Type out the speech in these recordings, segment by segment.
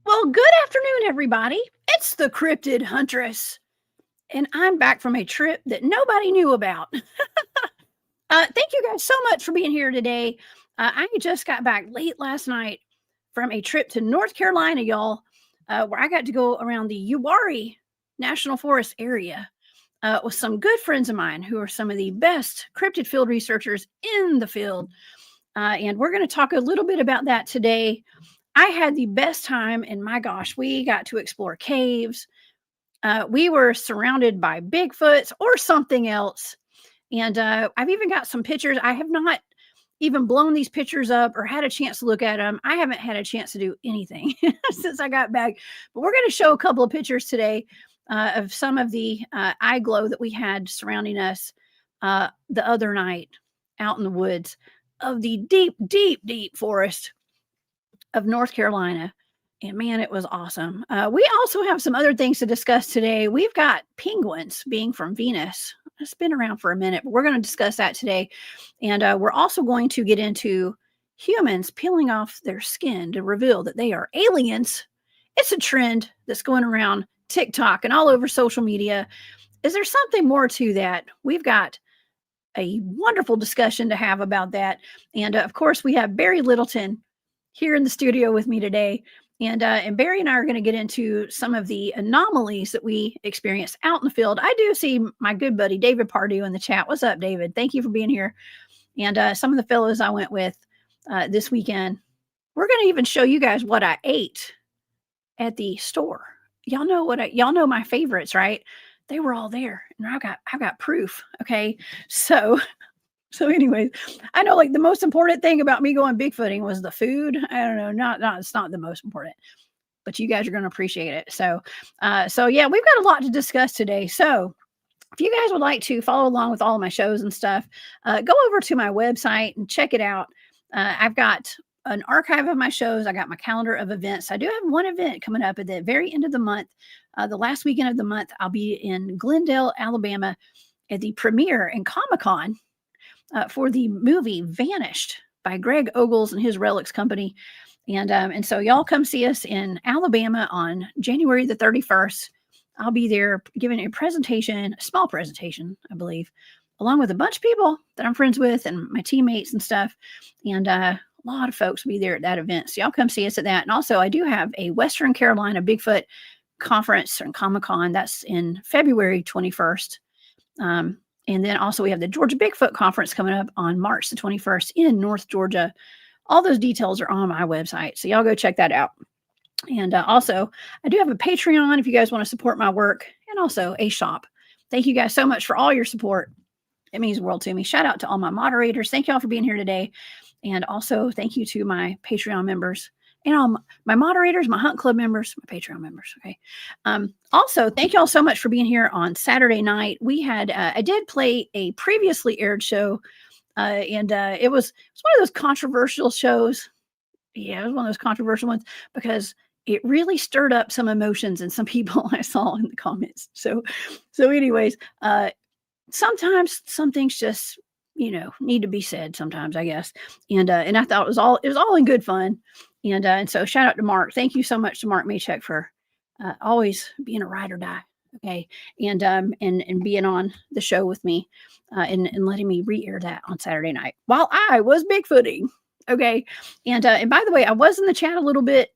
Well, good afternoon, everybody. It's the Cryptid Huntress, and I'm back from a trip that nobody knew about. Thank you guys so much for being here today. I just got back late last night from a trip to North Carolina, y'all, where I got to go around the Uwharrie National Forest area with some good friends of mine who are some of the best cryptid field researchers in the field. And we're going to talk a little bit about that today. I had the best time, and my gosh, we got to explore caves. We were surrounded by Bigfoots or something else. And I've even got some pictures. I have not even blown these pictures up or had a chance to look at them. I haven't had a chance to do anything since I got back. But we're going to show a couple of pictures today of some of the eye glow that we had surrounding us the other night out in the woods of the deep, deep, deep forest of North Carolina. And man, it was awesome. We also have some other things to discuss today. We've got penguins being from Venus. It's been around for a minute, but we're going to discuss that today. And we're also going to get into humans peeling off their skin to reveal that they are aliens. It's a trend that's going around TikTok and all over social media. Is there something more to that? We've got a wonderful discussion to have about that. And of course, we have Barry Littleton here in the studio with me today. And Barry and I are going to get into some of the anomalies that we experienced out in the field. I do see my good buddy, David Pardue, in the chat. What's up, David? Thank you for being here. And some of the fellows I went with this weekend. We're going to even show you guys what I ate at the store. Y'all know y'all know my favorites, right? They were all there, and I've got proof. Okay. So anyways, I know like the most important thing about me going Bigfooting was the food. I don't know, it's not the most important, but you guys are going to appreciate it. So yeah, we've got a lot to discuss today. So if you guys would like to follow along with all of my shows and stuff, go over to my website and check it out. I've got an archive of my shows. I got my calendar of events. I do have one event coming up at the very end of the month. The last weekend of the month, I'll be in Glendale, Alabama at the premiere and Comic-Con for the movie Vanished by Greg Ogles and his Relics Company. And so y'all come see us in Alabama on January the 31st. I'll be there giving a presentation, a small presentation, I believe, along with a bunch of people that I'm friends with and my teammates and stuff. And a lot of folks will be there at that event. So y'all come see us at that. And also I do have a Western Carolina Bigfoot conference and Comic-Con. That's in February 21st. And then also we have the Georgia Bigfoot Conference coming up on March the 21st in North Georgia. All those details are on my website. So y'all go check that out. And also I do have a Patreon if you guys want to support my work, and also a shop. Thank you guys so much for all your support. It means the world to me. Shout out to all my moderators. Thank y'all for being here today. And also thank you to my Patreon members and all my moderators, my Hunt Club members, my Patreon members. Okay. Also, thank y'all so much for being here on Saturday night. We had, I did play a previously aired show, and it was one of those controversial shows. Yeah, it was one of those controversial ones because it really stirred up some emotions in some people I saw in the comments. So anyways, sometimes some things just, need to be said sometimes, I guess. And I thought it was all in good fun. And so shout out to Mark. Thank you so much to Mark Maychek for always being a ride or die. Okay. And being on the show with me and letting me re-air that on Saturday night while I was Bigfooting. Okay. And by the way, I was in the chat a little bit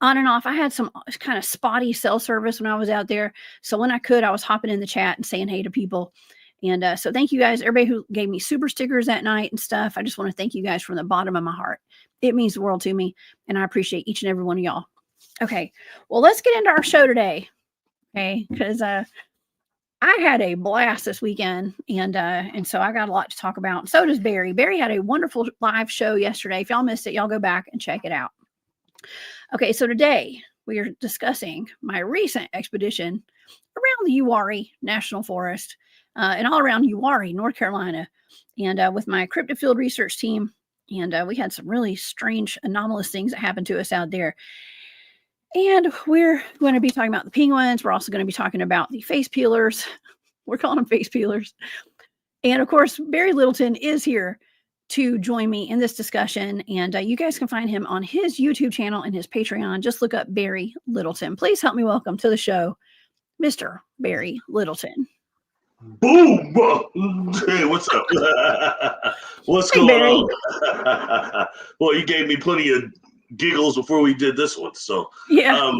on and off. I had some kind of spotty cell service when I was out there. So when I could, I was hopping in the chat and saying hey to people. And so thank you guys, everybody who gave me super stickers that night and stuff. I just want to thank you guys from the bottom of my heart. It means the world to me, and I appreciate each and every one of y'all. Okay, well, let's get into our show today. Okay, because I had a blast this weekend, and so I got a lot to talk about. So does Barry. Barry had a wonderful live show yesterday. If y'all missed it, y'all go back and check it out. Okay, so today we are discussing my recent expedition around the Uwharrie National Forest and all around Uwharrie, North Carolina, and with my cryptid field research team. And we had some really strange, anomalous things that happened to us out there. And we're going to be talking about the penguins. We're also going to be talking about the face peelers. We're calling them face peelers. And of course, Barry Littleton is here to join me in this discussion. And you guys can find him on his YouTube channel and his Patreon. Just look up Barry Littleton. Please help me welcome to the show, Mr. Barry Littleton. Boom! Hey, what's up? What's going on? Well, you gave me plenty of giggles before we did this one, so yeah.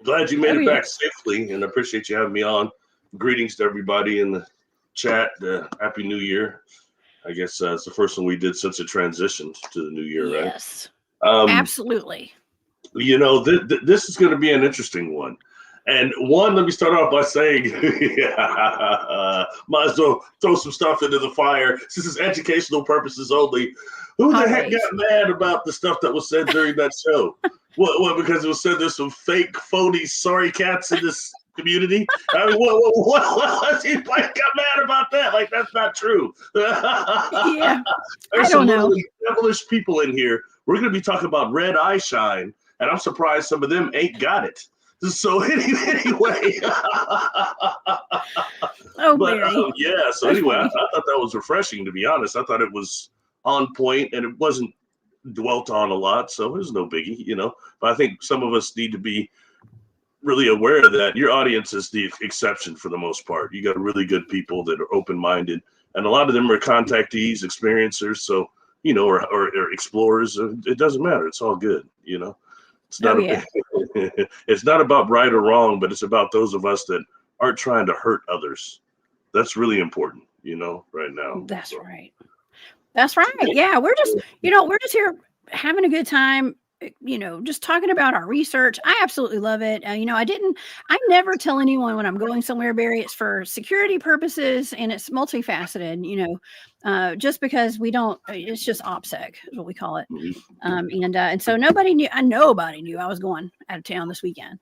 Glad you made it back safely, and I appreciate you having me on. Greetings to everybody in the chat. Happy New Year. I guess it's the first one we did since it transitioned to the new year, right? Yes, absolutely. You know, this is going to be an interesting one. And one, let me start off by saying, might as well throw some stuff into the fire. Since it's educational purposes only. Who the heck got mad about the stuff that was said during that show? What? Because it was said there's some fake, phony, sorry cats in this community? I mean, what? Anybody got mad about that? Like, that's not true. Yeah, there's I don't know. Really devilish people in here. We're going to be talking about red eye shine, and I'm surprised some of them ain't got it. So anyway, yeah. So anyway, I thought that was refreshing. To be honest, I thought it was on point, and it wasn't dwelt on a lot, so it was no biggie, you know. But I think some of us need to be really aware of that. Your audience is the exception for the most part. You got really good people that are open-minded, and a lot of them are contactees, experiencers, so you know, or explorers. It doesn't matter. It's all good, you know. It's not. It's not about right or wrong, but it's about those of us that aren't trying to hurt others. That's really important, you know, right now. That's right. That's right. Yeah, we're just here having a good time. You know, just talking about our research. I absolutely love it. You know, I never tell anyone when I'm going somewhere, Barry. It's for security purposes, and it's multifaceted. You know, just because we don't, it's just OPSEC is what we call it. And so nobody knew I was going out of town this weekend.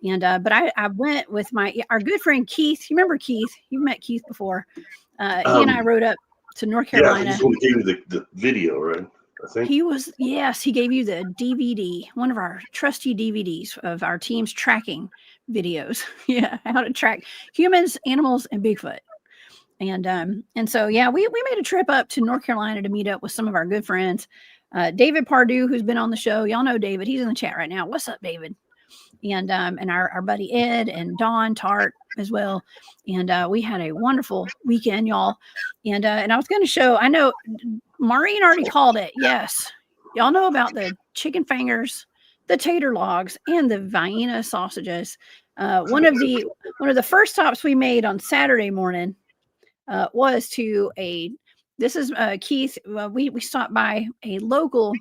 And but I went with our good friend Keith. You remember Keith? You've met Keith before. He and I rode up to North Carolina. Yeah, he's going to give you the video, right? I think. He gave you the DVD, one of our trusty DVDs of our team's tracking videos. Yeah, how to track humans, animals, and Bigfoot. And so, yeah, we made a trip up to North Carolina to meet up with some of our good friends. David Pardue, who's been on the show. Y'all know David. He's in the chat right now. What's up, David? And our buddy Ed and Don Tart as well. And we had a wonderful weekend, y'all. And I was going to show, I know Maureen already called it. Yes. Y'all know about the chicken fingers, the tater logs, and the Vienna sausages. One of the first stops we made on Saturday morning was to Keith. We stopped by a local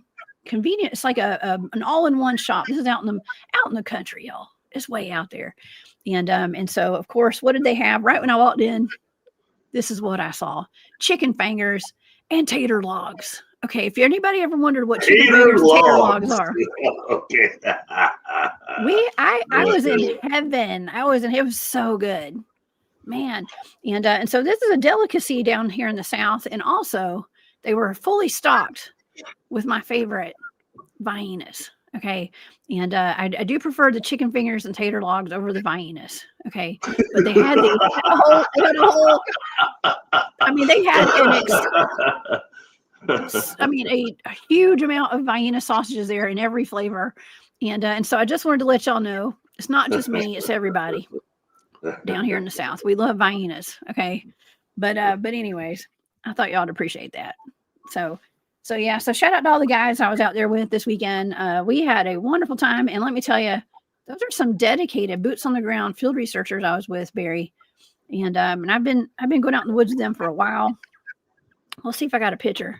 convenient. It's like an all-in-one shop. This is out in the country, y'all. It's way out there. And so of course, what did they have right when I walked in? This is what I saw: chicken fingers and tater logs. Okay, if anybody ever wondered what chicken fingers and tater logs are, okay. I was in heaven. It was so good, man. And so this is a delicacy down here in the South, and also they were fully stocked with my favorite Viennas. Okay. And I do prefer the chicken fingers and tater logs over the Viennas. Okay. But they had a huge amount of Vienna sausages there in every flavor. And so I just wanted to let y'all know, it's not just me, it's everybody down here in the South. We love Viennas. Okay. But anyways, I thought y'all would appreciate that. So yeah, so shout out to all the guys I was out there with this weekend. We had a wonderful time, and let me tell you, those are some dedicated boots on the ground field researchers I was with, Barry. And I've been going out in the woods with them for a while. Let's see if I got a picture.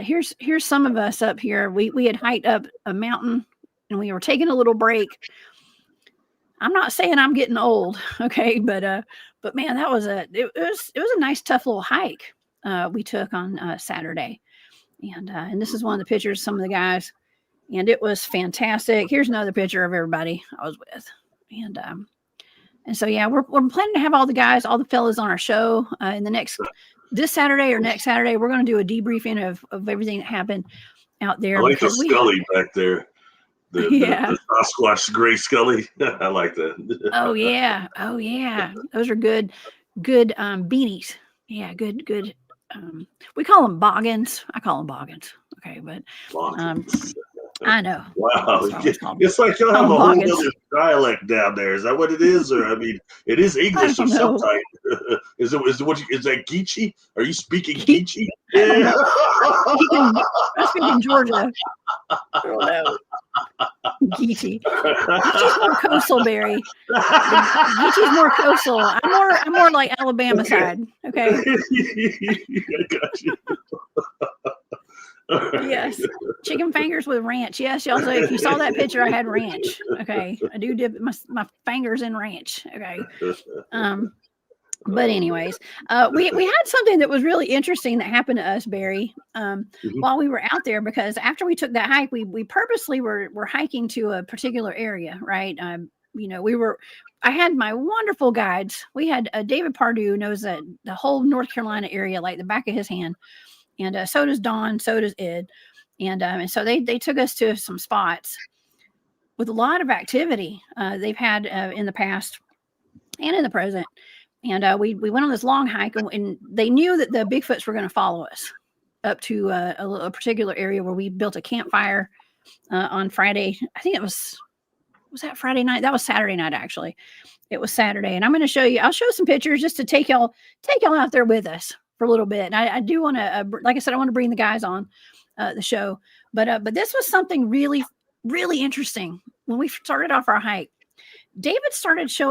Here's some of us up here. We had hiked up a mountain and we were taking a little break. I'm not saying I'm getting old, okay, but man, it was a nice tough little hike we took on Saturday, and this is one of the pictures of some of the guys, and it was fantastic. Here's another picture of everybody I was with, and so yeah, we're planning to have all the guys, all the fellas on our show in this Saturday or next Saturday. We're going to do a debriefing of everything that happened out there. I like the Scully back there. The Sasquatch gray Scully. I like that. Oh yeah. Those are good beanies. Yeah, good. We call them boggins. I call them boggins. Okay, but I know. Wow, it's like y'all have a whole other dialect down there. Is that what it is? Or I mean, it is English of some type. Is that Geechee? Are you speaking Geechee? Yeah. I'm speaking Georgia. I don't know. Geechee. Geechee's more coastal, Barry. Geechee's more coastal. I'm more like Alabama side. Okay. I got you. Yes, chicken fingers with ranch. Yes, y'all. So if you saw that picture, I had ranch. Okay, I do dip my fingers in ranch. Okay, but anyways, we had something that was really interesting that happened to us, Barry, while we were out there, because after we took that hike, we purposely were hiking to a particular area, right? I had my wonderful guides. We had David Pardue, knows that the whole North Carolina area like the back of his hand. And so does Dawn, so does Ed. And so they took us to some spots with a lot of activity they've had in the past and in the present. And we went on this long hike, and they knew that the Bigfoots were going to follow us up to a particular area where we built a campfire on Friday. I think was that Friday night? That was Saturday night, actually. It was Saturday. And I'm going to show you, I'll show some pictures just to take y'all out there with us for a little bit. And I do want to, like I said, I want to bring the guys on the show, but this was something really, really interesting. When we started off our hike, David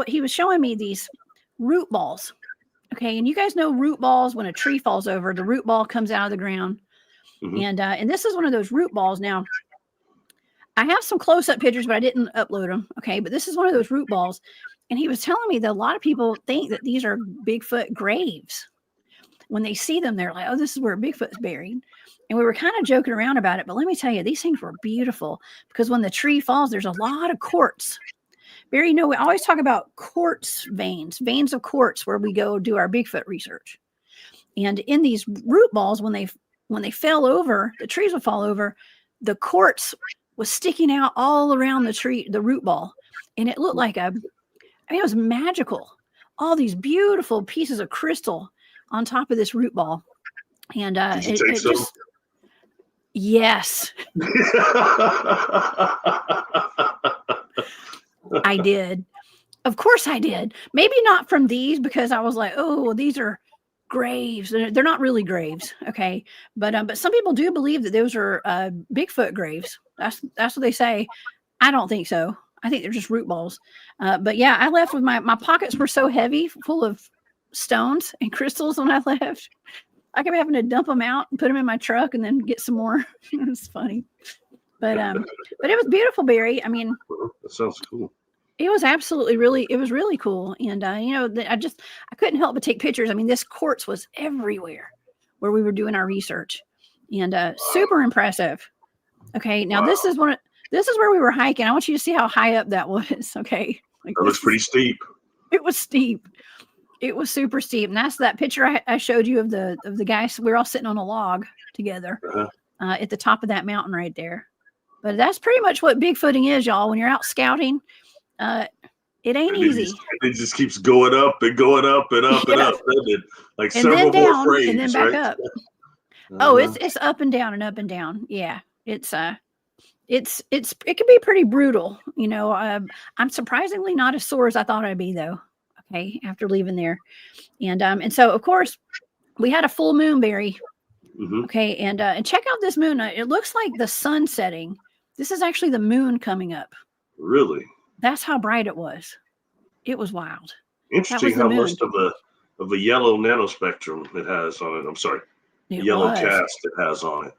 he was showing me these root balls. Okay. And you guys know root balls, when a tree falls over, the root ball comes out of the ground. Mm-hmm. And this is one of those root balls. Now I have some close-up pictures, but I didn't upload them. Okay. But this is one of those root balls. And he was telling me that a lot of people think that these are Bigfoot graves. When they see them, they're like, oh, this is where Bigfoot's buried. And we were kind of joking around about it. But let me tell you, these things were beautiful, because when the tree falls, there's a lot of quartz. Barry, we always talk about quartz veins of quartz, where we go do our Bigfoot research. And in these root balls, when they fell over, the trees would fall over, the quartz was sticking out all around the root ball. And it looked like it was magical. All these beautiful pieces of crystal on top of this root ball. And yes. I did. Of course I did. Maybe not from these, because I was like, oh, these are graves. They're not really graves. Okay. But some people do believe that those are Bigfoot graves. That's what they say. I don't think so. I think they're just root balls. But yeah, I left with my pockets were so heavy, full of stones and crystals when I left. I kept having to dump them out and put them in my truck and then get some more. It was funny. But it was beautiful, Barry. I mean, that sounds cool. It was absolutely really cool. And I couldn't help but take pictures. I mean, this quartz was everywhere where we were doing our research, and super impressive. Okay. Now this is where we were hiking. I want you to see how high up that was. Okay. That was pretty steep. It was steep. It was super steep. And that's that picture I showed you of the guys. We were all sitting on a log together at the top of that mountain right there. But that's pretty much what Bigfooting is, y'all. When you're out scouting, it ain't easy. It just keeps going up and going up and up and up. Like and several more frames, and then back up. Oh, it's up and down and up and down. Yeah. It can be pretty brutal. I'm surprisingly not as sore as I thought I'd be, though. Okay, after leaving there, and so of course we had a full moon, Barry. Mm-hmm. Okay, and check out this moon. It looks like the sun setting. This is actually the moon coming up. Really? That's how bright it was. It was wild. Interesting how much of a yellow nanospectrum it has on it. I'm sorry, yellow cast it has on it.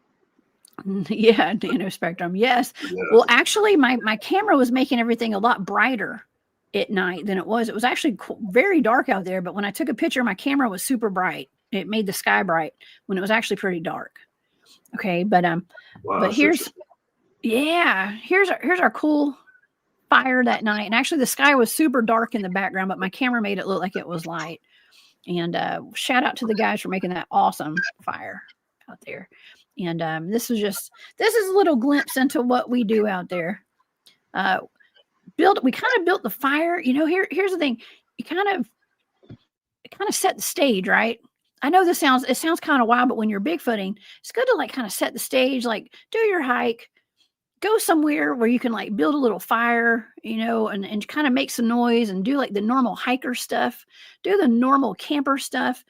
Yeah, nanospectrum. Yes. Yeah. Well, actually, my camera was making everything a lot brighter at night than it was. It was actually very dark out there, but when I took a picture, my camera was super bright. It made the sky bright when it was actually pretty dark. Okay, but wow, but here's our cool fire that night. And actually, the sky was super dark in the background, but my camera made it look like it was light. And shout out to the guys for making that awesome fire out there. And this is a little glimpse into what we do out there. We kind of built the fire. You know, here's the thing. You kind of set the stage, right? I know it sounds kind of wild, but when you're Bigfooting, it's good to like kind of set the stage, like do your hike, go somewhere where you can like build a little fire, you know, and kind of make some noise and do like the normal hiker stuff, do the normal camper stuff.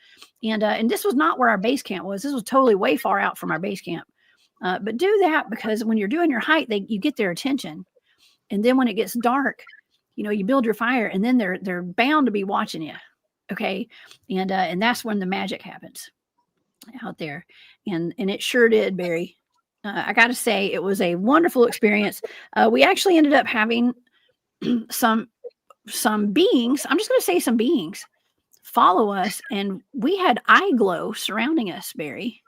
And this was not where our base camp was. This was totally way far out from our base camp. But do that because when you're doing your hike, you get their attention. And then when it gets dark, you know, you build your fire and then they're bound to be watching you. Okay. And that's when the magic happens out there. And it sure did, Barry. I got to say, it was a wonderful experience. We actually ended up having some beings. I'm just going to say some beings follow us, and we had eye glow surrounding us, Barry.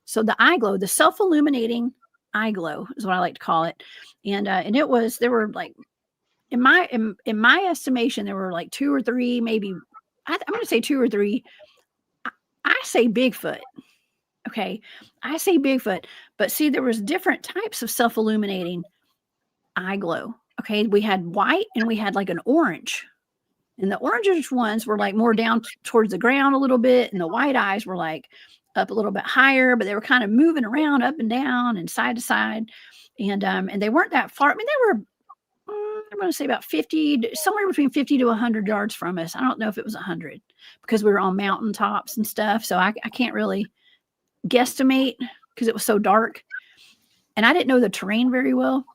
So the eye glow, the self-illuminating eye glow is what I like to call it. And there were like, in my estimation, there were like 2 or 3, maybe, I'm going to say 2 or 3. I say Bigfoot. Okay. I say Bigfoot, but see, there was different types of self-illuminating eye glow. Okay. We had white and we had like an orange, and the orangish ones were like more down towards the ground a little bit. And the white eyes were like up a little bit higher, but they were kind of moving around up and down and side to side. And they weren't that far. I mean, they were, I'm going to say about 50, somewhere between 50 to 100 yards from us. I don't know if it was 100 because we were on mountaintops and stuff. So I can't really guesstimate because it was so dark and I didn't know the terrain very well.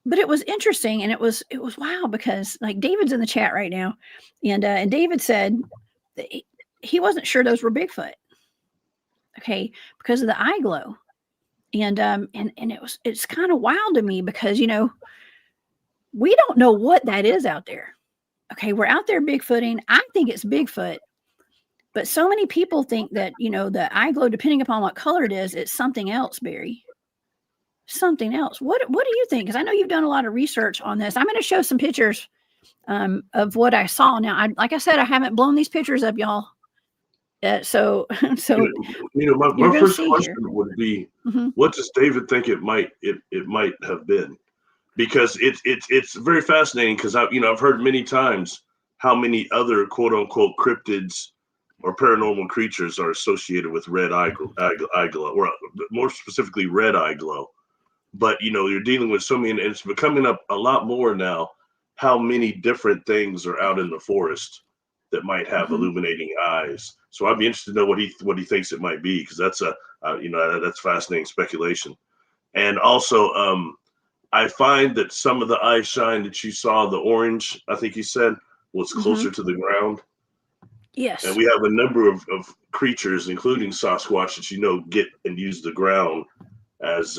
But it was interesting, and it was wow, because like David's in the chat right now, and David said that he wasn't sure those were Bigfoot. Okay, because of the eye glow. And it's kind of wild to me because, you know, we don't know what that is out there. Okay, we're out there Bigfooting. I think it's Bigfoot. But so many people think that, you know, the eye glow, depending upon what color it is, it's something else, Barry. Something else. What do you think? Because I know you've done a lot of research on this. I'm going to show some pictures of what I saw. Now, like I said, I haven't blown these pictures up, y'all. So you know, my first question would be, what does David think it might have been? Because it's very fascinating because I've heard many times how many other quote unquote cryptids or paranormal creatures are associated with red eye glow, or more specifically red eye glow. But, you know, you're dealing with so many, and it's becoming up a lot more now, how many different things are out in the forest that might have illuminating eyes. So I'd be interested to know what he thinks it might be, because that's that's fascinating speculation. And also, I find that some of the eye shine that you saw, the orange, I think you said, was closer to the ground. Yes. And we have a number of creatures, including Sasquatch, that, you know, get and use the ground as,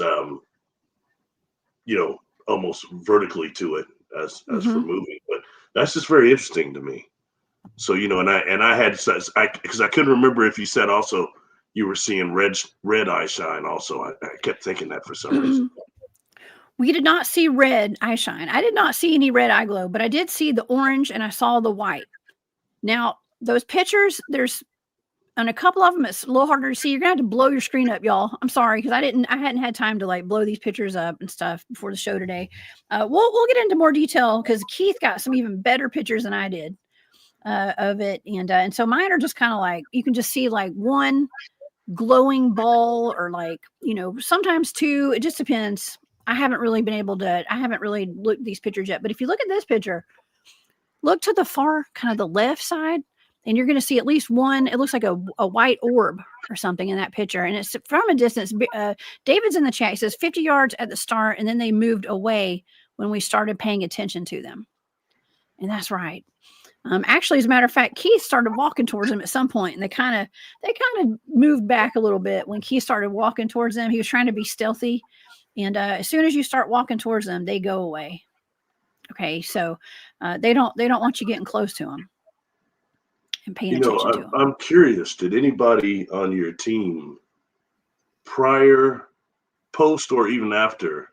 you know, almost vertically to it as for moving. But that's just very interesting to me. So, you know, and I had, because I couldn't remember if you said also you were seeing red eye shine also. I kept thinking that for some reason. We did not see red eye shine. I did not see any red eye glow, but I did see the orange and I saw the white. Now, those pictures, on a couple of them, it's a little harder to see. You're gonna have to blow your screen up, y'all. I'm sorry, because I hadn't had time to like blow these pictures up and stuff before the show today. We'll get into more detail because Keith got some even better pictures than I did of it, and so mine are just kind of like, you can just see like one glowing ball, or like, you know, sometimes two. It just depends. I haven't really looked at these pictures yet, but if you look at this picture, look to the far kind of the left side, and you're going to see at least one. It looks like a white orb or something in that picture. And it's from a distance. David's in the chat. He says 50 yards at the start, and then they moved away when we started paying attention to them. And that's right. Actually, as a matter of fact, Keith started walking towards him at some point, and they kind of moved back a little bit when Keith started walking towards them. He was trying to be stealthy, and as soon as you start walking towards them, they go away. Okay, so they don't want you getting close to them and paying attention to them. I'm curious. Did anybody on your team prior, post, or even after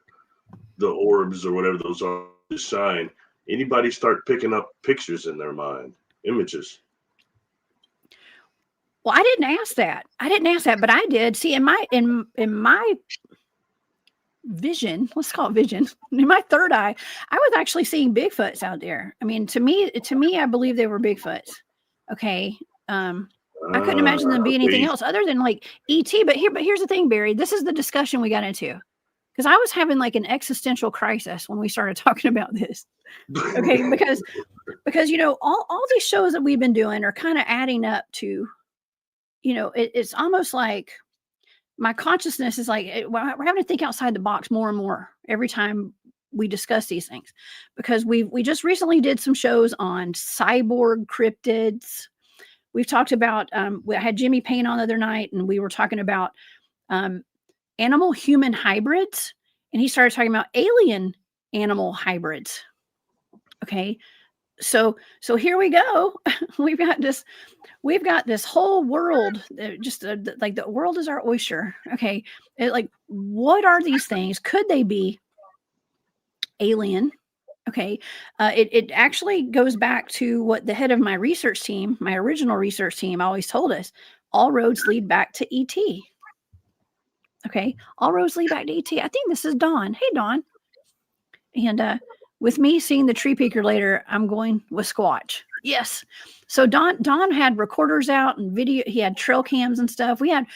the orbs or whatever those are shine, anybody start picking up pictures in their mind, images? Well, I didn't ask that, but I did. See, in my vision, let's call it vision, in my third eye, I was actually seeing Bigfoots out there. I mean, to me, I believe they were Bigfoots. Okay. I couldn't imagine them being anything else other than like ET. But here's the thing, Barry. This is the discussion we got into. Because I was having like an existential crisis when we started talking about this. Okay, because all these shows that we've been doing are kind of adding up to, it's almost like my consciousness is like we're having to think outside the box more and more every time we discuss these things. Because we just recently did some shows on cyborg cryptids. We've talked about I had Jimmy Payne on the other night, and we were talking about animal human hybrids, and he started talking about alien animal hybrids. Okay, so here we go. we've got this whole world, just like the world is our oyster. Okay, like what are these things? Could they be alien? Okay, it actually goes back to what the head of my research team, my original research team, always told us: all roads lead back to ET. Okay, all roads lead back to ET. I think this is Dawn. Hey, Dawn. And with me seeing the tree peeker later, I'm going with Squatch. Yes. So Don had recorders out and video. He had trail cams and stuff. We had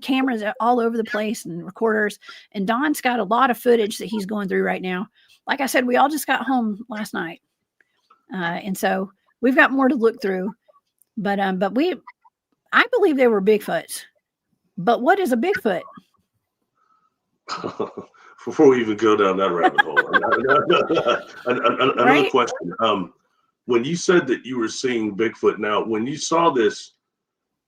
cameras all over the place and recorders. And Don's got a lot of footage that he's going through right now. Like I said, we all just got home last night, and so we've got more to look through. But I believe they were Bigfoots. But what is a Bigfoot? Before we even go down that rabbit hole, another Right? question. When you said that you were seeing Bigfoot, now when you saw this,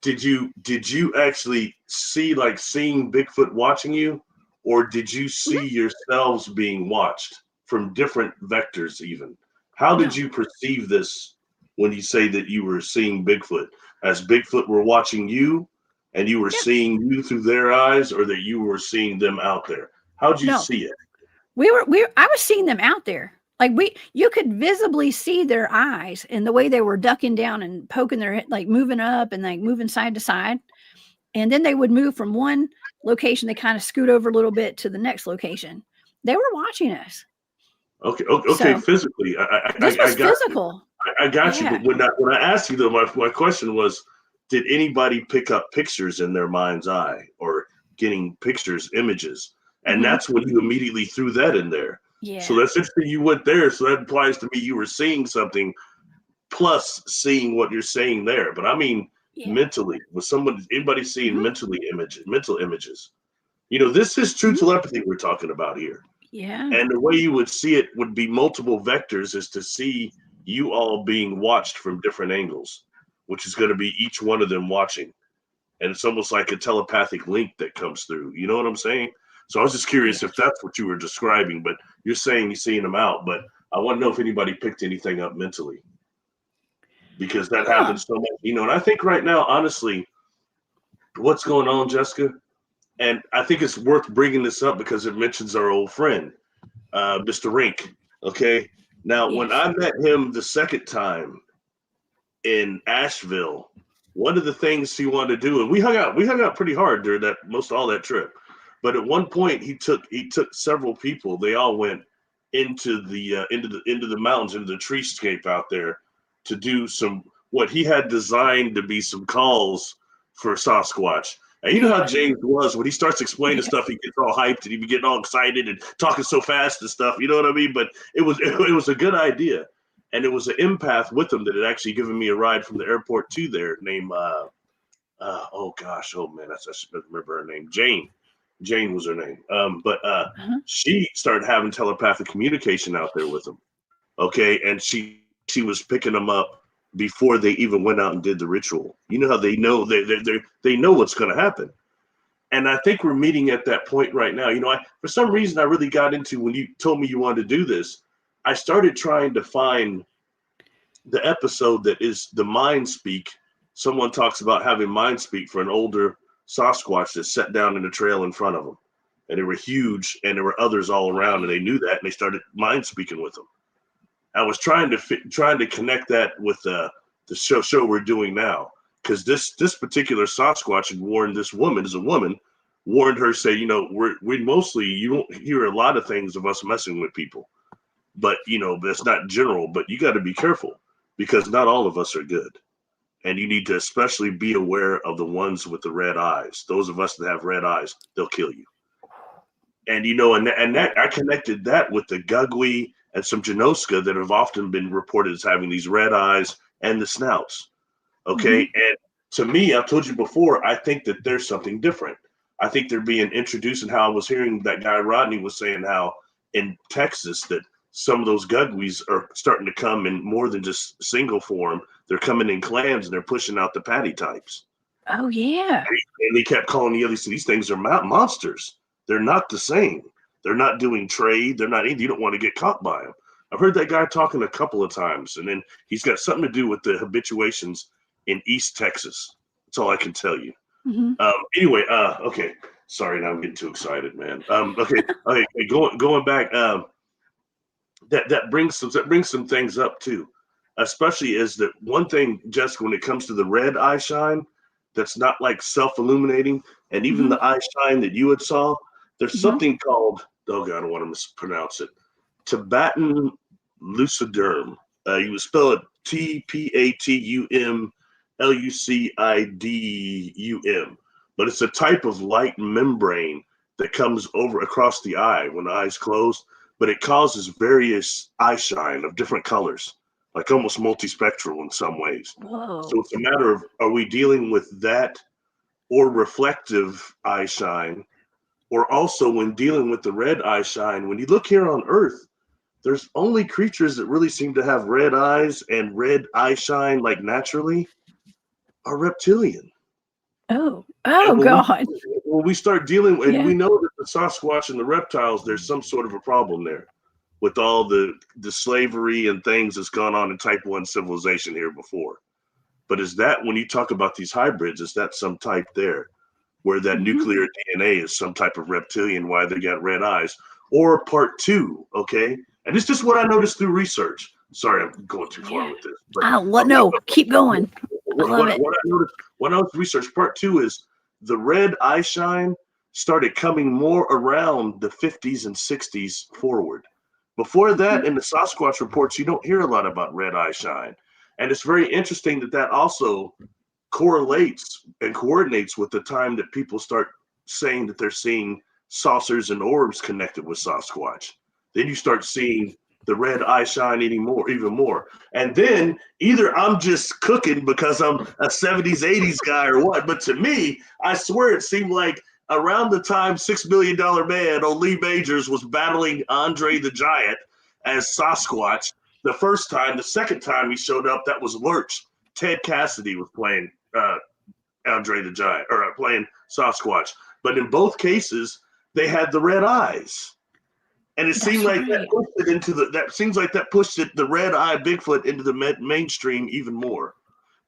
did you actually see like seeing Bigfoot watching you, or did you see yourselves being watched from different vectors even? How did you perceive this when you say that you were seeing Bigfoot? As Bigfoot were watching you and you were seeing you through their eyes, or that you were seeing them out there? How'd you see it? I was seeing them out there. Like you could visibly see their eyes and the way they were ducking down and poking their head, like moving up and like moving side to side. And then they would move from one location. They kind of scoot over a little bit to the next location. They were watching us. Okay. So, Physically, this was I got physical. I got you. But when I asked you though, my question was, did anybody pick up pictures in their mind's eye or getting pictures, images? And that's when you immediately threw that in there. Yeah. So that's interesting. You went there. So that implies to me you were seeing something plus seeing what you're saying there. But I mean, mentally, was anybody seeing mental images? This is true telepathy we're talking about here. Yeah. And the way you would see it would be multiple vectors, is to see you all being watched from different angles, which is going to be each one of them watching. And it's almost like a telepathic link that comes through. You know what I'm saying? So I was just curious if that's what you were describing, but you're saying you're seeing them out. But I want to know if anybody picked anything up mentally, because that happens so much. And I think right now, honestly, what's going on, Jessica, and I think it's worth bringing this up because it mentions our old friend, Mr. Rink. Okay. Now, when I met him the second time in Asheville, one of the things he wanted to do, and we hung out pretty hard during all that trip. But at one point, he took several people. They all went into the mountains, into the treescape out there, to do what he had designed to be some calls for Sasquatch. And you know how James was when he starts explaining stuff, he gets all hyped and he be getting all excited and talking so fast and stuff. You know what I mean? But it was a good idea, and it was an empath with him that had actually given me a ride from the airport to there. Named I should remember her name. Jane was her name. But she started having telepathic communication out there with him. Okay, and she she was picking them up before they even went out and did the ritual. You know how they know they know what's going to happen. And I think we're meeting at that point right now. You know, for some reason, I really got into, when you told me you wanted to do this, I started trying to find the episode that is the mind speak. Someone talks about having mind speak for an older Sasquatch that sat down in a trail in front of them. And they were huge, and there were others all around, and they knew that, and they started mind speaking with them. I was trying to connect that with the show we're doing now, because this particular Sasquatch had warned this woman, as a woman, warned her, say, you know, we mostly, you don't hear a lot of things of us messing with people, but you know, that's not general, but you got to be careful, because not all of us are good. And you need to especially be aware of the ones with the red eyes. Those of us that have red eyes, they'll kill you. And, you know, and that I connected that with the Gugwe and some Janoska that have often been reported as having these red eyes and the snouts. Okay. Mm-hmm. And to me, I've told you before, I think that there's something different. I think they're being introduced, and how I was hearing that guy Rodney was saying how in Texas that some of those Gugwes are starting to come in more than just single form. They're coming in clans, and they're pushing out the patty types. Oh, yeah. And they kept calling these things are monsters. They're not the same. They're not doing trade. They're not, you don't want to get caught by them. I've heard that guy talking a couple of times, and then he's got something to do with the habituations in East Texas. That's all I can tell you. Mm-hmm. Anyway, okay. Sorry, now I'm getting too excited, man. Okay, going back. That brings some things up too, especially is that one thing, Jessica, when it comes to the red eye shine, that's not like self-illuminating, and even the eye shine that you had saw, there's something called, oh God, I don't want to mispronounce it, Tibetan luciderm. You would spell it TPATUMLUCIDUM, but it's a type of light membrane that comes over across the eye when the eye's closed, but it causes various eye shine of different colors, like almost multispectral in some ways. Whoa. So it's a matter of, are we dealing with that or reflective eye shine? Or also, when dealing with the red eye shine, when you look here on Earth, there's only creatures that really seem to have red eyes and red eye shine like naturally are reptilian. Oh God. When we start dealing, and we know that the Sasquatch and the reptiles, there's some sort of a problem there with all the slavery and things that's gone on in type 1 civilization here before. But is that, when you talk about these hybrids, is that some type there where that nuclear DNA is some type of reptilian, why they got red eyes? Or part 2, okay? And it's just what I noticed through research. Sorry, I'm going too far with this. But, keep going. What I noticed research part 2 is the red eye shine started coming more around the 50s and 60s forward. Before that, in the Sasquatch reports, you don't hear a lot about red eye shine. And it's very interesting that also correlates and coordinates with the time that people start saying that they're seeing saucers and orbs connected with Sasquatch. Then you start seeing the red eye shine even more. And then either I'm just cooking because I'm a 70s, 80s guy or what, but to me, I swear it seemed like around the time $6 Million Man, old Lee Majors, was battling Andre the Giant as Sasquatch the first time. The second time he showed up, that was Lurch. Ted Cassidy was playing Andre the Giant, or playing Sasquatch. But in both cases, they had the red eyes. And it seemed like that pushed it into that pushed the red eye Bigfoot into the mainstream even more.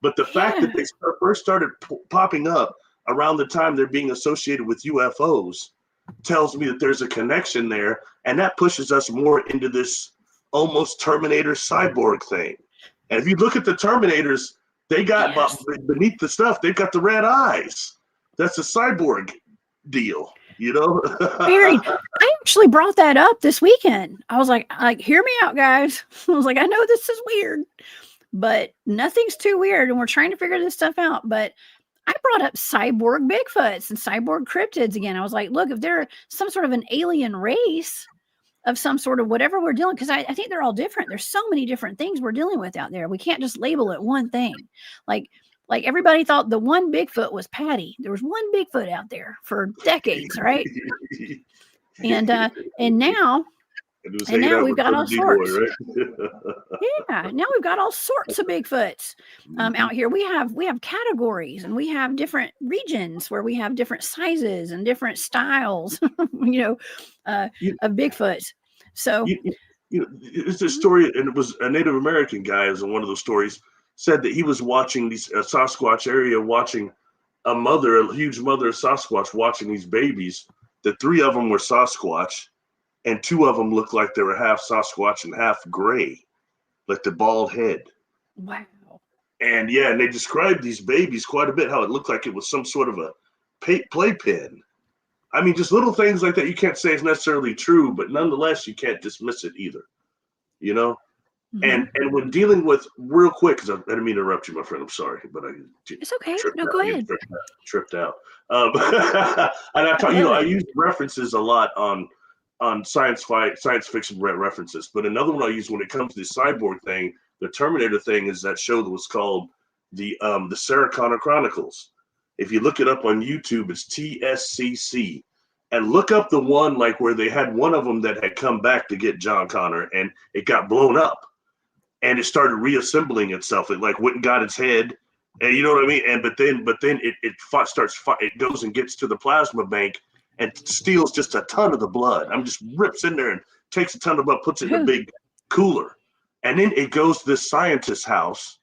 But the fact that they first started popping up around the time they're being associated with UFOs tells me that there's a connection there, and that pushes us more into this almost Terminator cyborg thing. And if you look at the Terminators, they got beneath the stuff, they've got the red eyes. That's a cyborg deal. You know, I actually brought that up this weekend. I was like, hear me out, guys. I was like, I know this is weird, but nothing's too weird, and we're trying to figure this stuff out. But I brought up cyborg Bigfoots and cyborg cryptids again. I was like, look, if they're some sort of an alien race of some sort of whatever we're dealing, because I think they're all different. There's so many different things we're dealing with out there. We can't just label it one thing. Like everybody thought the one Bigfoot was Patty. There was one Bigfoot out there for decades, right? And now And he was And hanging now out we've with got all Brother D-Boy, sorts. right? Yeah, now we've got all sorts of Bigfoots out here. We have categories, and we have different regions where we have different sizes and different styles, you know, uh, you, of Bigfoots. So, you, you know, it's a mhm. story, and it was a Native American guy, as in one of those stories, said that he was watching these Sasquatch area, watching a huge mother of Sasquatch watching these babies. The three of them were Sasquatch, and two of them looked like they were half Sasquatch and half gray, like the bald head. Wow. And yeah, and they described these babies quite a bit, how it looked like it was some sort of a playpen. I mean, just little things like that you can't say is necessarily true, but nonetheless, you can't dismiss it either, you know? Mhm. And when dealing with, real quick, because I didn't mean to interrupt you, my friend, I'm sorry, but I It's okay. tripped No, out. go I get ahead. tripped out. And I I talk, love I it. use references a lot on science fiction references, but another one I use when it comes to the cyborg thing, the Terminator thing, is that show that was called the Sarah Connor Chronicles. If you look it up on YouTube, it's TSCC, and look up the one like where they had one of them that had come back to get John Connor, and it got blown up, and it started reassembling itself. It like went and got its head, and you know what I mean. And but then it goes and gets to the plasma bank and steals just a ton of the blood. I'm just rips in there and takes a ton of blood, puts it in a Whew. big cooler, and then it goes to this scientist's house,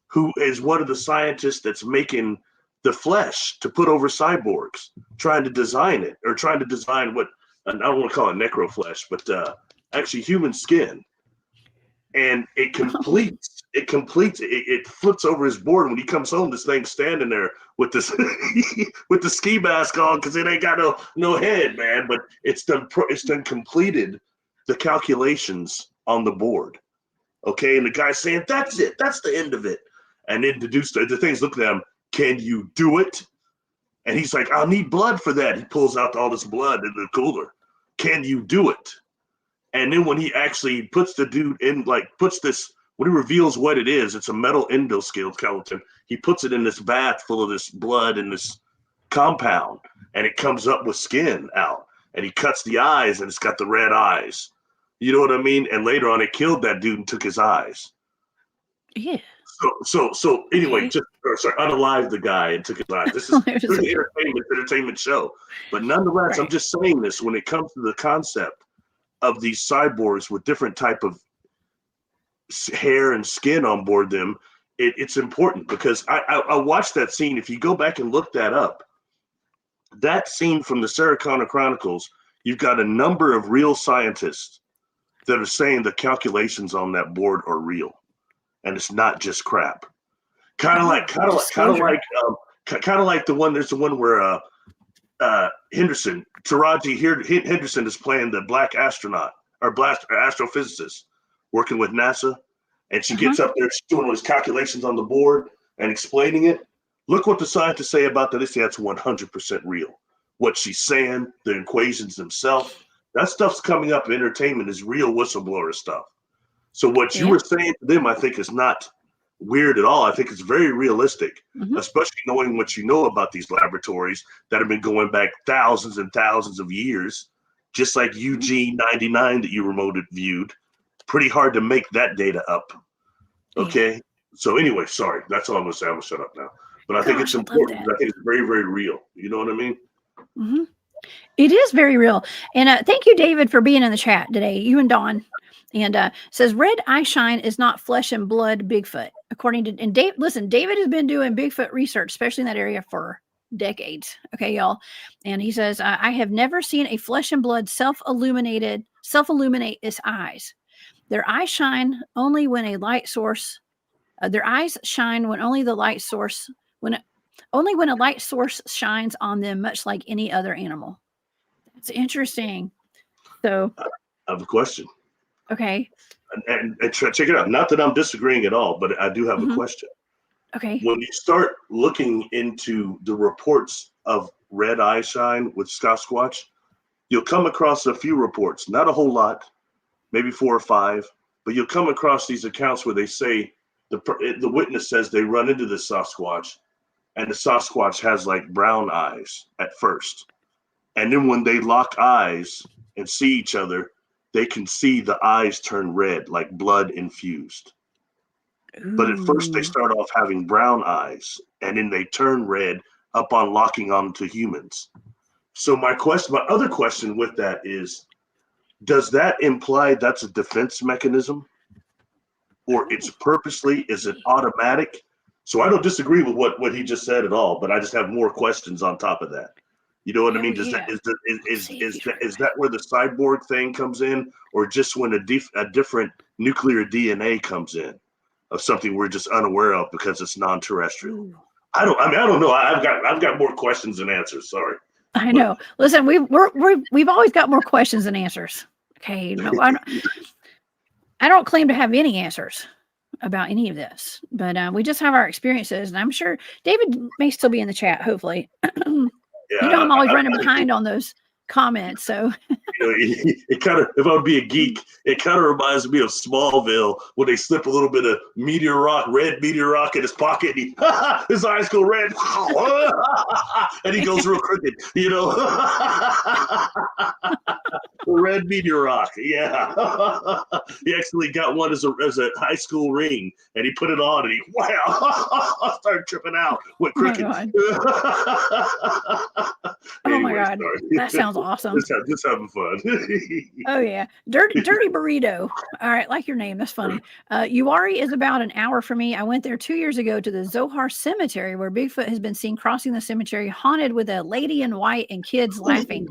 who is one of the scientists that's making the flesh to put over cyborgs, trying to design it, or trying to design what, I don't want to call it necro flesh, but actually human skin. And it flips over his board. When he comes home, this thing's standing there with this with the ski mask on, because it ain't got no head, man. But it's done completed the calculations on the board. Okay, and the guy's saying, that's it, that's the end of it. And then the thing's looking at him, can you do it? And he's like, I'll need blood for that. He pulls out all this blood in the cooler. Can you do it? And then when he actually puts the dude in, like puts this, when he reveals what it is, it's a metal endoskeleton. He puts it in this bath full of this blood and this compound, and it comes up with skin out. And he cuts the eyes, and it's got the red eyes. You know what I mean? And later on, it killed that dude and took his eyes. Yeah. So anyway, Okay. unalived the guy and took his eyes. This is There's an a- entertainment show. But nonetheless, I'm right. just saying this when it comes to the concept of these cyborgs with different type of hair and skin on board them. It's important, because I watched that scene. If you go back and look that up, that scene from the Sarah Connor Chronicles, you've got a number of real scientists that are saying the calculations on that board are real, and it's not just crap. Kind of Oh, like, kind of like, kind of disclosure. like, kind of like the one. There's the one where Henderson, Taraji Henderson is playing the black astronaut, or black astrophysicist working with NASA, and she Uh-huh. gets up there, she's doing all these calculations on the board and explaining it. Look what the scientists say about that. They say that's 100% real. What she's saying, the equations themselves, that stuff's coming up in entertainment is real whistleblower stuff. So what you Yeah. were saying to them, I think, is not weird at all. I think it's very realistic, Hmm. especially knowing what you know about these laboratories that have been going back thousands and thousands of years, just like Eugene 99 that you remote viewed. Pretty hard to make that data up. Yeah. Okay. So anyway, sorry. That's all I'm gonna say. I'm gonna shut up now. But I think it's Gosh, I love important, that. because I think it's very, very real. You know what I mean? Hmm. It is very real. And thank you, David, for being in the chat today. You and Dawn. And says red eye shine is not flesh and blood Bigfoot, according to, and Dave. Listen, David has been doing Bigfoot research, especially in that area, for decades. Okay, y'all. And he says, I have never seen a flesh and blood self-illuminate its eyes. Their eyes shine only when a light source. Their eyes shine when only the light source when only when a light source shines on them, much like any other animal. It's interesting. So, I have a question. okay. And check it out. Not that I'm disagreeing at all, but I do have a Hmm. question. Okay. When you start looking into the reports of red eye shine with Sasquatch, you'll come across a few reports, not a whole lot, maybe 4 or 5, but you'll come across these accounts where they say the witness says they run into the Sasquatch, and the Sasquatch has like brown eyes at first, and then when they lock eyes and see each other, they can see the eyes turn red, like blood infused. But at first they Ooh. start off having brown eyes, and then they turn red upon locking onto humans. So my other question with that is, does that imply that's a defense mechanism? Or it's purposely, is it automatic? So I don't disagree with what he just said at all, but I just have more questions on top of that. You know what I Oh mean? Does that yeah. is that where the cyborg thing comes in, or just when a different nuclear DNA comes in of something we're just unaware of because it's non-terrestrial? Ooh. I don't know. I've got more questions than answers. Sorry. I But know. Listen, we've always got more questions than answers. Okay, no, I don't claim to have any answers about any of this, but we just have our experiences, and I'm sure David may still be in the chat. Hopefully, yeah, I'm always running I behind on those comments. So, you know, it kind of, if I would be a geek, it kind of reminds me of Smallville when they slip a little bit of red meteor rock in his pocket, and his eyes go red, and he goes real crooked, you know. Red meteor rock, yeah. He actually got one as a high school ring, and he put it on, and he started tripping out, went oh my crooked. god, oh my Anyway, god, sorry. that sounds awesome. Just having fun. Oh yeah, dirty burrito. All right, like your name. That's funny. Uwari is about an hour from me. I went there 2 years ago to the Zohar Cemetery, where Bigfoot has been seen crossing the cemetery, haunted with a lady in white and kids laughing.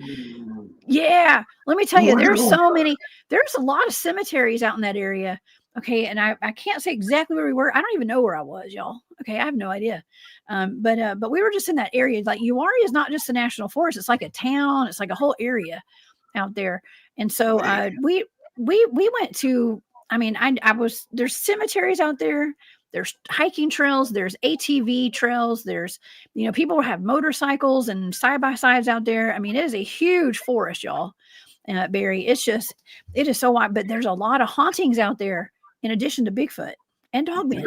Yeah, let me tell you, there's a lot of cemeteries out in that area. Okay, and I can't say exactly where we were. I don't even know where I was, y'all. Okay, I have no idea. But we were just in that area. Like Uwari is not just a national forest; it's like a town. It's like a whole area out there. And so we went to. I mean, I was there's cemeteries out there. There's hiking trails. There's ATV trails. There's people have motorcycles and side by sides out there. I mean, it is a huge forest, y'all. Barry, it is so wide. But there's a lot of hauntings out there in addition to Bigfoot and Dogman.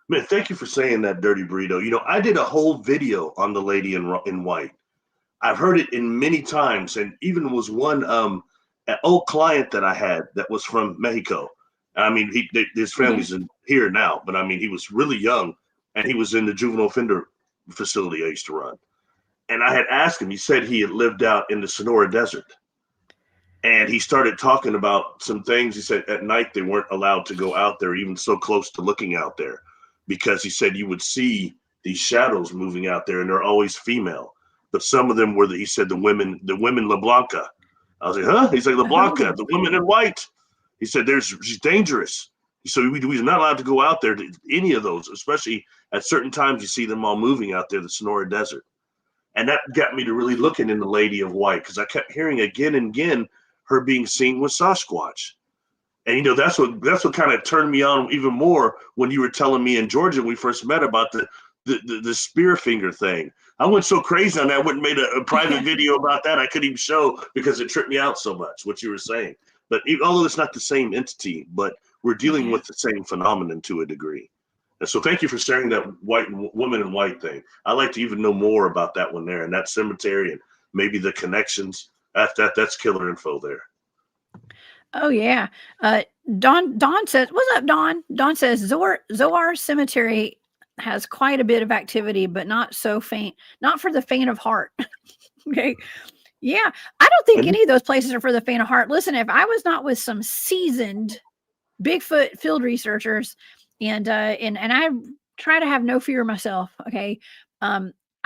Man, thank you for saying that, Dirty Burrito. I did a whole video on the lady in white. I've heard it in many times, and even was one an old client that I had that was from Mexico. I mean, his family's in here now, but I mean, he was really young, and he was in the juvenile offender facility I used to run. And I had asked him. He said he had lived out in the Sonora Desert. And he started talking about some things. He said at night they weren't allowed to go out there, even so close to looking out there, because he said you would see these shadows moving out there, and they're always female. But some of them were he said the women La Blanca. I was like, huh? He's like, La Blanca, the women in white. He said she's dangerous. So we're not allowed to go out there to any of those, especially at certain times. You see them all moving out there, the Sonora Desert. And that got me to really looking in the Lady of White, because I kept hearing again and again her being seen with Sasquatch. And that's what kind of turned me on even more when you were telling me in Georgia when we first met about the spear finger thing. I went so crazy on that. I went and made a private video about that. I couldn't even show because it tripped me out so much, what you were saying. But although it's not the same entity, but we're dealing with the same phenomenon to a degree. And so thank you for sharing that woman in white thing. I'd like to even know more about that one there and that cemetery and maybe the connections. That's killer info there. Oh yeah. Don says, "What's up, Don?" Don says Zoar Cemetery has quite a bit of activity, but not for the faint of heart. Okay. Yeah. I don't think any of those places are for the faint of heart. Listen, if I was not with some seasoned Bigfoot field researchers and I try to have no fear myself. Okay.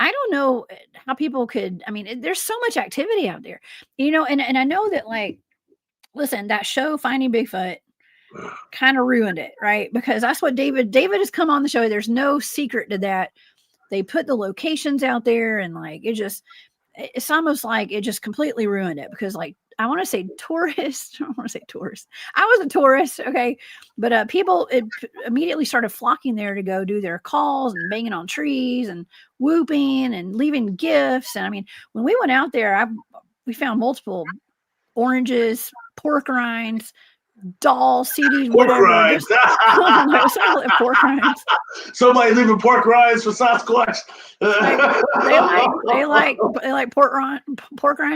I don't know how people could, I mean, there's so much activity out there, and I know that, like, listen, that show Finding Bigfoot kind of ruined it, right? Because that's what David has come on the show. There's no secret to that. They put the locations out there, and like it's almost like it just completely ruined it, because like I want to say tourist. I want to say tourist. I was a tourist, okay, but people immediately started flocking there to go do their calls and banging on trees and whooping and leaving gifts. And I mean, when we went out there, we found multiple oranges, pork rinds, doll, CDs, Pork whatever. rinds. Just oh no, somebody like pork rinds. Somebody leaving pork rinds for Sasquatch. Like they like pork rinds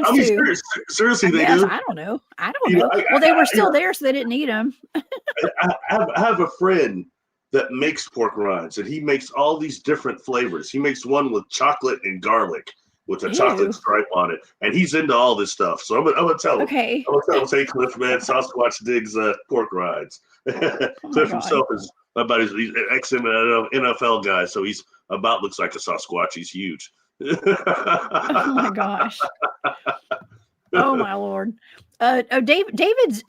I mean, too. seriously, I they guess do. I don't know. I don't You know, know. Well, they were still there, so they didn't need them. I have a friend that makes pork rinds, and he makes all these different flavors. He makes one with chocolate and garlic with a chocolate Ew. stripe on it, and he's into all this stuff. So I'm gonna tell him. Okay. I'm gonna tell him, hey, Cliff, man, Sasquatch digs pork rinds. Oh my Cliff God. himself is my buddy's. He's an ex-NFL guy, so he's about looks like a Sasquatch. He's huge. Oh my gosh. Oh my Lord. David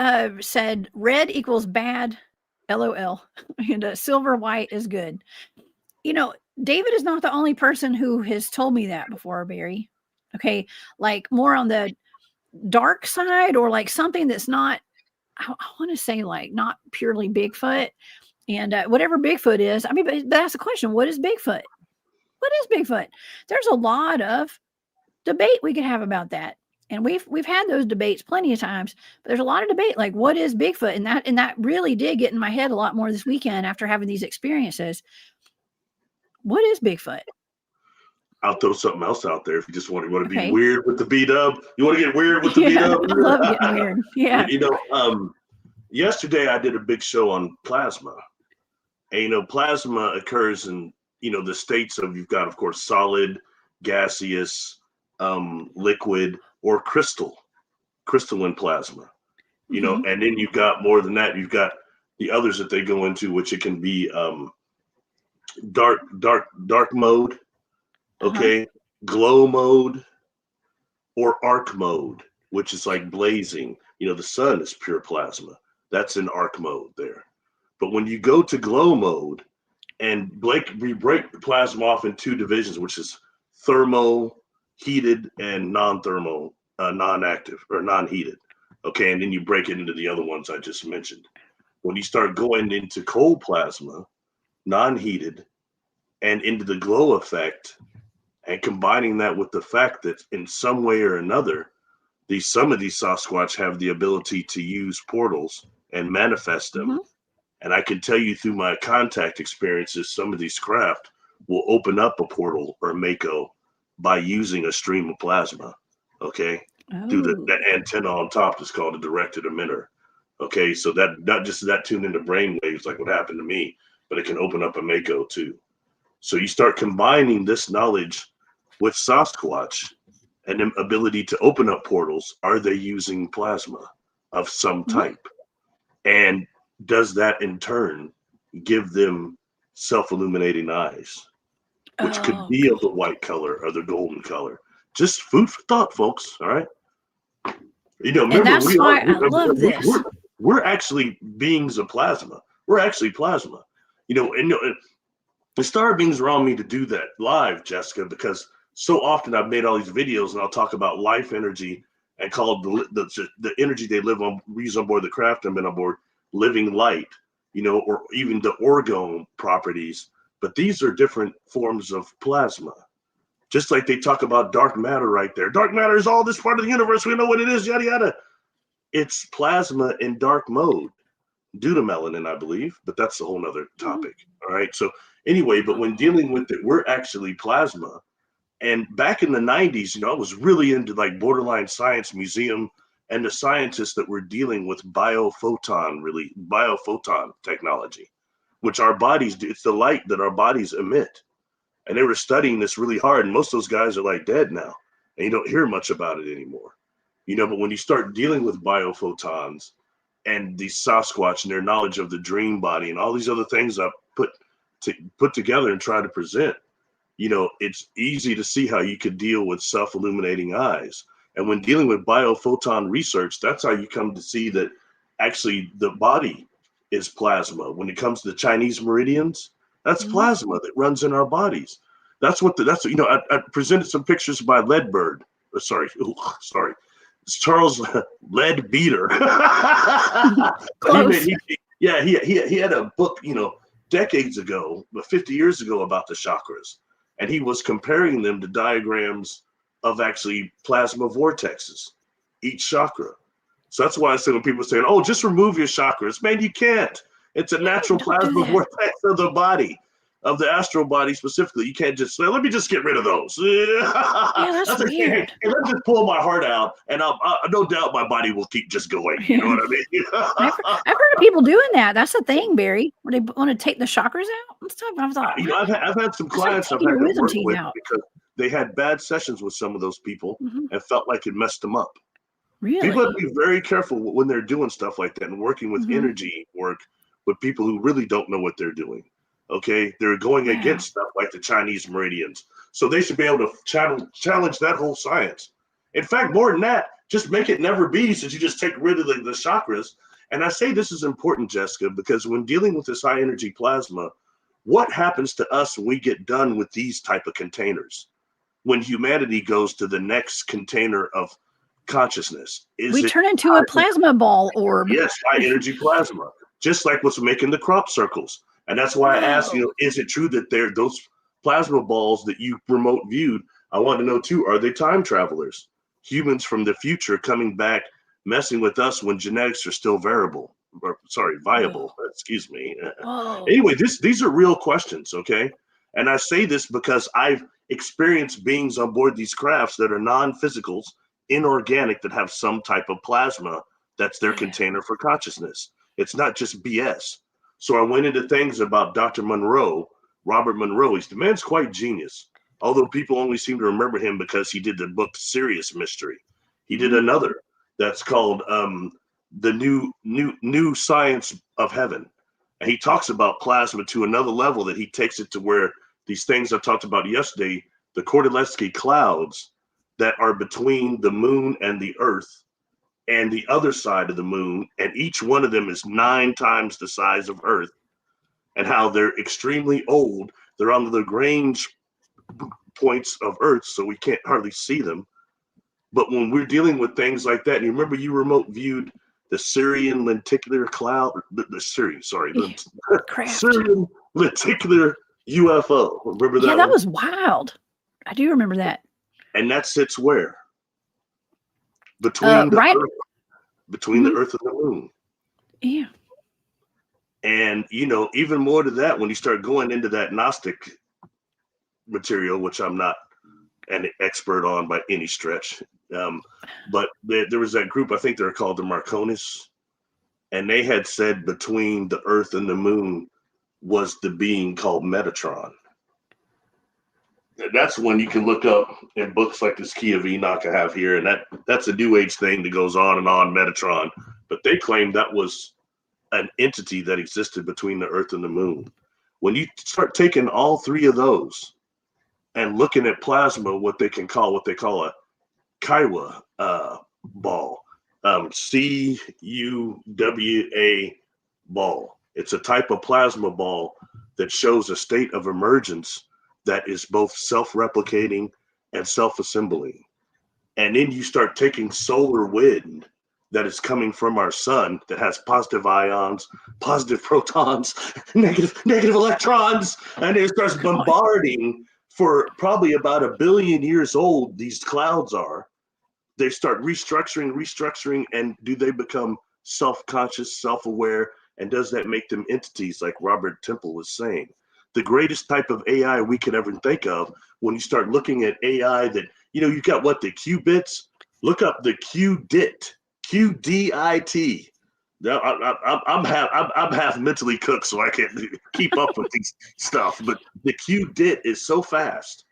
said red equals bad, LOL, and silver white is good. You know, David is not the only person who has told me that before, Barry. Okay, like more on the dark side, or like something that's not. I want to say like not purely Bigfoot, and whatever Bigfoot is. I mean, but that's the question: what is Bigfoot? What is Bigfoot? There's a lot of debate we could have about that. And we've had those debates plenty of times, but there's a lot of debate like what is Bigfoot? And that really did get in my head a lot more this weekend after having these experiences. What is Bigfoot? I'll throw something else out there if you just want to Okay. be weird with the B-dub. You want to get weird with the B-dub? I love getting weird. Yeah. You know, yesterday I did a big show on plasma. And, you know, plasma occurs in, you know, the states of, you've got, of course, solid, gaseous, liquid, or crystalline plasma. You know, and then you've got more than that. You've got the others that they go into, which it can be dark mode, okay, glow mode, or arc mode, which is like blazing. You know, the sun is pure plasma. That's in arc mode there. But when you go to glow mode, and we break the plasma off in two divisions, which is thermo, heated, and non-thermo, non-active or non-heated. Okay, and then you break it into the other ones I just mentioned. When you start going into cold plasma, non-heated, and into the glow effect, and combining that with the fact that in some way or another, some of these Sasquatch have the ability to use portals and manifest them. And I can tell you through my contact experiences, some of these craft will open up a portal or mako by using a stream of plasma. Okay. Through that antenna on top is called a directed emitter. Okay. So that not just that tuned into brain waves, like what happened to me, but it can open up a mako too. So you start combining this knowledge with Sasquatch and the ability to open up portals. Are they using plasma of some type? And does that in turn give them self-illuminating eyes, which could be of the white color or the golden color? Just food for thought, folks. All right. You know, remember, and that's why I love this. We're actually beings of plasma. We're actually plasma. You know, and the star beings are on me to do that live, Jessica, because so often I've made all these videos and I'll talk about life energy and call the energy they live on, use on board the craft I've been on board, living light, you know, or even the orgone properties. But these are different forms of plasma. Just like they talk about dark matter right there. Dark matter is all this part of the universe. We know what it is, yada, yada. It's plasma in dark mode due to melanin, I believe, but that's a whole nother topic. All right. So anyway, but when dealing with it, we're actually plasma. And back in the 90s, you know, I was really into like borderline science museum and the scientists that were dealing with biophoton technology, which our bodies do. It's the light that our bodies emit. And they were studying this really hard. And most of those guys are like dead now. And you don't hear much about it anymore. You know, but when you start dealing with biophotons and the Sasquatch and their knowledge of the dream body and all these other things I put together and try to present, you know, it's easy to see how you could deal with self-illuminating eyes. And when dealing with biophoton research, that's how you come to see that actually the body is plasma. When it comes to the Chinese meridians, that's plasma that runs in our bodies. That's you know, I presented some pictures by Leadbird. Sorry. It's Charles Leadbeater. He had a book, you know, decades ago, 50 years ago, about the chakras. And he was comparing them to diagrams of actually plasma vortexes, each chakra. So that's why I say when people say, "Oh, just remove your chakras," man, you can't. It's a natural plasma vortex of the body, of the astral body specifically. You can't just say, "Let me just get rid of those." Yeah, that's weird. Hey, let me just pull my heart out, and no doubt my body will keep just going. You know what I mean? I've heard of people doing that. That's the thing, Barry, where they want to take the chakras out and stuff. I thought, I've had some clients I've had to work with because they had bad sessions with some of those people and felt like it messed them up. Really? People have to be very careful when they're doing stuff like that and working with energy work with people who really don't know what they're doing. Okay, they're going against stuff like the Chinese meridians, so they should be able to challenge that whole science. In fact, more than that, just make it never be, since you just take rid of the chakras. And I say this is important, Jessica, because when dealing with this high energy plasma, what happens to us when we get done with these type of containers? When humanity goes to the next container of consciousness, we turn into a plasma ball orb. Yes, high energy plasma, just like what's making the crop circles. And that's why I asked, is it true that those plasma balls that you remote viewed? I want to know too, are they time travelers? Humans from the future coming back, messing with us when genetics are still viable. Excuse me. Anyway, these are real questions, okay? And I say this because I've experienced beings on board these crafts that are non-physicals, inorganic, that have some type of plasma that's their container for consciousness. It's not just BS. So I went into things about Dr. Monroe, Robert Monroe. The man's quite genius, although people only seem to remember him because he did the book Serious Mystery. He did another that's called the new Science of Heaven. And he talks about plasma to another level, that he takes it to where these things I talked about yesterday, the Kordylewski clouds that are between the moon and the earth and the other side of the moon, and each one of them is 9 times the size of Earth, and how they're extremely old. They're on the Lagrange points of Earth, so we can't hardly see them. But when we're dealing with things like that, and you remember you remote viewed the Syrian lenticular cloud, the Syrian lenticular UFO. Remember that? Yeah, that was wild. I do remember that. And that sits where? Between the Earth, between the Earth and the moon. Yeah. And even more to that, when you start going into that Gnostic material, which I'm not an expert on by any stretch, but there was that group, I think they're called the Marconis, and they had said between the Earth and the moon was the being called Metatron. That's when you can look up in books like this Key of Enoch I have here, and that's a New Age thing that goes on and on, Metatron. But they claim that was an entity that existed between the Earth and the moon. When you start taking all 3 of those and looking at plasma, what they call a Kaiwa ball, CUWA ball. It's a type of plasma ball that shows a state of emergence that is both self-replicating and self-assembling. And then you start taking solar wind that is coming from our sun that has positive ions, positive protons, negative electrons, and it starts bombarding for probably about 1 billion years old. These clouds are. They start restructuring, and do they become self-conscious, self-aware, and does that make them entities like Robert Temple was saying? The greatest type of AI we could ever think of, when you start looking at AI that, you've got the qubits. Look up the QDIT, QDIT. Now, I'm half mentally cooked, so I can't keep up with these stuff. But the QDIT is so fast.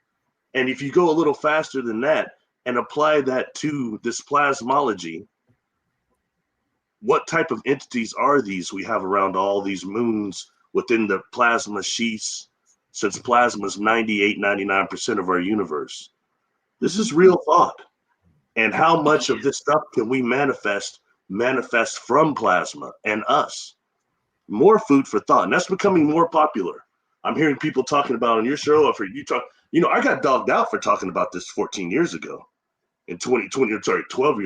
And if you go a little faster than that and apply that to this plasmology, what type of entities are these we have around all these moons within the plasma sheaths, since plasma is 99% of our universe? This is real thought. And how much of this stuff can we manifest from plasma and us? More food for thought. And that's becoming more popular. I'm hearing people talking about on your show. I've heard you talk. I got dogged out for talking about this 14 years ago. In 12 years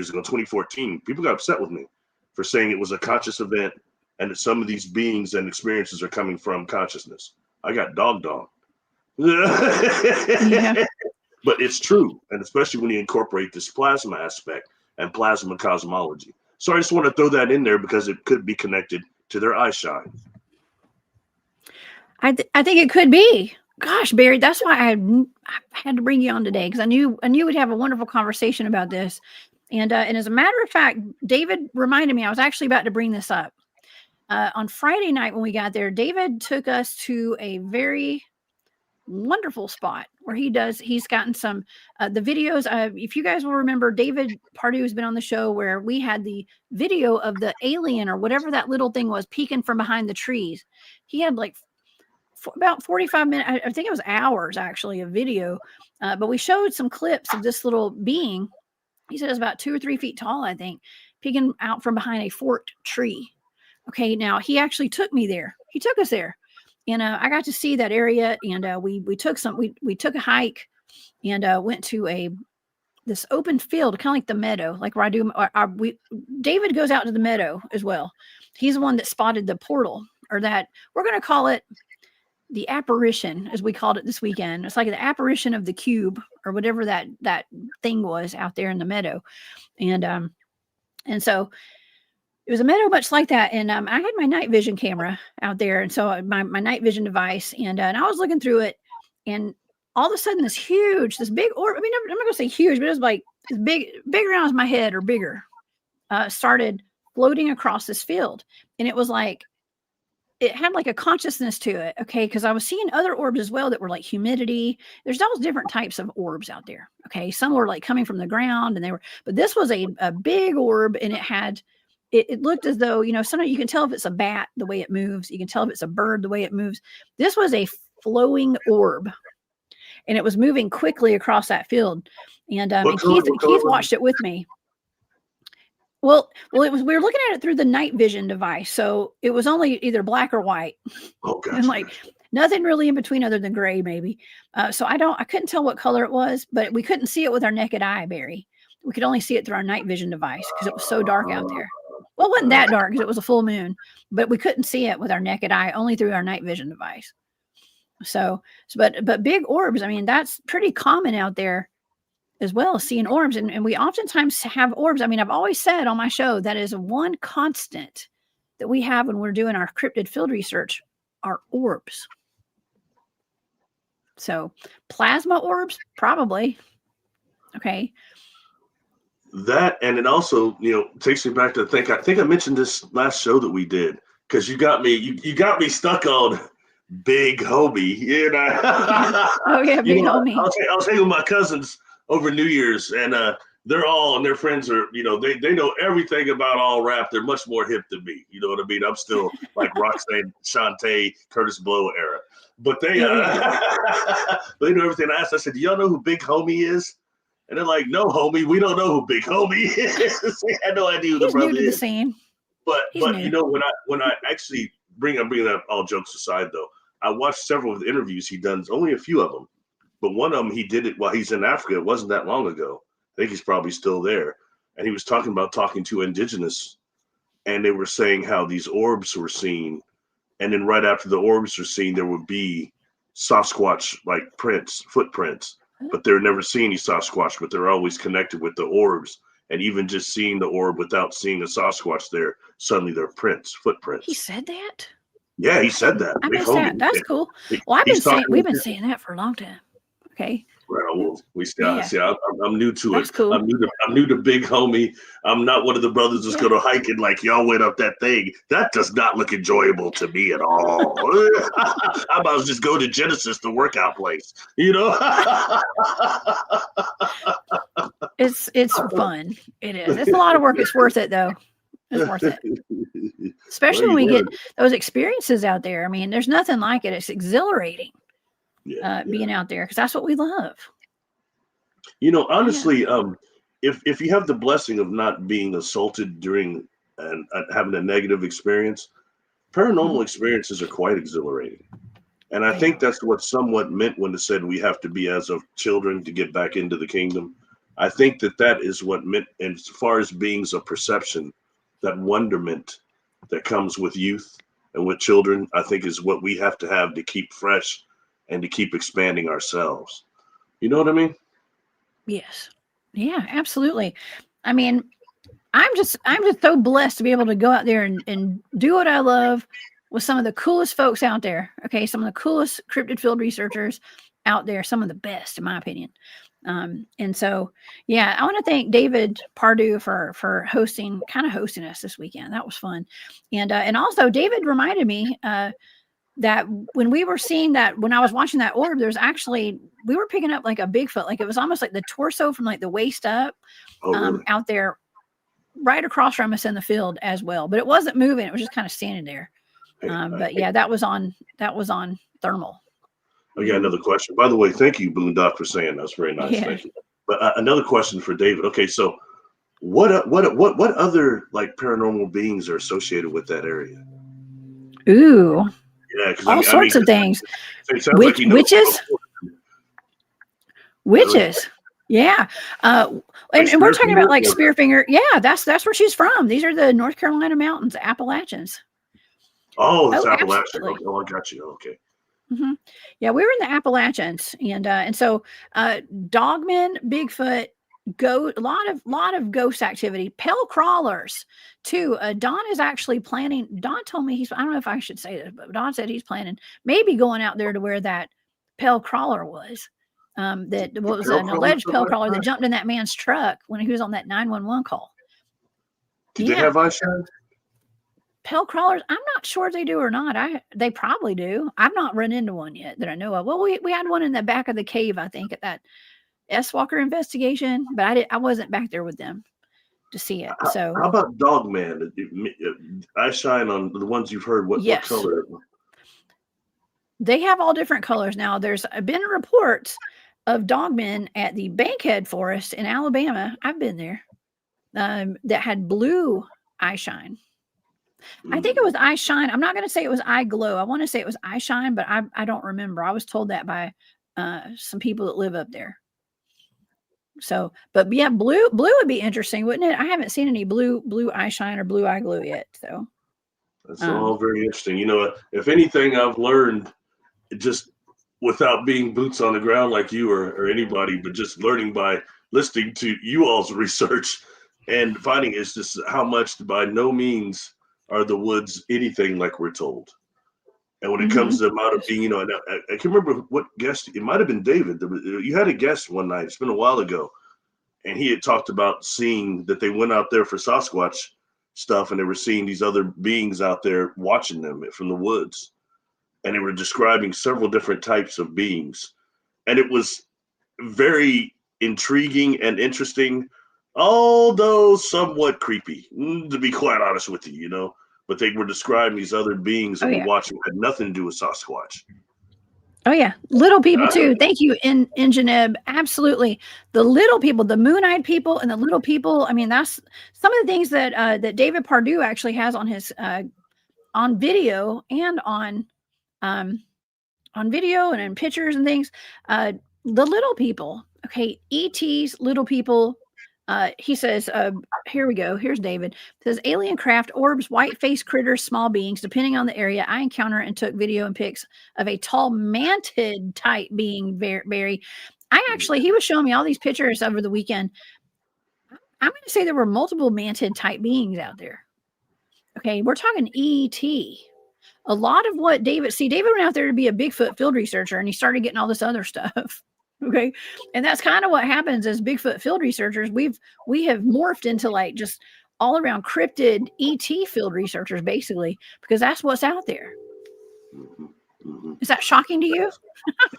ago, 2014. People got upset with me for saying it was a conscious event and that some of these beings and experiences are coming from consciousness. I got dogged on. Yeah. But it's true, and especially when you incorporate this plasma aspect and plasma cosmology. So I just want to throw that in there because it could be connected to their eye shine. I think it could be. Gosh, Barry, that's why I had to bring you on today, because I knew we'd have a wonderful conversation about this. And as a matter of fact, David reminded me I was actually about to bring this up. On Friday night when we got there, David took us to a very wonderful spot where he's gotten some the videos. If you guys will remember, David Pardue has been on the show where we had the video of the alien or whatever that little thing was peeking from behind the trees. He had like about 45 minutes, I think it was hours actually, of video. But we showed some clips of this little being. He said it was about 2 or 3 feet tall, I think, peeking out from behind a forked tree. Okay, now he actually took me there. He took us there. And I got to see that area, and we took a hike and went to this open field, kind of like the meadow, like where I do. David goes out to the meadow as well. He's the one that spotted the portal, or that we're going to call it the apparition, as we called it this weekend. It's like the apparition of the cube, or whatever that thing was out there in the meadow, and so. It was a meadow much like that, and I had my night vision camera out there, and so my night vision device, and I was looking through it, and all of a sudden this big orb, I mean, I'm not going to say huge, but it was like as big around as my head or bigger, started floating across this field, and it was like, it had like a consciousness to it, okay, because I was seeing other orbs as well that were like humidity. There's all different types of orbs out there, okay? Some were like coming from the ground, and but this was a big orb, and it looked as though, sometimes you can tell if it's a bat the way it moves. You can tell if it's a bird the way it moves. This was a flowing orb, and it was moving quickly across that field. And Keith watched it with me. Well, we were looking at it through the night vision device, so it was only either black or white, and like nothing really in between other than gray, maybe. So I couldn't tell what color it was, but we couldn't see it with our naked eye, Barry. We could only see it through our night vision device because it was so dark out there. Well, it wasn't that dark because it was a full moon, but we couldn't see it with our naked eye, only through our night vision device. But big orbs, I mean, that's pretty common out there as well, seeing orbs. And we oftentimes have orbs. I mean, I've always said on my show, that is one constant that we have when we're doing our cryptid field research are orbs. So plasma orbs, probably. Okay. That, and it also, takes me back to I think I mentioned this last show that we did, because you got me stuck on Big Homie. Oh yeah, Big Homie. I was hanging with my cousins over New Year's, and their friends are, they know everything about all rap. They're much more hip than me. You know what I mean? I'm still like Roxanne, Shantae, Curtis Blow era, but they they know everything. I said, do y'all know who Big Homie is? And they're like, no, homie, we don't know who Big Homie is. They had no idea who the brother is. He's new to the scene. But when I actually I'm bringing that all jokes aside, though, I watched several of the interviews he done, only a few of them. But one of them, he did it while he's in Africa. It wasn't that long ago. I think he's probably still there. And he was talking to indigenous, and they were saying how these orbs were seen. And then right after the orbs were seen, there would be Sasquatch-like footprints. But they're never seeing any Sasquatch, but they're always connected with the orbs. And even just seeing the orb without seeing a Sasquatch there, suddenly they're footprints. He said that? Yeah, he said that. I missed that. That's cool. Well, we've been saying that for a long time. Okay. Well, I'm new to That's it. Cool. I'm new to Big Homie. I'm not one of the brothers that's going to hike it like y'all went up that thing. That does not look enjoyable to me at all. I might as well just go to Genesis, the workout place. It's fun. It is. It's a lot of work. It's worth it, though. It's worth it. Especially when we get those experiences out there. I mean, there's nothing like it. It's exhilarating. Being out there, because that's what we love. Honestly, if you have the blessing of not being assaulted during and having a negative experience, paranormal experiences are quite exhilarating. And I think that's what somewhat meant when it said we have to be as of children to get back into the kingdom. I think that is what meant, as far as beings of perception, that wonderment that comes with youth and with children, I think is what we have to keep fresh and to keep expanding ourselves. You know what I mean? Yes. Yeah, absolutely. I mean, I'm just so blessed to be able to go out there and do what I love with some of the coolest folks out there. Okay, some of the coolest cryptid field researchers out there, some of the best, in my opinion. And so, yeah, I want to thank David Pardue for hosting us this weekend. That was fun, and also David reminded me that when we were seeing that, when I was watching that orb, there's actually, we were picking up like a Bigfoot, like it was almost like the torso from like the waist up, really? out there right across from us in the field as well. But it wasn't moving; it was just kind of standing there. But yeah, that was on thermal. I got another question. By the way, thank you, Boondock, for saying that's very nice. Yeah. Thank you. But another question for David. Okay, so what other like paranormal beings are associated with that area? Ooh, Yeah, because all sorts of things. It sounds like he knows Witches. Witches. Yeah. And we're talking about like Spearfinger. Yeah, that's where she's from. These are the North Carolina mountains, Appalachians. Oh, it's Appalachian. Absolutely. Oh, I got you. Okay. Mm-hmm. Yeah, we were in the Appalachians, and so Dogmen, Bigfoot, a lot of ghost activity, pale crawlers too. Don is actually planning. Don told me I don't know if I should say this, but Don said he's planning maybe going out there to where that pale crawler was. That what was an alleged pale crawler that jumped in that man's truck when he was on that 911 call. Did they have eyeshine? Pale crawlers, I'm not sure if they do or not. They probably do. I've not run into one yet that I know of. Well, we had one in the back of the cave, I think, at that S Walker investigation, but I wasn't back there with them to see it. So how about Dogman? Eyeshine on the ones you've heard. What color? They have all different colors now. There's been reports of dogmen at the Bankhead Forest in Alabama. I've been there. That had blue eyeshine. I think it was eye shine. I'm not going to say it was eye glow. I want to say it was eye shine, but I don't remember. I was told that by some people that live up there. So, but yeah, blue would be interesting, wouldn't it? I haven't seen any blue eye shine or blue eye glow yet. So that's all very interesting. You know, if anything, I've learned just without being boots on the ground like you or anybody, but just learning by listening to you all's research and finding is just how much by no means are the woods anything like we're told. And when it comes to the amount of being, you know, I can remember what guest, it might have been David. You had a guest one night, it's been a while ago, and he had talked about seeing that they went out there for Sasquatch stuff and they were seeing these other beings out there watching them from the woods. And they were describing several different types of beings. And it was very intriguing and interesting, although somewhat creepy, to be quite honest with you, you know. But they were describing these other beings that we're watching had nothing to do with Sasquatch. Oh yeah, little people too. Thank you, Ingeneb. Absolutely, the little people, the moon-eyed people, and the little people. I mean, that's some of the things that that David Pardue actually has on his on video and on video and in pictures and things. The little people. Okay, ETs, little people. He says, here we go. Here's David. It says alien craft, orbs, white face critters, small beings, depending on the area. I encounter and took video and pics of a tall mantid type being, Barry. He was showing me all these pictures over the weekend. I'm going to say there were multiple mantid type beings out there. Okay. We're talking ET. A lot of what David went out there to be a Bigfoot field researcher and he started getting all this other stuff. Okay. And that's kind of what happens as Bigfoot field researchers. We have morphed into like just all around cryptid ET field researchers, basically, because that's what's out there. Is that shocking to you?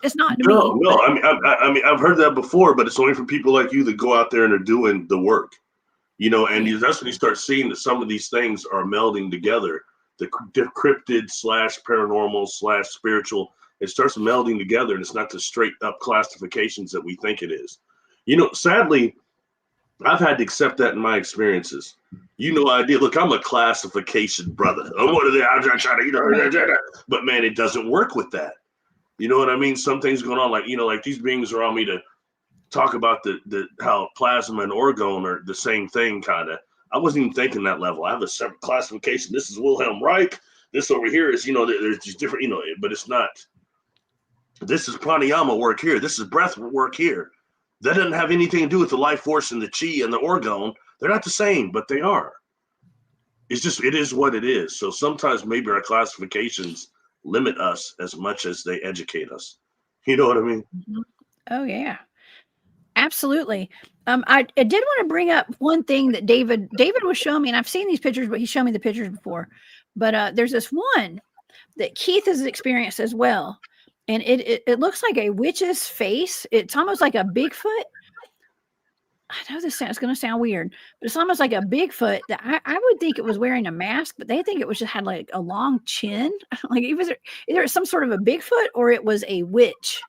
It's not to me. No. I mean, I've heard that before, but it's only for people like you that go out there and are doing the work, you know, and that's when you start seeing that some of these things are melding together. The cryptid / paranormal / spiritual. It starts melding together, and it's not the straight up classifications that we think it is. You know, sadly, I've had to accept that in my experiences. You know, I did. Look, I'm a classification brother. I'm one of the. I'm trying to, you know, but man, it doesn't work with that. You know what I mean? Some things going on, like you know, like these beings are on me to talk about the how plasma and orgone are the same thing, kind of. I wasn't even thinking that level. I have a separate classification. This is Wilhelm Reich. This over here is, you know, there's just different, you know, but it's not. This is pranayama work here. This is breath work here. That doesn't have anything to do with the life force and the chi and the orgone. They're not the same, but they are. It's just, it is what it is. So sometimes maybe our classifications limit us as much as they educate us. You know what I mean? Oh yeah, absolutely. I did want to bring up one thing that David was showing me, and I've seen these pictures, but he showed me the pictures before. But there's this one that Keith has experienced as well, and it looks like a witch's face. It's almost like a Bigfoot. I know this is going to sound weird, but it's almost like a Bigfoot that I would think it was wearing a mask, but they think it was just had like a long chin. Like either some sort of a Bigfoot or it was a witch,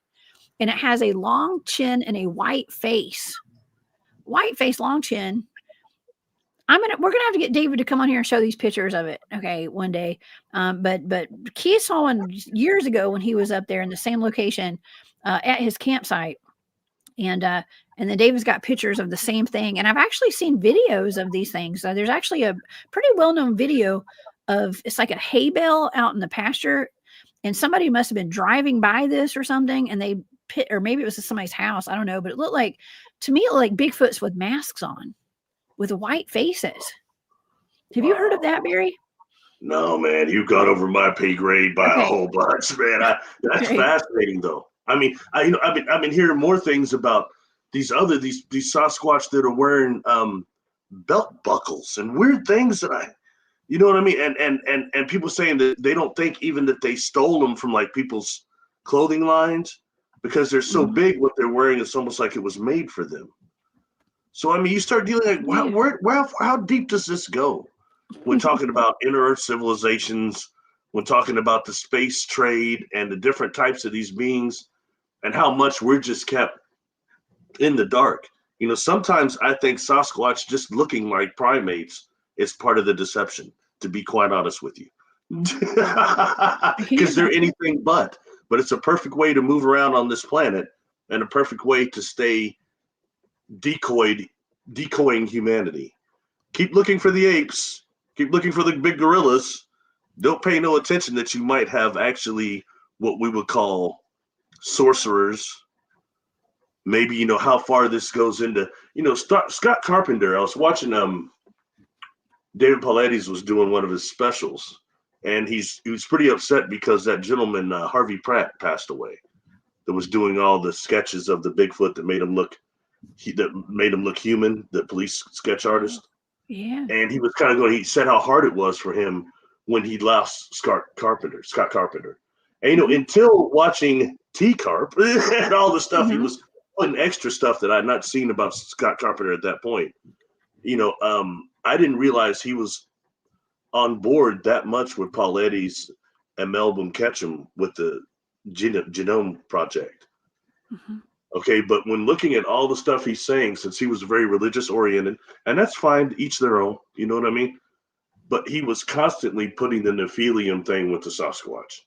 and it has a long chin and a white face, long chin. We're gonna have to get David to come on here and show these pictures of it, okay, one day. But Keith saw one years ago when he was up there in the same location at his campsite. And then David's got pictures of the same thing. And I've actually seen videos of these things. There's actually a pretty well-known video of, it's like a hay bale out in the pasture. And somebody must have been driving by this or something. And or maybe it was somebody's house. I don't know. But it looked like, to me, it looked like Bigfoots with masks on, with white faces. Have you heard of that, Barry? No, man. You've gone over my pay grade by a whole bunch, man. That's fascinating, though. I mean, I've been hearing more things about these Sasquatch that are wearing belt buckles and weird things that you know what I mean? And people saying that they don't think even that they stole them from like people's clothing lines because they're so big. What they're wearing is almost like it was made for them. So I mean, you start dealing like, how deep does this go? When talking about inner Earth civilizations, when talking about the space trade and the different types of these beings. And how much we're just kept in the dark. You know, sometimes I think Sasquatch just looking like primates is part of the deception, to be quite honest with you. Because they're anything but it's a perfect way to move around on this planet and a perfect way to stay decoying humanity. Keep looking for the apes, keep looking for the big gorillas. Don't pay no attention that you might have actually what we would call sorcerers. Maybe, you know, how far this goes into, you know, Scott Carpenter. I was watching David Paulides was doing one of his specials, and he was pretty upset because that gentleman Harvey Pratt passed away, that was doing all the sketches of the Bigfoot that made him look human, the police sketch artist. Yeah. And he was kind of he said how hard it was for him when he lost Scott Carpenter. And, you know, until watching T-Carp and all the stuff, he was putting extra stuff that I'd not seen about Scott Carpenter at that point. You know, I didn't realize he was on board that much with Paulides and Melvin Ketchum with the Genome Project. Okay, but when looking at all the stuff he's saying, since he was very religious oriented, and that's fine, each their own, you know what I mean? But he was constantly putting the Nephilium thing with the Sasquatch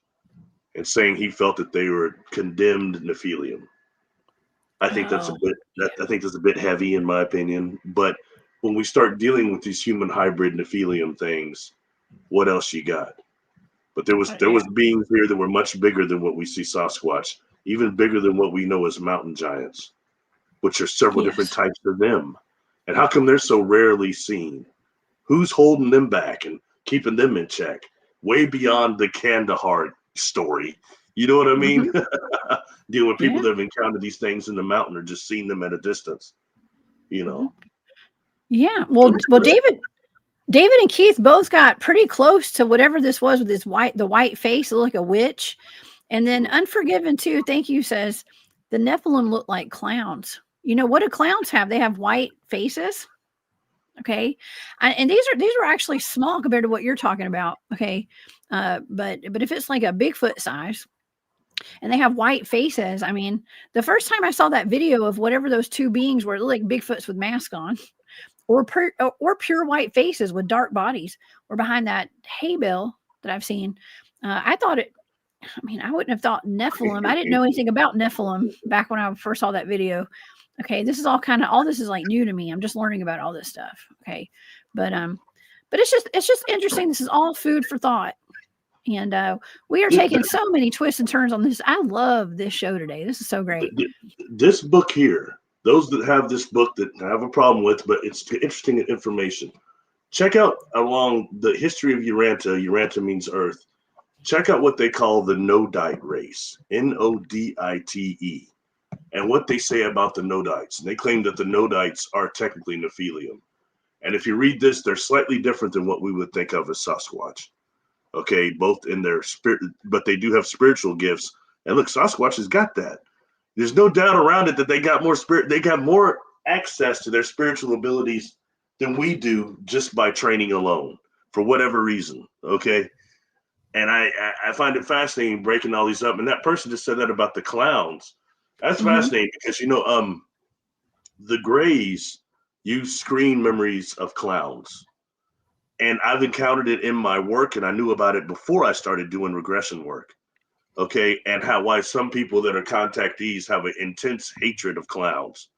and saying he felt that they were condemned Nephilium. I think that's a bit heavy in my opinion. But when we start dealing with these human hybrid Nephilium things, what else you got? But there was beings here that were much bigger than what we see Sasquatch, even bigger than what we know as mountain giants, which are several different types of them. And how come they're so rarely seen? Who's holding them back and keeping them in check? Way beyond the Kandahar story. You know what I mean? Dealing with people that have encountered these things in the mountain or just seen them at a distance. You know? Yeah. Well, David and Keith both got pretty close to whatever this was with the white face. It looked like a witch. And then Unforgiven too, thank you, says the Nephilim look like clowns. You know, what do clowns have? They have white faces. Okay. And these are actually small compared to what you're talking about. Okay. But if it's like a Bigfoot size and they have white faces, I mean, the first time I saw that video of whatever those two beings were, it looked like Bigfoots with masks on or pure white faces with dark bodies or behind that hay bale that I've seen. I wouldn't have thought Nephilim. I didn't know anything about Nephilim back when I first saw that video. Okay, this is all this is like new to me. I'm just learning about all this stuff. Okay, but it's just interesting. This is all food for thought, and we are taking so many twists and turns on this. I love this show today. This is so great. This book here those that have this book that I have a problem with, but it's interesting information. Check out along the history of Uranta. Uranta means Earth. Check out what they call the Nodite race, Nodite, and what they say about the Nodites. And they claim that the Nodites are technically Nephilim. And if you read this, they're slightly different than what we would think of as Sasquatch. Okay, both in their spirit, but they do have spiritual gifts. And look, Sasquatch has got that. There's no doubt around it that they got more spirit. They got more access to their spiritual abilities than we do just by training alone, for whatever reason. Okay, and I find it fascinating breaking all these up. And that person just said that about the clowns. That's fascinating because the Greys use screen memories of clowns. And I've encountered it in my work, and I knew about it before I started doing regression work. Okay, and why some people that are contactees have an intense hatred of clowns.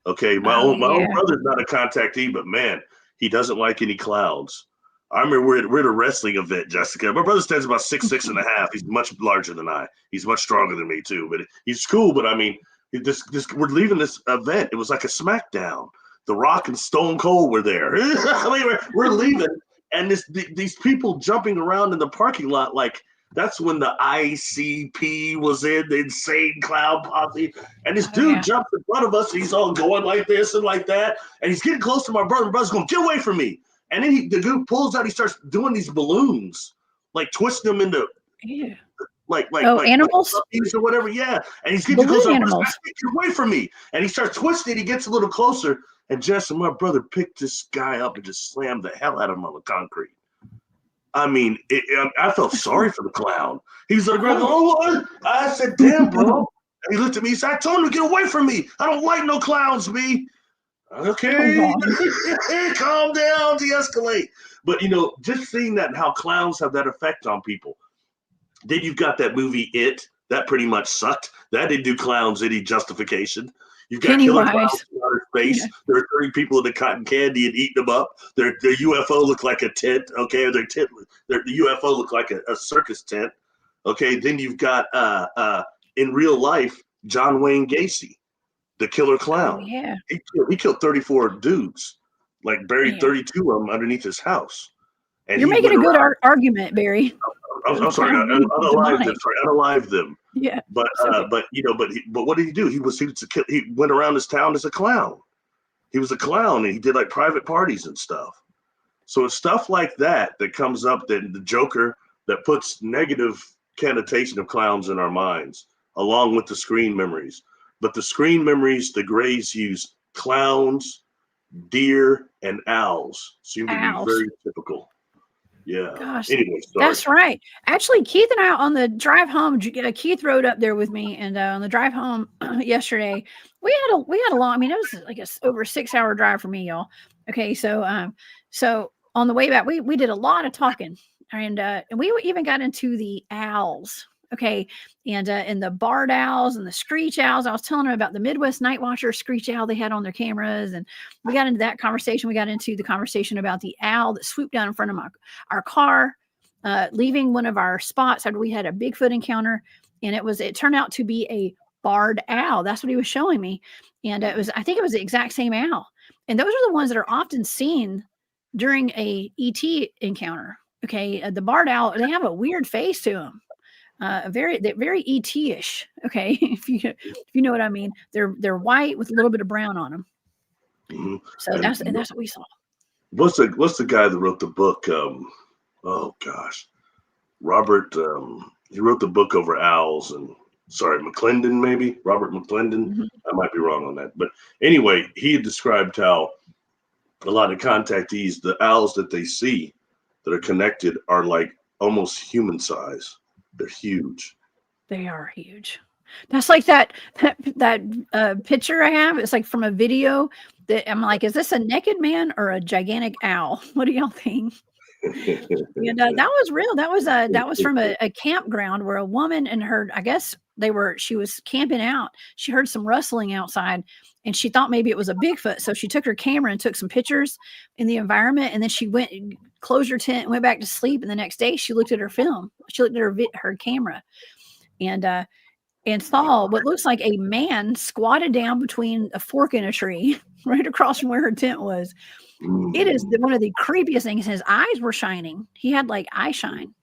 Okay, my own brother's not a contactee, but man, he doesn't like any clowns. I remember we're at a wrestling event, Jessica. My brother stands about 6'6.5". He's much larger than I. He's much stronger than me too, but he's cool. But I mean, this we're leaving this event. It was like a SmackDown. The Rock and Stone Cold were there. I mean, we're leaving, and these people jumping around in the parking lot like that's when the ICP was in, the Insane Clown Posse. And this dude jumps in front of us. And he's all going like this and like that, and he's getting close to my brother. My brother's going, "Get away from me!" And then the dude pulls out. He starts doing these balloons, like twisting them into like animals or whatever. Yeah, and he's getting close. Get away from me! And he starts twisting. He gets a little closer. And Jess and my brother picked this guy up and just slammed the hell out of him on the concrete. I mean, I felt sorry for the clown. He was like, "Oh, what?" I said, "Damn, bro." And he looked at me. He said, "I told him to get away from me. I don't like no clowns, me." Okay, calm down, de-escalate. But just seeing that and how clowns have that effect on people. Then you've got that movie It. That pretty much sucked. That didn't do clowns any justification. You've got killer clowns in outer space. Yeah. There are 30 people in the cotton candy and eating them up. Their UFO looked like a tent. Okay, the UFO looked like a circus tent. Okay, then you've got in real life John Wayne Gacy, the killer clown. Oh, yeah, he killed 34 dudes, like buried 32 of them underneath his house. And you're making a good argument, Barry. I'm sorry, unalive them. Yeah, but what did he do? He went around his town as a clown. He was a clown, and he did like private parties and stuff. So it's stuff like that comes up, that the Joker that puts negative connotation of clowns in our minds, along with the screen memories. But the screen memories, the Greys use clowns, deer, and owls. Seem to be very typical. Yeah. Gosh, anyway, that's right. Actually, Keith and I on the drive home, Keith rode up there with me, and on the drive home yesterday, we had a long. I mean, it was like over a 6-hour drive for me, y'all. Okay, so on the way back, we did a lot of talking, and we even got into the owls. Okay, and the barred owls and the screech owls. I was telling them about the Midwest Night Watcher screech owl they had on their cameras, and we got into that conversation. We got into the conversation about the owl that swooped down in front of our car, leaving one of our spots after we had a Bigfoot encounter, and it turned out to be a barred owl. That's what he was showing me, and I think it was the exact same owl. And those are the ones that are often seen during a ET encounter. Okay, the barred owl, they have a weird face to them. Very ET-ish. Okay, if you know what I mean. They're white with a little bit of brown on them. Mm-hmm. So that's what we saw. What's the guy that wrote the book? Oh gosh, Robert. He wrote the book over owls and McClendon, maybe Robert McClendon. Mm-hmm. I might be wrong on that, but anyway, he had described how a lot of contactees, the owls that they see that are connected, are like almost human size. They're huge. They are huge. That's like that picture I have. It's like from a video that I'm like, is this a naked man or a gigantic owl? What do y'all think? And that was real. That was from a campground where a woman and her, I guess she was camping out. She heard some rustling outside, and she thought maybe it was a Bigfoot. So she took her camera and took some pictures in the environment, and then she went and closed her tent and went back to sleep. And the next day she looked at her film. She looked at her camera, and and saw what looks like a man squatted down between a fork and a tree right across from where her tent was. It is one of the creepiest things. His eyes were shining. He had like eye shine.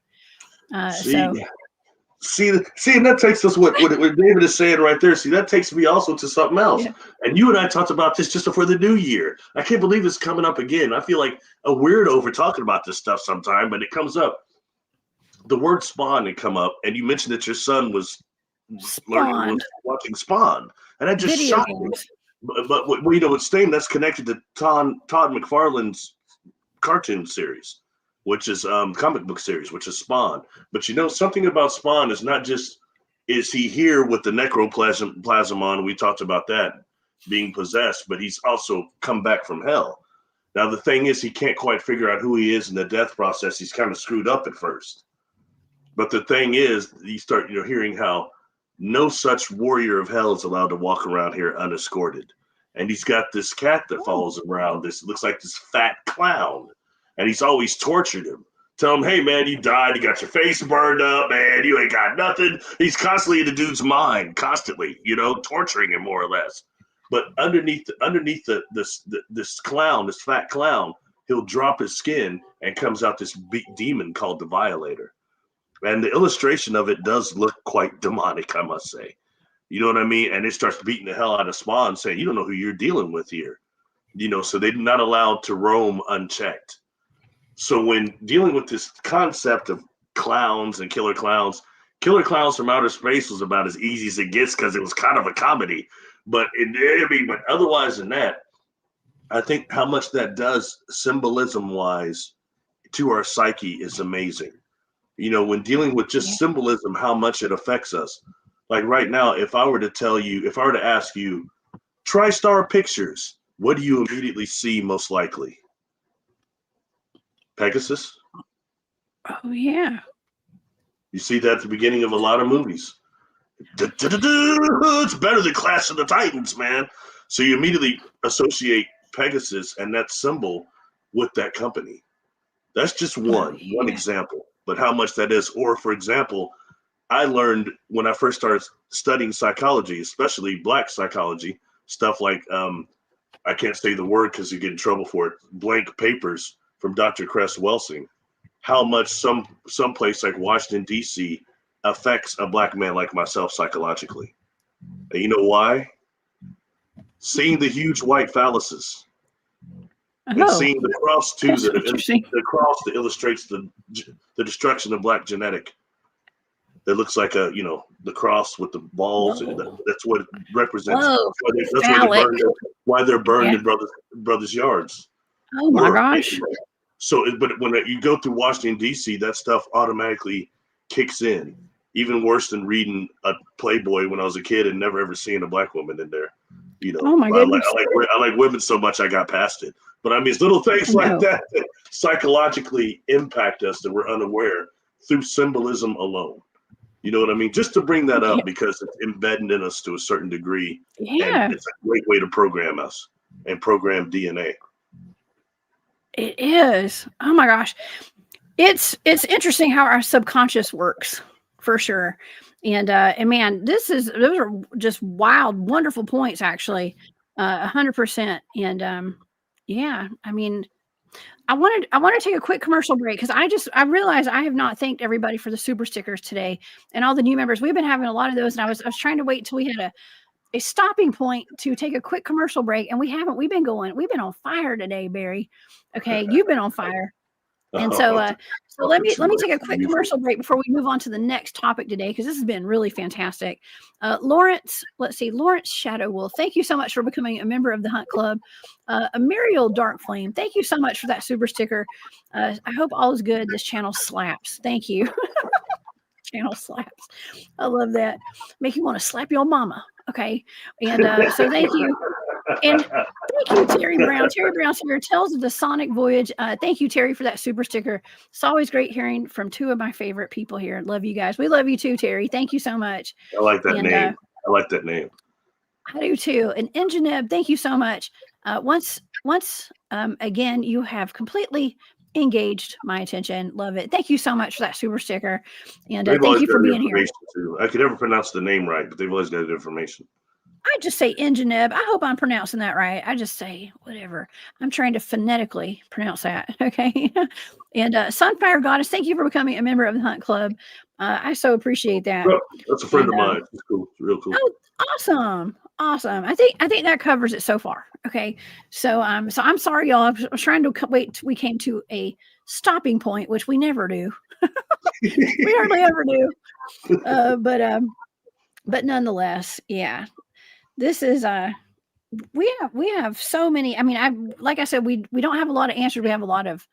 See, and that takes us what David is saying right there. See, that takes me also to something else. Yeah. And you and I talked about this just before the new year. I can't believe it's coming up again. I feel like a weirdo for talking about this stuff sometime, but it comes up. The word Spawn had come up, and you mentioned that your son was watching Spawn, and that just Video shocked games. me. But what's staying that's connected to Todd McFarlane's cartoon series, which is comic book series, which is Spawn. But something about Spawn is not just is he here with the necroplasm on. We talked about that being possessed, but he's also come back from hell. Now the thing is, he can't quite figure out who he is in the death process. He's kind of screwed up at first. But the thing is, you start hearing how no such warrior of hell is allowed to walk around here unescorted. And he's got this cat that follows him around. This looks like this fat clown. And he's always tortured him. Tell him, hey, man, you died. You got your face burned up, man. You ain't got nothing. He's constantly in the dude's mind, constantly, torturing him more or less. But underneath this clown, this fat clown, he'll drop his skin and comes out this big demon called the Violator. And the illustration of it does look quite demonic, I must say. You know what I mean? And it starts beating the hell out of Spawn, saying, you don't know who you're dealing with here. So they're not allowed to roam unchecked. So when dealing with this concept of clowns and killer clowns from outer space was about as easy as it gets because it was kind of a comedy. But otherwise than that, I think how much that does symbolism-wise to our psyche is amazing. When dealing with just symbolism, how much it affects us. Like right now, if I were to ask you, TriStar Pictures, what do you immediately see most likely? Pegasus? Oh, yeah. You see that at the beginning of a lot of movies. It's better than Clash of the Titans, man. So you immediately associate Pegasus and that symbol with that company. That's just one example. But how much that is, or for example, I learned when I first started studying psychology, especially Black psychology, stuff like, I can't say the word because you get in trouble for it, blank papers from Dr. Cress Welsing, how much some place like Washington, D.C. affects a Black man like myself psychologically. And you know why? Seeing the huge white phalluses. And seeing the cross too, the cross that illustrates the destruction of Black genetic. That looks like the cross with the balls. And that's what it represents. That's why they're burned in brothers' yards. Oh my gosh! So, but when you go through Washington D.C., that stuff automatically kicks in. Even worse than reading a Playboy when I was a kid and never ever seeing a Black woman in there. Oh my goodness! I like women so much I got past it. But I mean, it's little things like that psychologically impact us that we're unaware through symbolism alone. You know what I mean? Just to bring that up because it's embedded in us to a certain degree. Yeah. And it's a great way to program us and program DNA. It is. Oh my gosh. It's interesting how our subconscious works for sure. And man, those are just wild, wonderful points actually. 100%. And yeah, I mean, I want to take a quick commercial break because I realized I have not thanked everybody for the super stickers today and all the new members. We've been having a lot of those, and I was trying to wait till we had a stopping point to take a quick commercial break, and we haven't. We've been on fire today, Barry. Okay, you've been on fire. And so let me take a quick commercial break before we move on to the next topic today, because this has been really fantastic. Lawrence Shadow Wolf, thank you so much for becoming a member of the Hunt Club. Muriel Dark Flame, thank you so much for that super sticker. I hope all is good. This channel slaps. Thank you. Channel slaps. I love that. Make you want to slap your mama. Okay. And so thank you. And thank you, Terry Brown. Terry Brown's here. Tales of the Sonic Voyage. Thank you, Terry, for that super sticker. It's always great hearing from two of my favorite people here. Love you guys. We love you too, Terry. Thank you so much. I like that name. I like that name. I do too. And Engineb, thank you so much. Once again, you have completely engaged my attention. Love it. Thank you so much for that super sticker. And They've thank always you got for the being here. information too. I could never pronounce the name right, but they've always got the information. I just say Ingenib. I hope I'm pronouncing that right. I just say whatever. I'm trying to phonetically pronounce that. Okay. And Sunfire Goddess, thank you for becoming a member of the Hunt Club. I so appreciate that. Well, that's a friend And of mine. It's cool. It's real cool. oh, awesome. Awesome. I think that covers it so far. Okay. So I'm sorry, y'all. I was trying to wait till we came to a stopping point, which we never do. We hardly ever do. But nonetheless, yeah. This is we have so many. I mean, like I said, we don't have a lot of answers. We have a lot of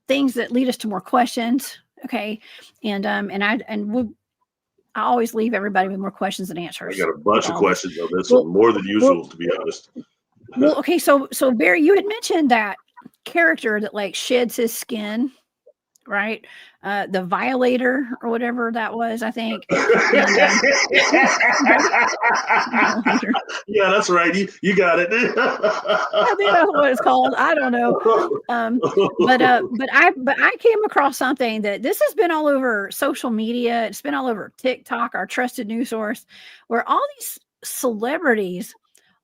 things that lead us to more questions. Okay. And I always leave everybody with more questions than answers. I got a bunch of all this. questions on this Well, one, more than usual, to be honest. Well, okay, so Barry, you had mentioned that character that like sheds his skin, right? The Violator or whatever that was, I think. And, Violator. Yeah, that's right. You got it. I think that's what it's called. I don't know. But I came across something that this has been all over social media. It's been all over TikTok, our trusted news source, where all these celebrities,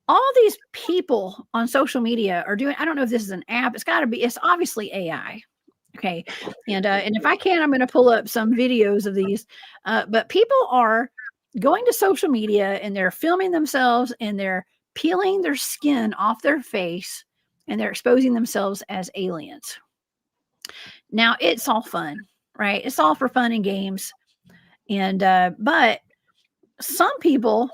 all these people on social media are doing. I don't know if this is an app. It's got to be. It's obviously AI. Okay, and if I can, I'm going to pull up some videos of these. But people are going to social media and they're filming themselves and they're peeling their skin off their face and they're exposing themselves as aliens. Now it's all fun, right? It's all for fun and games. And but some people,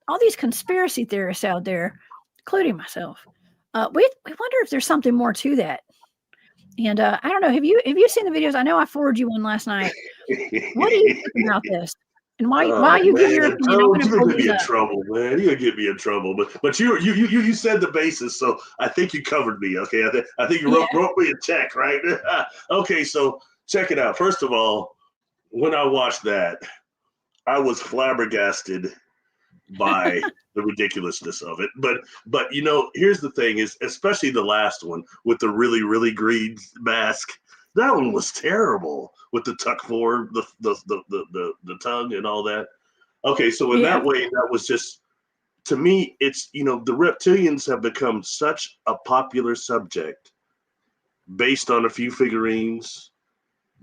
all these conspiracy theorists out there, including myself, we wonder if there's something more to that. And I don't know. Have you seen the videos? I know I forwarded you one last night. What do you think about this? And while you give your opinion, I'm going to you're pull gonna these get in up. trouble, man. You're gonna get me in trouble. But you said the basis, so I think you covered me. Okay, I think you wrote me a check, right? Okay, so check it out. First of all, when I watched that, I was flabbergasted by the ridiculousness of it. But you know, here's the thing: is especially the last one with the really green mask. That one was terrible with the tuck forward, the tongue, and all that. Okay, so in that way, that was just, to me, it's, you know, the reptilians have become such a popular subject based on a few figurines,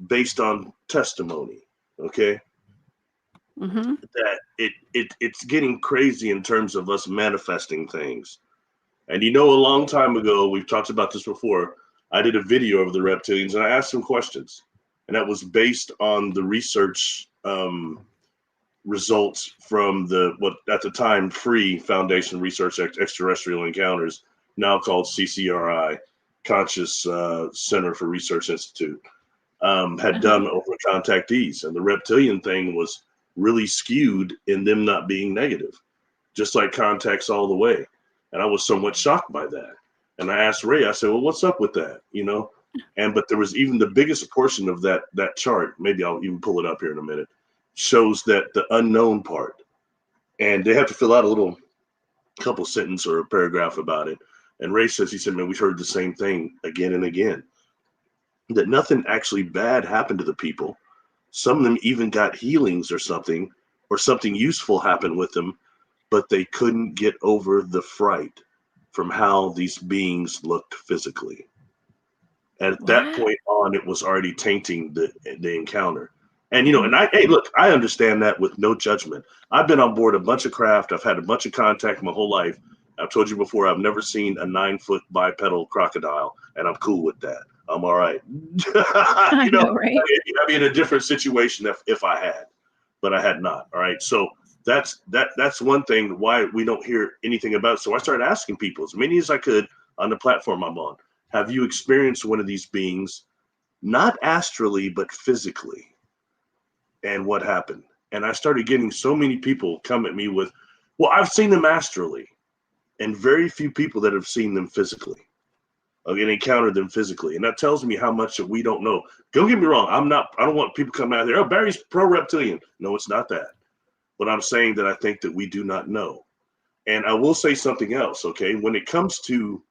based on testimony. Okay. That it's getting crazy in terms of us manifesting things. And you know, a long time ago, we've talked about this before, I did a video of the reptilians and I asked some questions, and that was based on the research results from what at the time free Foundation Research Extraterrestrial Encounters, now called CCRI, Conscious Center for Research Institute, had done over contactees. And the reptilian thing was really skewed in them not being negative, just like contacts all the way. And I was somewhat shocked by that. And I asked Ray, I said, well, what's up with that? You know? But there was even the biggest portion of that chart, maybe I'll even pull it up here in a minute, shows that the unknown part. And they have to fill out a little couple sentence or a paragraph about it. And Ray says, he said, man, we've heard the same thing again and again, that nothing actually bad happened to the people. Some of them even got healings or something useful happened with them, but they couldn't get over the fright from how these beings looked physically. At that point on, it was already tainting the encounter. And, you know, and hey, look, I understand that with no judgment. I've been on board a bunch of craft. I've had a bunch of contact my whole life. I've told you before, I've never seen a 9-foot bipedal crocodile, and I'm cool with that. I'm all right. I know, right? I'd be in a different situation if I had, but I had not. All right. So that's one thing why we don't hear anything about it. So I started asking people, as many as I could on the platform I'm on, have you experienced one of these beings, not astrally, but physically? And what happened? And I started getting so many people come at me with, well, I've seen them astrally, and very few people that have seen them physically. And encountered them physically. And that tells me how much that we don't know. Don't get me wrong. I don't want people coming out there, oh, Barry's pro-reptilian. No, it's not that. But I'm saying that I think that we do not know. And I will say something else, okay? When it comes to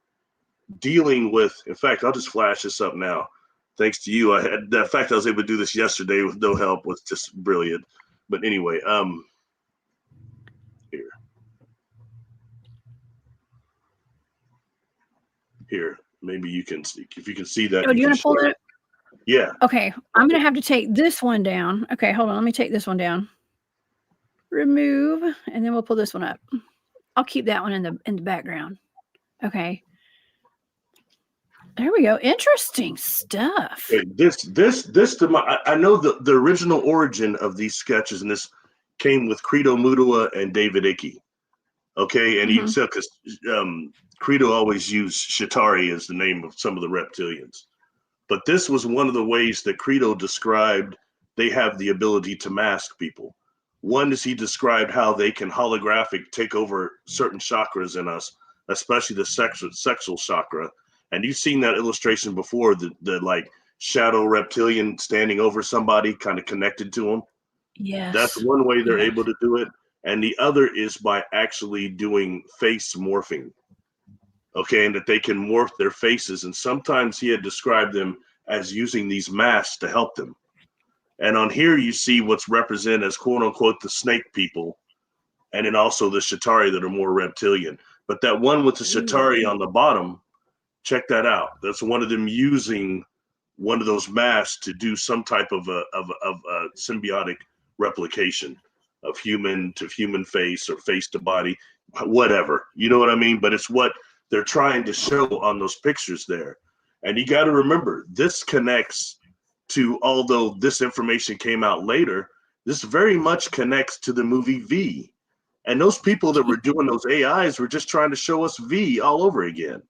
dealing with, in fact, I'll just flash this up now. thanks to you, the fact I was able to do this yesterday with no help was just brilliant. But anyway, here, maybe you can see, if you can see that. Oh, do you want to pull it? Yeah. Okay, I'm going to have to take this one down. Okay, hold on. Let me take this one down. Remove, and then we'll pull this one up. I'll keep that one in the background. Okay. There we go. Interesting stuff. I know the original origin of these sketches, and this came with Credo Mutua and David Icke. Okay, and he said, because Credo always used Shatari as the name of some of the reptilians. But this was one of the ways that Credo described they have the ability to mask people. One is he described how they can holographic take over certain chakras in us, especially the sexual chakra. And you've seen that illustration before, the like shadow reptilian standing over somebody kind of connected to them. Yes. That's one way they're able to do it. And the other is by actually doing face morphing. Okay, and that they can morph their faces. And sometimes he had described them as using these masks to help them. And on here, you see what's represented as quote unquote the snake people, and then also the Shatari that are more reptilian. But that one with the Shatari on the bottom, check that out. That's one of them using one of those masks to do some type of a symbiotic replication of human to human face or face to body, whatever. You know what I mean? But it's what they're trying to show on those pictures there. And you got to remember, this connects to, although this information came out later, this very much connects to the movie V. And those people that were doing those AIs were just trying to show us V all over again.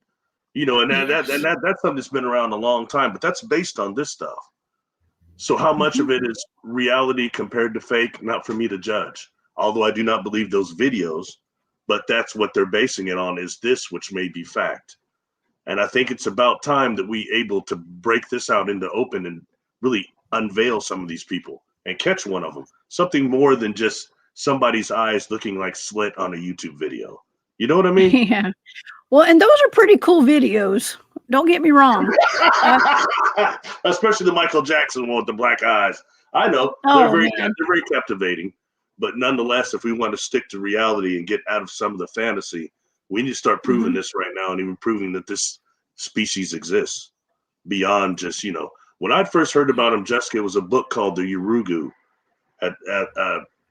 You know, and that's something that's been around a long time, but that's based on this stuff. So how much of it is reality compared to fake? Not for me to judge. Although I do not believe those videos, but that's what they're basing it on, is this, which may be fact. And I think it's about time that we able to break this out into open and really unveil some of these people and catch one of them. Something more than just somebody's eyes looking like slit on a YouTube video. You know what I mean? Yeah. Well, and those are pretty cool videos. Don't get me wrong. Especially the Michael Jackson one with the black eyes. I know. They're very captivating. But nonetheless, if we want to stick to reality and get out of some of the fantasy, we need to start proving this right now, and even proving that this species exists beyond just, you know. When I first heard about him, Jessica, it was a book called The Urugu,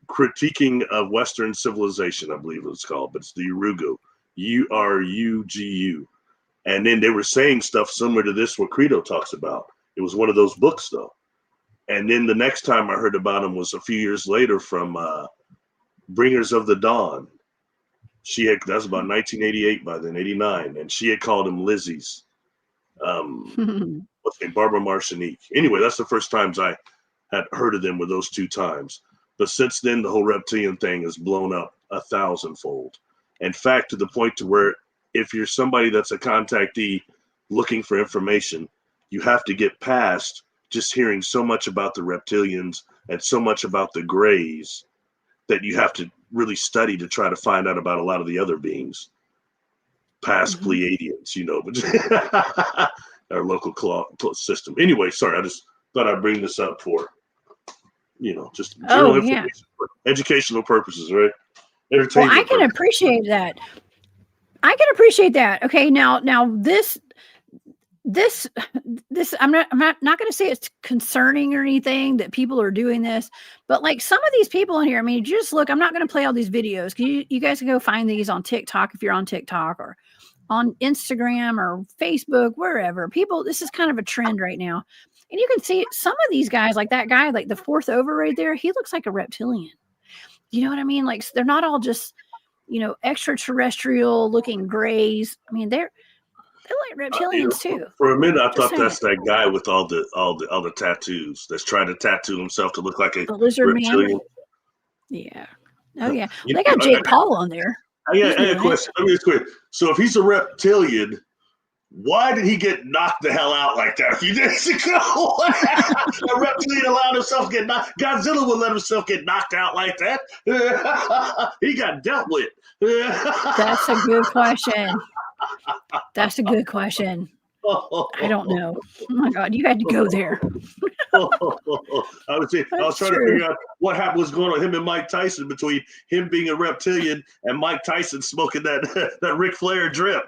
Critiquing of Western Civilization, I believe it was called, but it's The Urugu, Urugu. And then they were saying stuff similar to this, what Credo talks about. It was one of those books, though. And then the next time I heard about him was a few years later from Bringers of the Dawn. That's about 1988 by then, 89. And she had called him Lizzie's. What's her name? Barbara Martinique. Anyway, that's the first times I had heard of them, were those two times. But since then, the whole reptilian thing has blown up 1,000-fold. In fact, to the point to where if you're somebody that's a contactee looking for information, you have to get past just hearing so much about the reptilians and so much about the grays that you have to really study to try to find out about a lot of the other beings, past Pleiadians, you know, but our local system. Anyway, sorry, I just thought I'd bring this up for, you know, just general information for educational purposes, right? Well, I can appreciate that. Okay, now this I'm not going to say it's concerning or anything that people are doing this, but like some of these people in here, I mean, just look, I'm not going to play all these videos. You guys can go find these on TikTok if you're on TikTok, or on Instagram or Facebook, wherever. People, this is kind of a trend right now. And you can see some of these guys, like that guy, like the fourth over right there, he looks like a reptilian. You know what I mean? Like, they're not all just, you know, extraterrestrial looking grays. I mean, they're like reptilians too. For a minute, I thought that's that guy with all the tattoos that's trying to tattoo himself to look like a lizard reptilian. Man. Yeah. Oh yeah. They got Jake Paul on there. I got a question. Let me just quick. So if he's a reptilian, why did he get knocked the hell out like that a few days ago? A reptilian allowed himself to get knocked. Godzilla would let himself get knocked out like that. He got dealt with. That's a good question. That's a good question. I don't know. Oh my God, you had to go there. I was trying to figure out what happened was going on him and Mike Tyson between him being a reptilian and Mike Tyson smoking that Ric Flair drip.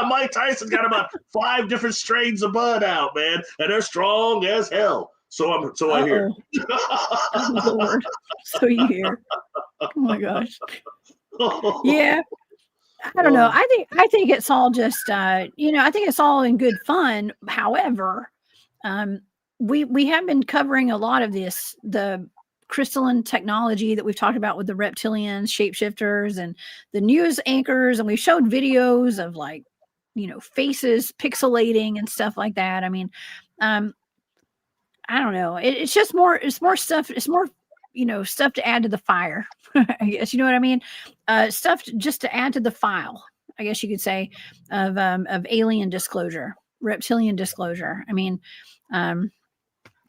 Mike Tyson got about 5 different strains of bud out, man, and they're strong as hell. So I hear. Oh, Lord. So you hear. Oh my gosh. Yeah. I don't know. I think it's all just I think it's all in good fun. However, we have been covering a lot of the crystalline technology that we've talked about with the reptilians, shapeshifters, and the news anchors, and we showed videos of like, faces pixelating and stuff like that. I mean, I don't know. It's just it's more stuff. It's more, stuff to add to the fire. I guess, you know what I mean? Stuff just to add to the file, I guess you could say, of alien disclosure, reptilian disclosure. I mean,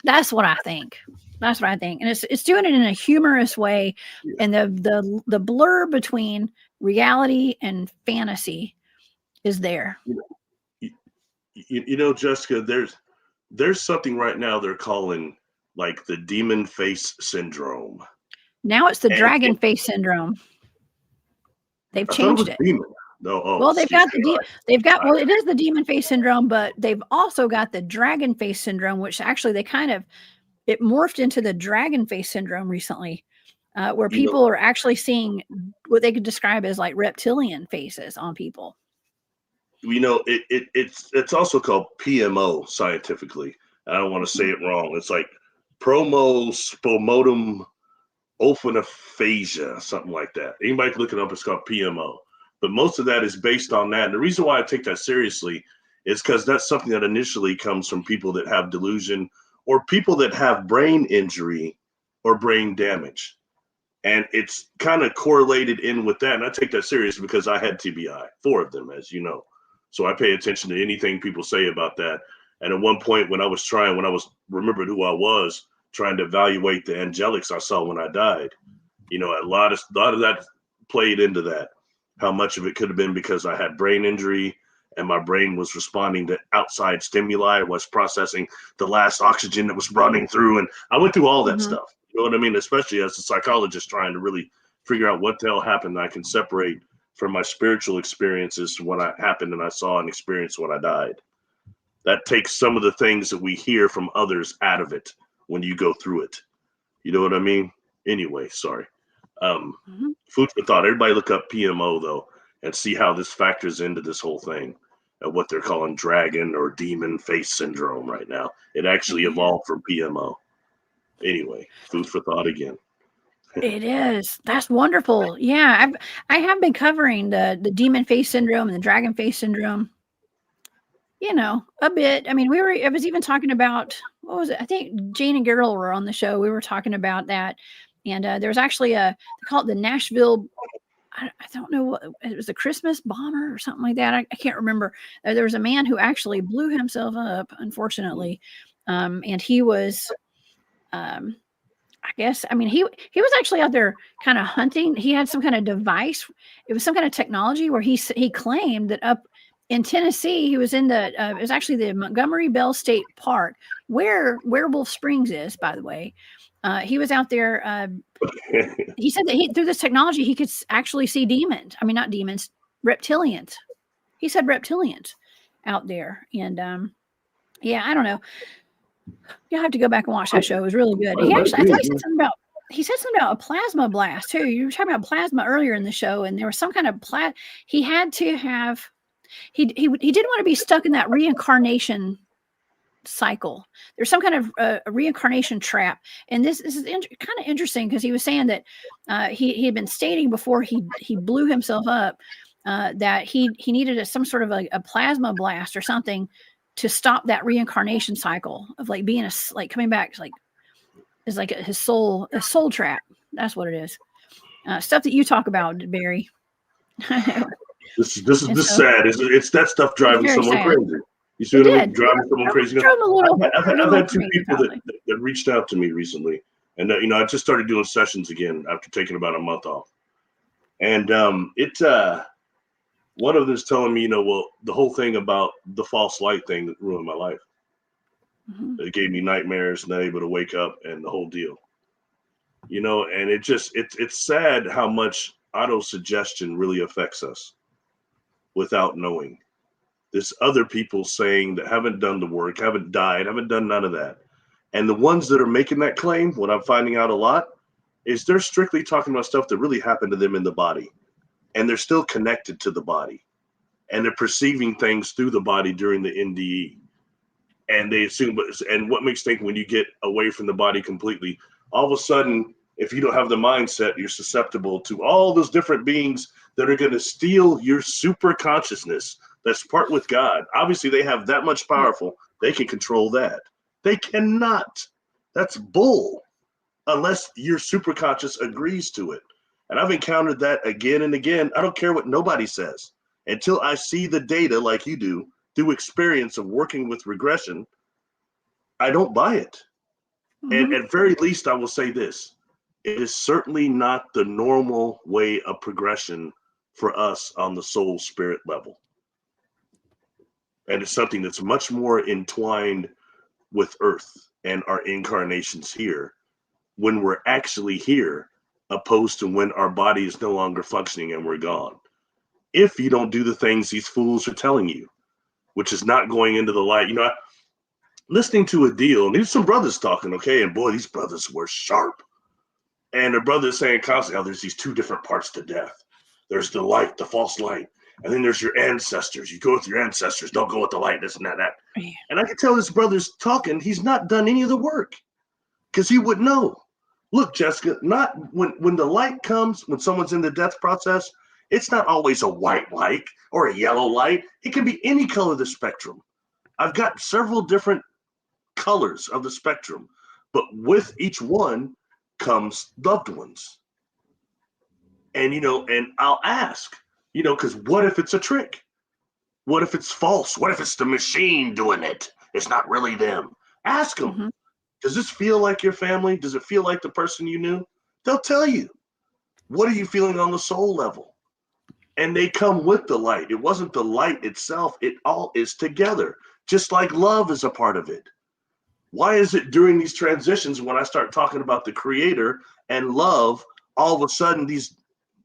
that's what I think. That's what I think. And it's doing it in a humorous way. And the blur between reality and fantasy is there. Jessica, there's something right now they're calling like the demon face syndrome. Now it's the dragon face syndrome. They've changed it. Demon. No, well, they've got it is the demon face syndrome, but they've also got the dragon face syndrome, which actually it morphed into the dragon face syndrome recently, where people are actually seeing what they could describe as like reptilian faces on people. It's also called PMO scientifically. I don't want to say it wrong. It's like promospomotum ophanophasia, something like that. Anybody can look it up. It's called PMO. But most of that is based on that. And the reason why I take that seriously is because that's something that initially comes from people that have delusion or people that have brain injury or brain damage. And it's kind of correlated in with that. And I take that serious because I had TBI, 4 of them, as you know. So I pay attention to anything people say about that. And at one point when I remembered who I was, trying to evaluate the angelics I saw when I died, a lot of that played into that. How much of it could have been because I had brain injury and my brain was responding to outside stimuli, was processing the last oxygen that was running through. And I went through all that stuff. You know what I mean? Especially as a psychologist trying to really figure out what the hell happened. I can separate from my spiritual experiences what happened and I saw and experienced when I died. That takes some of the things that we hear from others out of it when you go through it. You know what I mean? Anyway, sorry. Food for thought. Everybody look up PMO though and see how this factors into this whole thing of what they're calling dragon or demon face syndrome right now. It actually evolved from PMO. Anyway, food for thought again. It is. That's wonderful. Yeah, I have been covering the demon face syndrome and the dragon face syndrome. A bit. I mean, I was even talking about, what was it? I think Jane and Gerald were on the show. We were talking about that. And there was actually they call it the Nashville, I don't know what, it was a Christmas bomber or something like that. I can't remember. There was a man who actually blew himself up, unfortunately. And he was, I guess, I mean, he was actually out there kind of hunting. He had some kind of device. It was some kind of technology where he claimed that up in Tennessee, he was in it was actually the Montgomery Bell State Park, where Werewolf Springs is, by the way. He was out there. He said that through this technology, he could actually see demons. I mean, not demons, reptilians. He said reptilians out there. And I don't know. You'll have to go back and watch that show. It was really good. I think he said something about a plasma blast too. You were talking about plasma earlier in the show, and there was some kind of he had to have. He didn't want to be stuck in that reincarnation cycle. There's some kind of a reincarnation trap, and this is kind of interesting because he was saying that he had been stating before he blew himself up that he needed some sort of a plasma blast or something to stop that reincarnation cycle of like being coming back is like a soul trap. That's what it is. Stuff that you talk about, Barry. This is sad. It's that stuff driving someone crazy. You see what I mean? Driving someone crazy. I've had 2 people that reached out to me recently, and I just started doing sessions again after taking about a month off, and One of them is telling me, well, the whole thing about the false light thing that ruined my life. It gave me nightmares, not able to wake up, and the whole deal. And it's sad how much auto-suggestion really affects us without knowing. There's other people saying that haven't done the work, haven't died, haven't done none of that. And the ones that are making that claim, what I'm finding out a lot, is they're strictly talking about stuff that really happened to them in the body. And they're still connected to the body. And they're perceiving things through the body during the NDE. And they assume, and what makes think when you get away from the body completely, all of a sudden, if you don't have the mindset, you're susceptible to all those different beings that are going to steal your super consciousness that's part with God. Obviously, they have that much powerful. They can control that. They cannot. That's bull, unless your super conscious agrees to it. And I've encountered that again and again. I don't care what nobody says. Until I see the data like you do, through experience of working with regression, I don't buy it. And at very least, I will say this. It is certainly not the normal way of progression for us on the soul spirit level. And it's something that's much more entwined with Earth and our incarnations here when we're actually here, opposed to when our body is no longer functioning and we're gone. If you don't do the things these fools are telling you, which is not going into the light. Listening to a deal, and there's some brothers talking, okay, and boy, these brothers were sharp. And the brother's saying constantly, there's these two different parts to death. There's the light, the false light, and then there's your ancestors. You go with your ancestors, don't go with the light, this and that. Yeah. And I can tell this brother's talking, he's not done any of the work, because he would know. Look, Jessica, not when the light comes, when someone's in the death process, it's not always a white light or a yellow light. It can be any color of the spectrum. I've got several different colors of the spectrum, but with each one comes loved ones. And, and I'll ask, because what if it's a trick? What if it's false? What if it's the machine doing it? It's not really them. Ask them, does this feel like your family? Does it feel like the person you knew? They'll tell you. What are you feeling on the soul level? And they come with the light. It wasn't the light itself. It all is together, just like love is a part of it. Why is it during these transitions when I start talking about the creator and love, all of a sudden these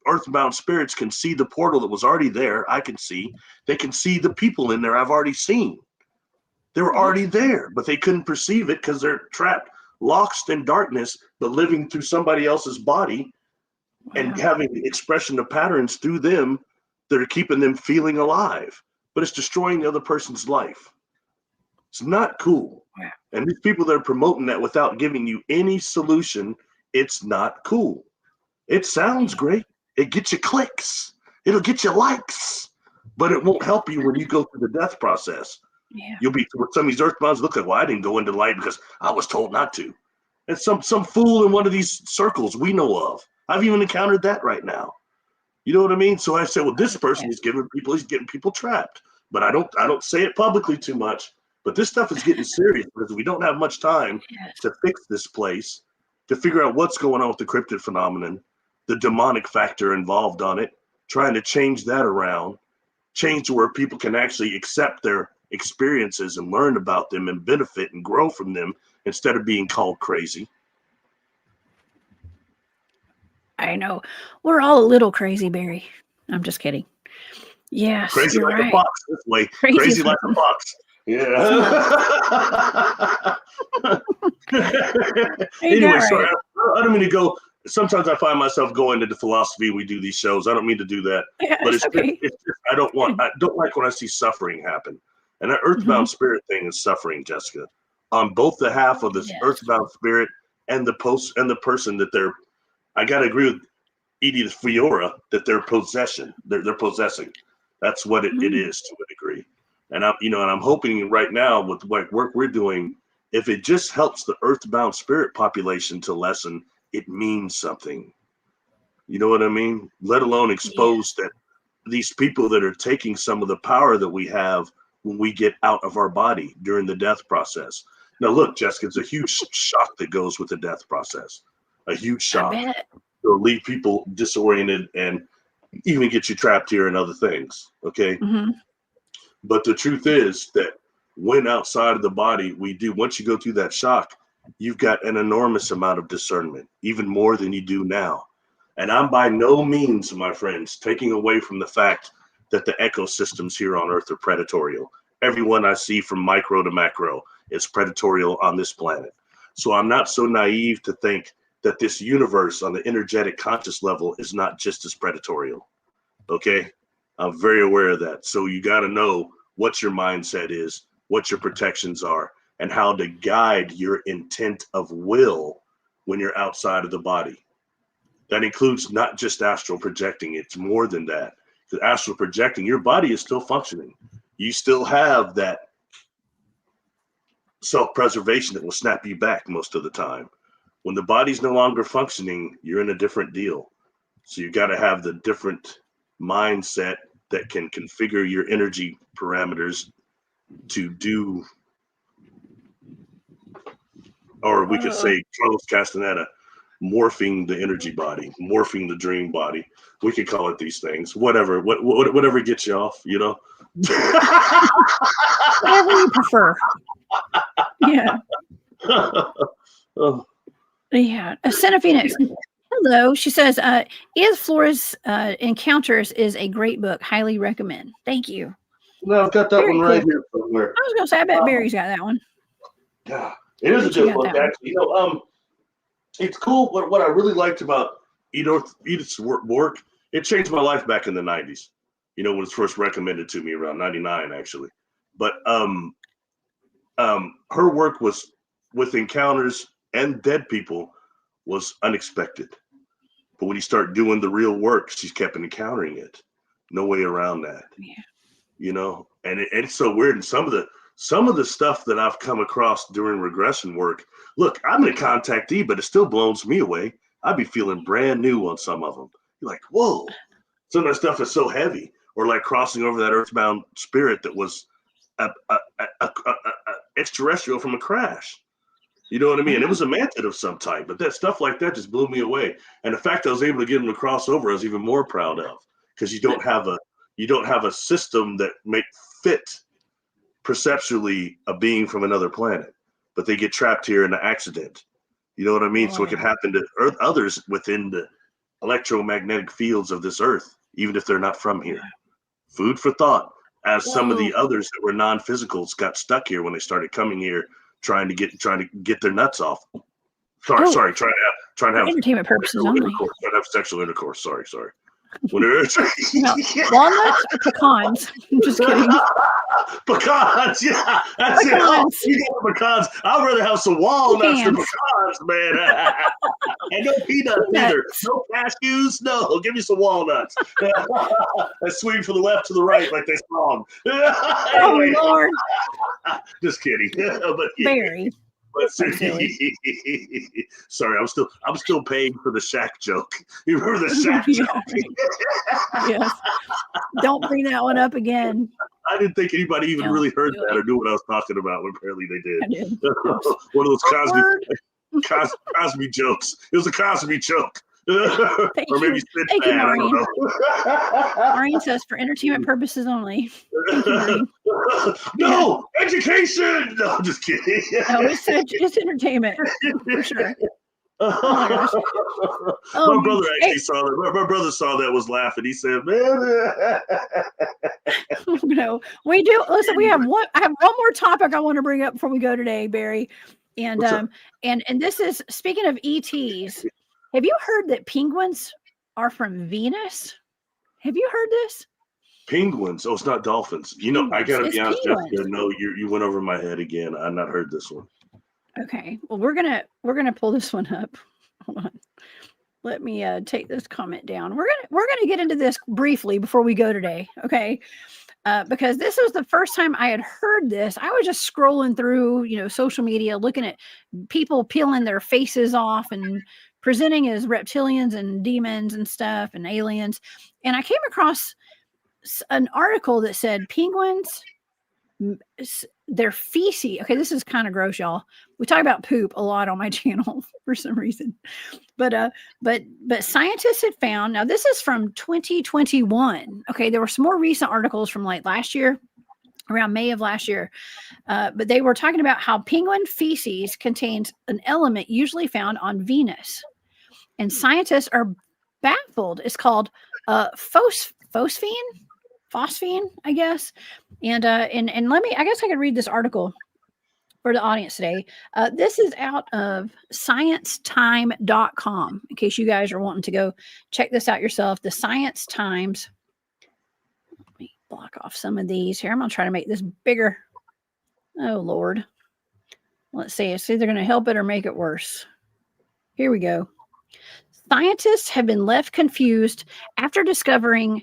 earthbound spirits can see the portal that was already there? I can see. They can see the people in there I've already seen. They were already there, but they couldn't perceive it because they're trapped, lost in darkness, but living through somebody else's body. Wow. And having the expression of patterns through them that are keeping them feeling alive, but it's destroying the other person's life. It's not cool. Wow. And these people that are promoting that without giving you any solution, it's not cool. It sounds great. It gets you clicks. It'll get you likes, but it won't help you when you go through the death process. Yeah. You'll be what some of these earthbounds look like. Well, I didn't go into light because I was told not to. And some fool in one of these circles we know of. I've even encountered that right now. You know what I mean? So I said, well, this person is getting people trapped. But I don't say it publicly too much. But this stuff is getting serious because we don't have much time to fix this place, to figure out what's going on with the cryptid phenomenon, the demonic factor involved on it, trying to change that around, change to where people can actually accept their experiences and learn about them and benefit and grow from them instead of being called crazy. I know. We're all a little crazy, Barry. I'm just kidding. Yes, crazy you're like right. a fox this way. Crazy like a fox. Yeah. Anyway, sorry. I don't mean to go. Sometimes I find myself going into philosophy. We do these shows. I don't mean to do that, but it's okay. It's just, I don't like when I see suffering happen. And that earthbound spirit thing is suffering, Jessica, on both the half of this earthbound spirit and the person that they're. I got to agree with Edith Fiora that they're possessing. That's what it is to a degree. And I'm hoping right now with what work we're doing, if it just helps the earthbound spirit population to lessen, it means something. You know what I mean? Let alone expose that these people that are taking some of the power that we have when we get out of our body during the death process. Now, look, Jessica, it's a huge shock that goes with the death process. A huge shock. It'll leave people disoriented and even get you trapped here and other things. Okay. Mm-hmm. But the truth is that when outside of the body, once you go through that shock, you've got an enormous amount of discernment, even more than you do now. And I'm by no means, my friends, taking away from the fact that the ecosystems here on Earth are predatorial. Everyone I see from micro to macro is predatorial on this planet. So I'm not so naive to think that this universe on the energetic conscious level is not just as predatorial. Okay? I'm very aware of that. So you got to know what your mindset is, what your protections are, and how to guide your intent of will when you're outside of the body. That includes not just astral projecting. It's more than that. Because astral projecting, your body is still functioning. You still have that self-preservation that will snap you back most of the time. When the body's no longer functioning, you're in a different deal. So you got to have the different mindset that can configure your energy parameters to do, or we could say Carlos Castaneda, morphing the energy body, morphing the dream body. We could call it these things, whatever gets you off, you know. Whatever you prefer. Yeah. Oh. Yeah. Phoenix. Hello. She says, Is Flores Encounters is a great book. Highly recommend. Thank you. No, I've got that Very one right cool. here somewhere. I was going to say, I bet Barry's got that one. Yeah, it is a good book, actually. You know, it's cool. What I really liked about Edith's work, it changed my life back in the 90s. You know, when it was first recommended to me around 99, actually. But her work was with encounters and dead people was unexpected. But when you start doing the real work, she's kept encountering it. No way around that. Yeah. You know, and it's so weird. And some of the stuff that I've come across during regression work, look, I'm in a contactee, but it still blows me away. I'd be feeling brand new on some of them. You're like, whoa, some of that stuff is so heavy. Or like crossing over that earthbound spirit that was a extraterrestrial from a crash. You know what I mean? And it was a mantid of some type, but that stuff like that just blew me away. And the fact I was able to get them to cross over, I was even more proud of, because you don't have a system that make fit perceptually a being from another planet, but they get trapped here in an accident. You know what I mean? So it can happen to others within the electromagnetic fields of this earth, even if they're not from here. Food for thought, as some of the others that were non-physicals got stuck here when they started coming here, trying to get their nuts off. Trying to have entertainment purposes only. Trying to have sexual intercourse. Sorry. Walnuts or pecans? I'm just kidding. Pecans, yeah, that's it. Oh, you got the pecans. I'd rather have some walnuts than pecans, man. And no peanuts either. No cashews. No, give me some walnuts. That's sweet from the left to the right, like they song. Anyway. Oh Lord! Just kidding. But Barry. But sorry, I'm still paying for the Shaq joke. You remember the Shaq joke? Yes. Don't bring that one up again. I didn't think anybody even really heard that or knew what I was talking about. When apparently they did. I did. One of those Cosby jokes. It was a Cosby joke. Or maybe Thank you, Maureen. Maureen says for entertainment purposes only. Thank you, No, education. No, I'm just kidding. No, it's entertainment for sure. Oh my gosh. My brother actually saw that. My brother saw that, was laughing. He said, "Man, no, we do. Listen, I have one more topic I want to bring up before we go today, Barry, and and this is, speaking of ETs. Have you heard that penguins are from Venus? Have you heard this? Penguins? Oh, it's not dolphins. You know, I gotta be honest, Jessica. No, you went over my head again. I've not heard this one. Okay. Well, we're gonna pull this one up. Hold on. Let me take this comment down. We're gonna get into this briefly before we go today. Okay. Because this was the first time I had heard this. I was just scrolling through, social media, looking at people peeling their faces off and presenting as reptilians and demons and stuff and aliens. And I came across an article that said penguins their feces. Okay, this is kind of gross, y'all. We talk about poop a lot on my channel for some reason, but scientists had found. Now this is from 2021. Okay, there were some more recent articles from like last year, around May of last year, but they were talking about how penguin feces contains an element usually found on Venus, and scientists are baffled. It's called phosphine, I guess. And let me, I guess I could read this article for the audience today. This is out of sciencetime.com, in case you guys are wanting to go check this out yourself. The Science Times. Let me block off some of these here. I'm going to try to make this bigger. Oh, Lord. Let's see. It's either going to help it or make it worse. Here we go. Scientists have been left confused after discovering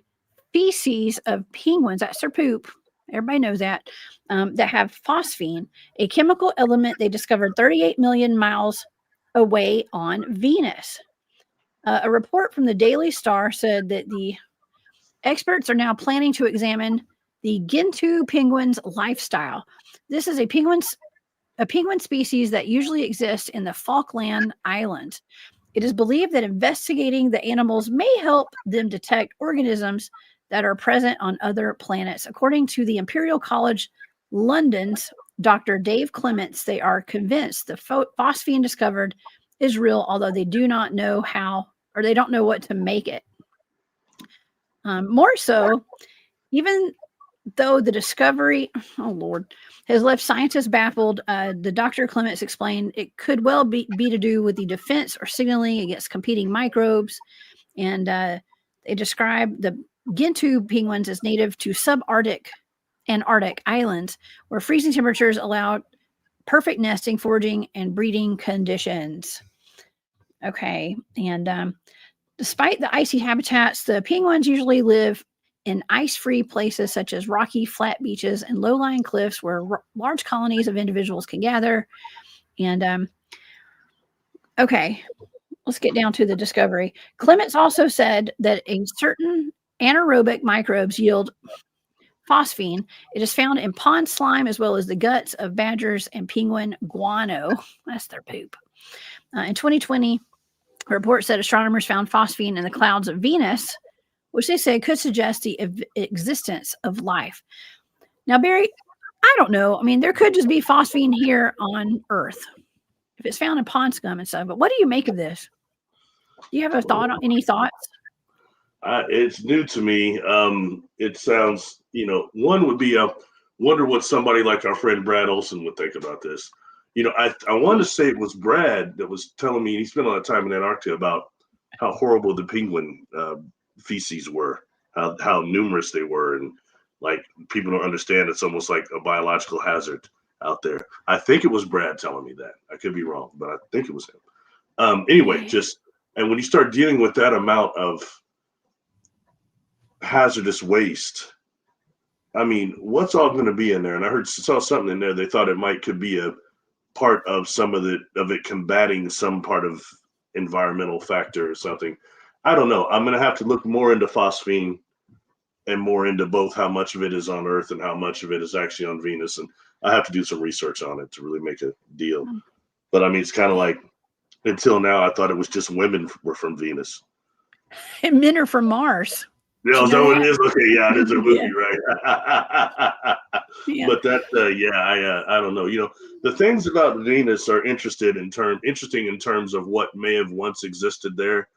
feces of penguins, that's their poop, everybody knows that, that have phosphine, a chemical element they discovered 38 million miles away on Venus. A report from the Daily Star said that the experts are now planning to examine the Gentoo penguin's lifestyle. This is a penguin species that usually exists in the Falkland Islands. It is believed that investigating the animals may help them detect organisms that are present on other planets. According to the Imperial College London's Dr. Dave Clements, they are convinced the phosphine discovered is real, although they do not know how, or they don't know what to make it. More so, even though the discovery, oh Lord, has left scientists baffled, the Dr. Clements explained it could well be to do with the defense or signaling against competing microbes. And they describe the Gentoo penguins as native to subarctic and Arctic islands, where freezing temperatures allow perfect nesting, foraging, and breeding conditions. Okay, and despite the icy habitats, the penguins usually live in ice-free places such as rocky, flat beaches and low-lying cliffs where large colonies of individuals can gather. And okay, let's get down to the discovery. Clements also said that a certain anaerobic microbes yield phosphine. It is found in pond slime as well as the guts of badgers and penguin guano. That's their poop. In 2020, a report said astronomers found phosphine in the clouds of Venus, which they say could suggest the existence of life. Now, Barry, I don't know. I mean, there could just be phosphine here on Earth if it's found in pond scum and stuff. But what do you make of this? Do you have a thought? Any thoughts? It's new to me. It sounds, one would be wonder what somebody like our friend Brad Olson would think about this. I want to say it was Brad that was telling me he spent a lot of time in Antarctica about how horrible the penguin feces were, how numerous they were, and like people don't understand it's almost like a biological hazard out there. I think it was Brad telling me that. I could be wrong, but I think it was him. Anyway, and when you start dealing with that amount of hazardous waste, I mean, what's all going to be in there? And I saw something in there. They thought could be a part of some of it combating some part of environmental factor or something. I don't know. I'm going to have to look more into phosphine and more into both how much of it is on Earth and how much of it is actually on Venus. And I have to do some research on it to really make a deal. But I mean, it's kind of like, until now, I thought it was just women were from Venus. And men are from Mars. Yeah, is that what it is? Okay, yeah, it's a movie, right? Yeah. But that, I don't know. The things about Venus are interesting in terms of what may have once existed there,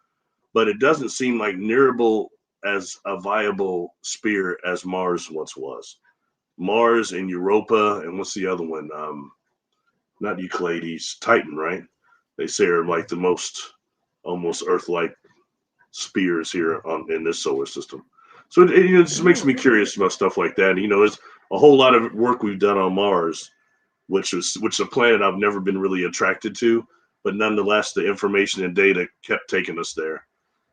but it doesn't seem like nearable as a viable sphere as Mars once was. Mars and Europa, and what's the other one? Not Euclides, Titan, right? They say are like the most almost Earth-like spheres here in this solar system. So it just makes me curious about stuff like that. There's a whole lot of work we've done on Mars, which is a planet I've never been really attracted to, but nonetheless, the information and data kept taking us there.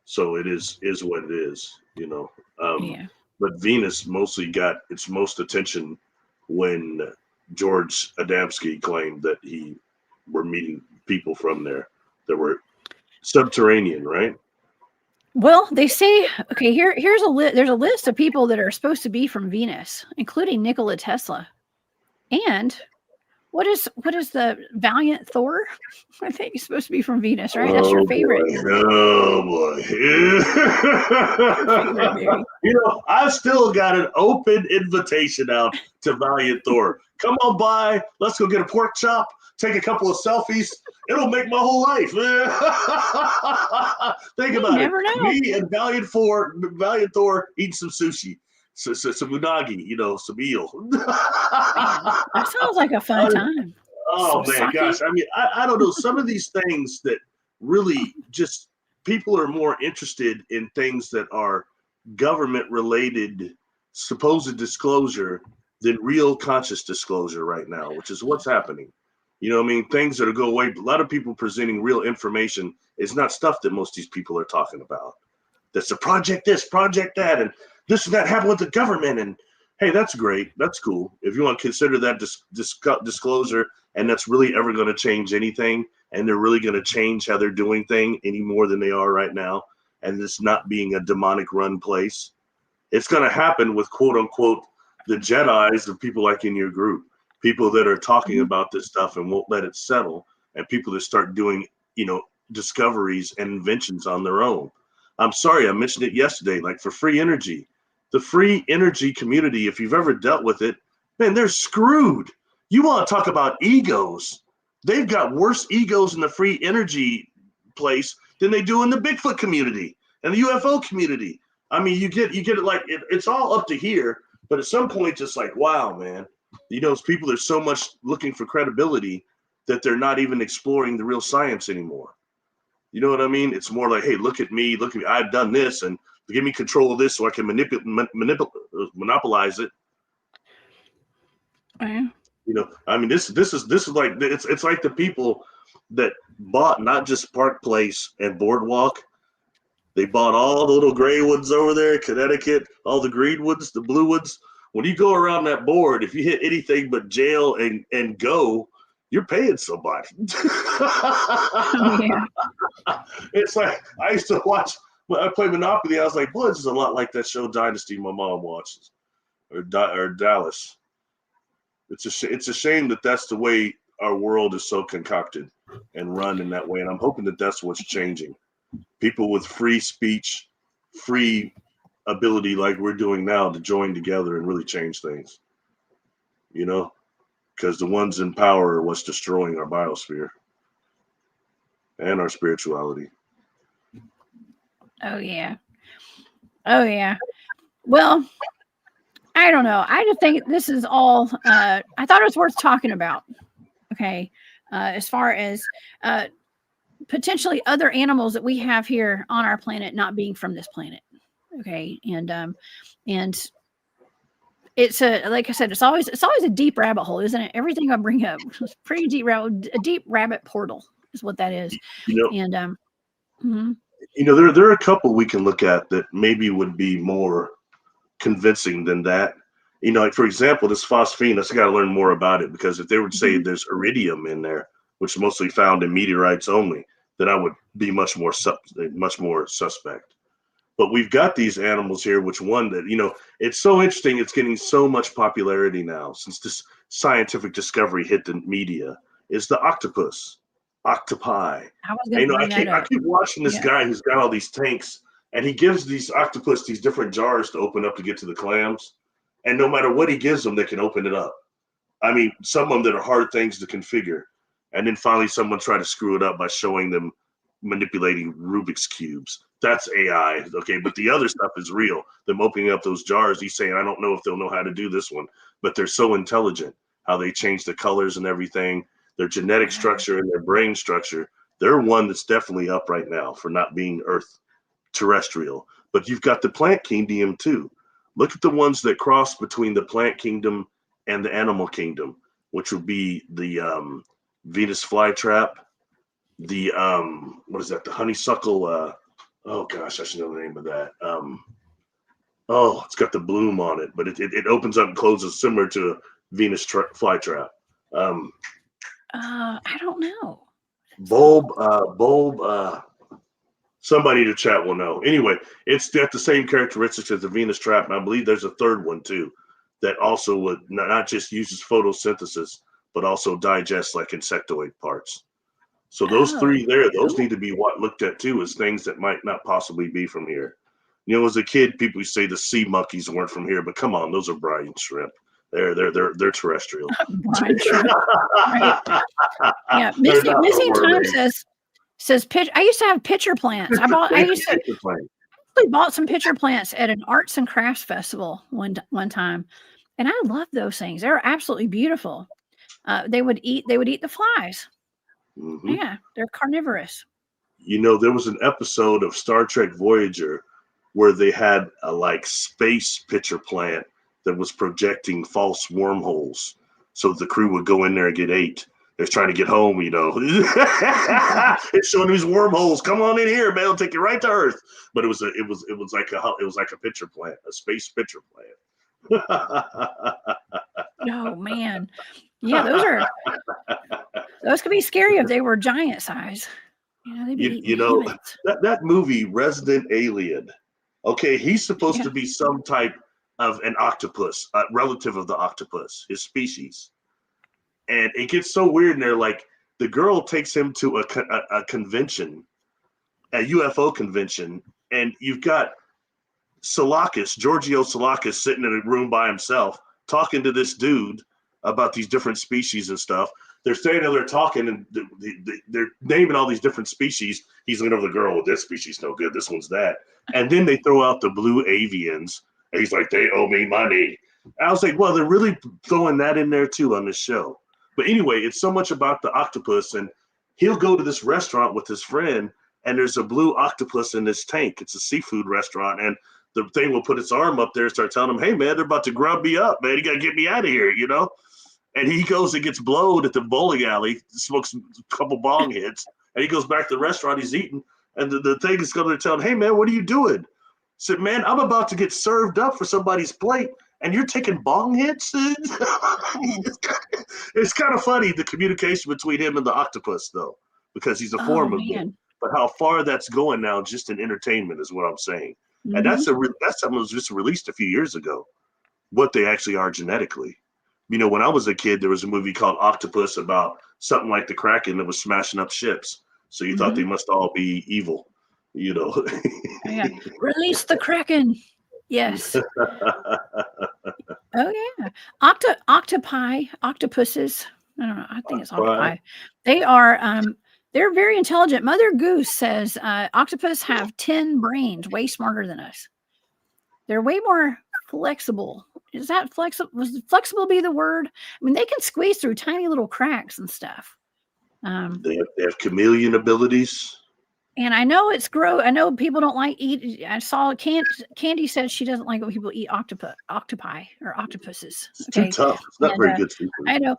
So it is what it is, But Venus mostly got its most attention when George Adamski claimed that he were meeting people from there that were subterranean, right? Well, they say, there's a list of people that are supposed to be from Venus, including Nikola Tesla. And what is the valiant Thor? I think he's supposed to be from Venus, right? That's your favorite. Oh boy. Favorite, baby. I've still got an open invitation out to Valiant Thor. Come on by. Let's go get a pork chop. Take a couple of selfies. It'll make my whole life. Think about it. Never know. Me and Valiant Thor eating some sushi. Some unagi, some eel. That sounds like a fun time. Oh man, gosh. I mean, I don't know. Some of these things that really just people are more interested in things that are government related, supposed disclosure than real conscious disclosure right now, which is what's happening. Things that are go away. A lot of people presenting real information is not stuff that most of these people are talking about. That's a project this, project that, and this and that happened with the government. And hey, that's great. That's cool. If you want to consider that disclosure and that's really ever going to change anything, and they're really going to change how they're doing things any more than they are right now, and this not being a demonic run place, it's going to happen with quote unquote the Jedis of people like in your group, people that are talking about this stuff and won't let it settle, and people that start doing, discoveries and inventions on their own. I'm sorry, I mentioned it yesterday, like for free energy. The free energy community, if you've ever dealt with it, man, they're screwed. You want to talk about egos. They've got worse egos in the free energy place than they do in the Bigfoot community and the UFO community. I mean, you get it like it's all up to here, but at some point, it's like, wow, man, people are so much looking for credibility that they're not even exploring the real science anymore. You know what I mean? It's more like, hey, look at me, I've done this, and give me control of this so I can monopolize it. Yeah. I mean, this is like it's like the people that bought not just Park Place and Boardwalk. They bought all the little gray woods over there, Connecticut, all the green woods, the blue woods. When you go around that board, if you hit anything but jail and go, you're paying somebody. Oh, yeah. It's like I used to watch when I played Monopoly. I was like, boy, this is a lot like that show Dynasty my mom watches, or Dallas. It's a shame that that's the way our world is so concocted and run in that way. And I'm hoping that that's what's changing. People with free speech, free ability like we're doing now to join together and really change things. Because the ones in power are what's destroying our biosphere and our spirituality. Oh, yeah. Oh, yeah. Well, I don't know. I just think this is all, I thought it was worth talking about. Okay. As far as potentially other animals that we have here on our planet not being from this planet. Okay. And it's like I said, it's always a deep rabbit hole, isn't it? Everything I bring up is pretty deep a deep rabbit portal is what that is. And there are a couple we can look at that maybe would be more convincing than that. Like for example, this phosphine, I got to learn more about it, because if they would say there's iridium in there, which is mostly found in meteorites only, then I would be much more suspect. But we've got these animals here, which one that, it's so interesting. It's getting so much popularity now since this scientific discovery hit the media, is the octopus, octopi. I keep watching this guy who's got all these tanks, and he gives these octopus these different jars to open up to get to the clams. And no matter what he gives them, they can open it up. I mean, some of them that are hard things to configure. And then finally someone tried to screw it up by showing them manipulating Rubik's cubes. That's AI, okay? But the other stuff is real. Them opening up those jars, he's saying, I don't know if they'll know how to do this one, but they're so intelligent, how they change the colors and everything, their genetic structure and their brain structure. They're one that's definitely up right now for not being Earth terrestrial. But you've got the plant kingdom too. Look at the ones that cross between the plant kingdom and the animal kingdom, which would be the Venus flytrap, the what is that? The honeysuckle. Oh gosh, I should know the name of that. It's got the bloom on it, but it opens up and closes similar to a Venus flytrap. I don't know. Bulb. Somebody in the chat will know. Anyway, it's got the same characteristics as the Venus trap, and I believe there's a third one too that also would not just uses photosynthesis, but also digests like insectoid parts. So those three there, those need to be looked at too as things that might not possibly be from here. You know, as a kid, people say the sea monkeys weren't from here, but come on, those are brine shrimp. They're terrestrial. Brine shrimp. Right? Yeah, Missing Time says pitch. I used to have pitcher plants. I bought some pitcher plants at an arts and crafts festival one time, and I love those things. They're absolutely beautiful. They would eat the flies. Mm-hmm. Yeah, they're carnivorous. You know, there was an episode of Star Trek Voyager where they had a like space pitcher plant that was projecting false wormholes, so the crew would go in there and get ate. They're trying to get home, you know. It's showing these wormholes. Come on in here, man. It'll take you right to Earth. But it was like a pitcher plant, a space pitcher plant. Oh man, yeah, those could be scary if they were giant size. You know, they'd be that movie Resident Alien. Okay, he's supposed to be some type of an octopus, a relative of the octopus, his species. And it gets so weird in there. Like the girl takes him to a convention, a UFO convention, and you've got Giorgio Salakis, sitting in a room by himself, talking to this dude about these different species and stuff. They're standing there talking, and they're naming all these different species. He's looking over the girl. Well, this species no good. This one's that. And then they throw out the blue avians, and he's like, they owe me money. And I was like, well, they're really throwing that in there too on this show. But anyway, it's so much about the octopus, and he'll go to this restaurant with his friend, and there's a blue octopus in this tank. It's a seafood restaurant, and the thing will put its arm up there and start telling him, hey, man, they're about to grub me up, man. You got to get me out of here, you know? And he goes and gets blowed at the bowling alley, smokes a couple bong hits, and he goes back to the restaurant he's eating, and the thing is going to tell him, hey, man, what are you doing? I said, man, I'm about to get served up for somebody's plate, and you're taking bong hits? It's kind of funny, the communication between him and the octopus, though, because he's a form of it. But how far that's going now, just in entertainment, is what I'm saying. Mm-hmm. And that's something that was just released a few years ago, what they actually are genetically. You know, when I was a kid, there was a movie called Octopus about something like the Kraken that was smashing up ships. So you thought they must all be evil, you know. Yeah. Release the Kraken. Yes. Oh yeah. Octopuses. I don't know. I think it's octopi. They are they're very intelligent. Mother Goose says octopus have 10 brains, way smarter than us. They're way more flexible. Is that flexible? Was flexible be the word? I mean, they can squeeze through tiny little cracks and stuff. They have chameleon abilities. And I know I know people don't like eat. I saw Candy says she doesn't like when people eat octopi or octopuses. It's too tough. It's not very good seafood. I know.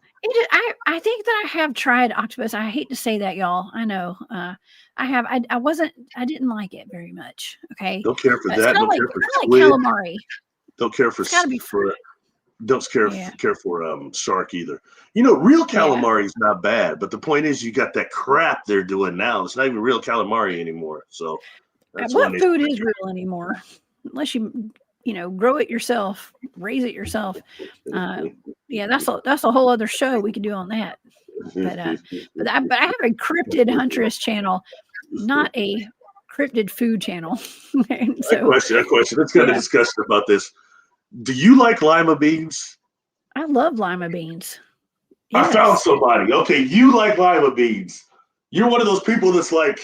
I think that I have tried octopus. I hate to say that, y'all. I know. I have. I didn't like it very much. Okay. Don't care for that. Don't care for squid. Like calamari. Don't care for. Don't care for shark either. You know, real calamari is not bad, but the point is, you got that crap they're doing now. It's not even real calamari anymore. So, that's what food is real anymore? Unless you grow it yourself, raise it yourself. That's a whole other show we could do on that. But I have a cryptid Huntress channel, not a cryptid food channel. So, that question. Let's get a discussion about this. Do you like lima beans? I love lima beans. Yes. I found somebody. Okay, you like lima beans. You're one of those people that's like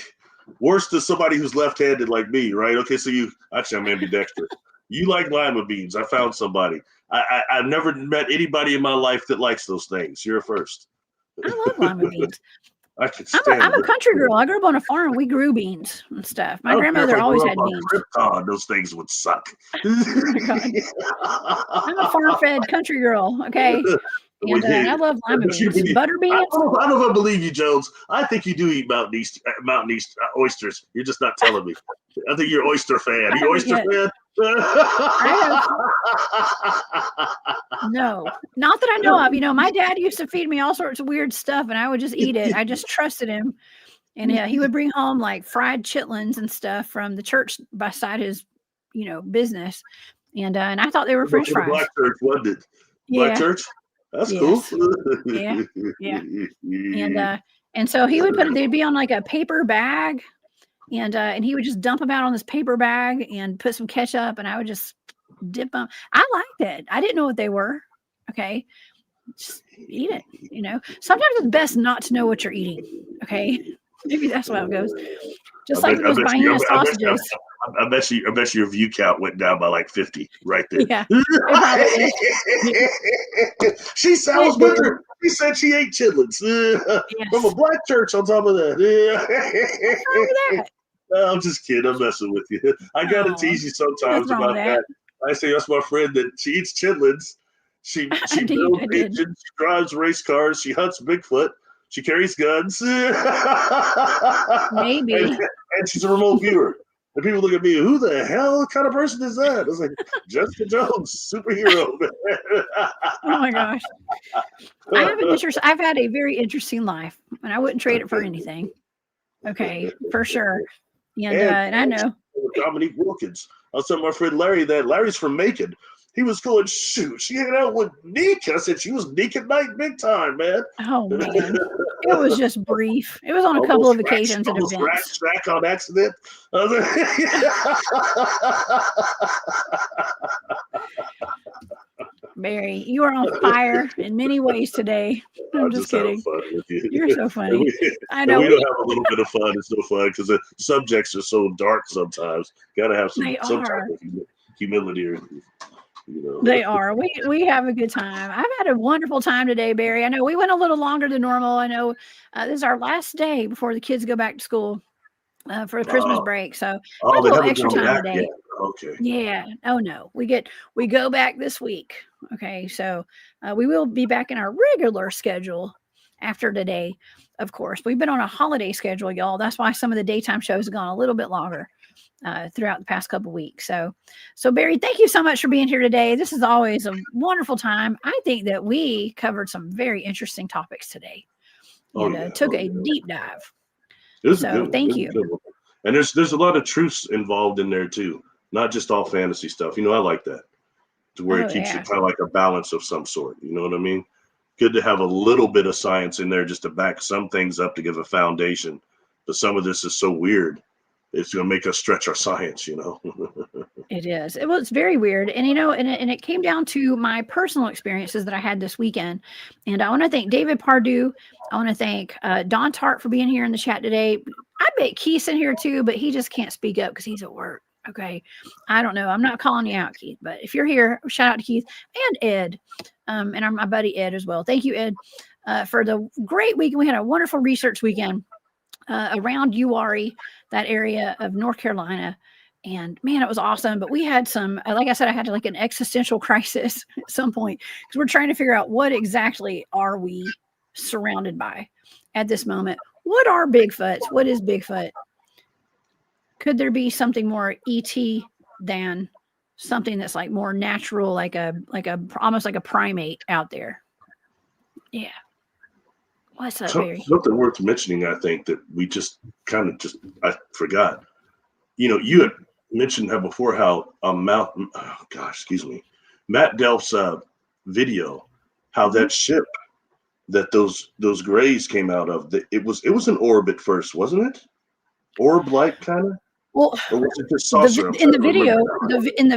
worse than somebody who's left-handed like me, right? Okay, so I'm ambidextrous. You like lima beans. I found somebody. I've never met anybody in my life that likes those things. You're a first. I love lima beans. I'm a country girl. I grew up on a farm. We grew beans and stuff. My grandmother always had beans. Krypton, those things would suck. Oh my God. I'm a farm-fed country girl. Okay. And I love lima beans. Butter beans. I don't know if I believe you, Jones. I think you do eat Mountain East oysters. You're just not telling me. I think you're an oyster fan. Are you oyster fan? No, not that I know of. You know, my dad used to feed me all sorts of weird stuff, and I would just eat it. I just trusted him, and he would bring home like fried chitlins and stuff from the church beside his, business, and I thought they were For French the fries. black church, wasn't it? Black Yeah. church? That's cool. Yes. Yeah. Yeah. And so he would they'd be on like a paper bag, and he would just dump them out on this paper bag and put some ketchup, and I would just dip them. I liked it. I didn't know what they were. Okay. Just eat it. Sometimes it's best not to know what you're eating. Okay. Maybe that's how it goes. Just like those Vienna sausages. I bet your view count went down by like 50 right there. Yeah, it probably did. She sounds better. She said she ate chitlins from a black church on top of that. What's wrong with that? I'm just kidding. I'm messing with you. I gotta tease you sometimes about that. I say that's my friend that she eats chitlins. She builds engines. She drives race cars. She hunts Bigfoot. She carries guns. Maybe. And she's a remote viewer. And people look at me, who the hell kind of person is that? I was like, Jessica Jones, superhero. Oh my gosh. I've had a very interesting life, and I wouldn't trade it for anything. Okay, for sure. And I know. Dominique Wilkins. I was telling my friend Larry that Larry's from Macon. He was going, shoot, she hanging out with Nick. I said, she was Nick at night big time, man. Oh, man. It was just brief. It was on a couple of occasions at events. Track on accident. Barry, you are on fire in many ways today. I'm just kidding. You're so funny. I know. We don't have a little bit of fun. It's so fun because the subjects are so dark sometimes. Got to have some type of humility. They are. We have a good time. I've had a wonderful time today, Barry. I know we went a little longer than normal. I know this is our last day before the kids go back to school for the Christmas break. So a little extra time today. Yet. Okay. Yeah. Oh no. We go back this week. Okay. So we will be back in our regular schedule after today. Of course, we've been on a holiday schedule, y'all. That's why some of the daytime shows have gone a little bit longer throughout the past couple of weeks. So Barry, thank you so much for being here today. This is always a wonderful time. I think that we covered some very interesting topics today and took a deep dive. So thank you. And there's a lot of truths involved in there too, not just all fantasy stuff. I like that, to where it keeps you kind of like a balance of some sort. You know what I mean? Good to have a little bit of science in there just to back some things up to give a foundation. But some of this is so weird. It's going to make us stretch our science, It is. It's very weird. And, and it came down to my personal experiences that I had this weekend. And I want to thank David Pardue. I want to thank Don Tart for being here in the chat today. I bet Keith's in here too, but he just can't speak up because he's at work. Okay. I don't know. I'm not calling you out, Keith, but if you're here, shout out to Keith and Ed. And my buddy Ed as well. Thank you, Ed, for the great weekend. We had a wonderful research weekend around Uwharrie, that area of North Carolina. And man, it was awesome. But we had some, like I said, I had like an existential crisis at some point because we're trying to figure out what exactly are we surrounded by at this moment. What are Bigfoots? What is Bigfoot? Could there be something more ET than something that's like more natural, like a almost like a primate out there? Yeah. What's up, Barry? Something worth mentioning, I think, that we just kind of I forgot. You had mentioned how Matt Delph's video, how that ship that those grays came out of, it was an orb at first, wasn't it? Orb-like kind of. Well, or was it just saucer? In the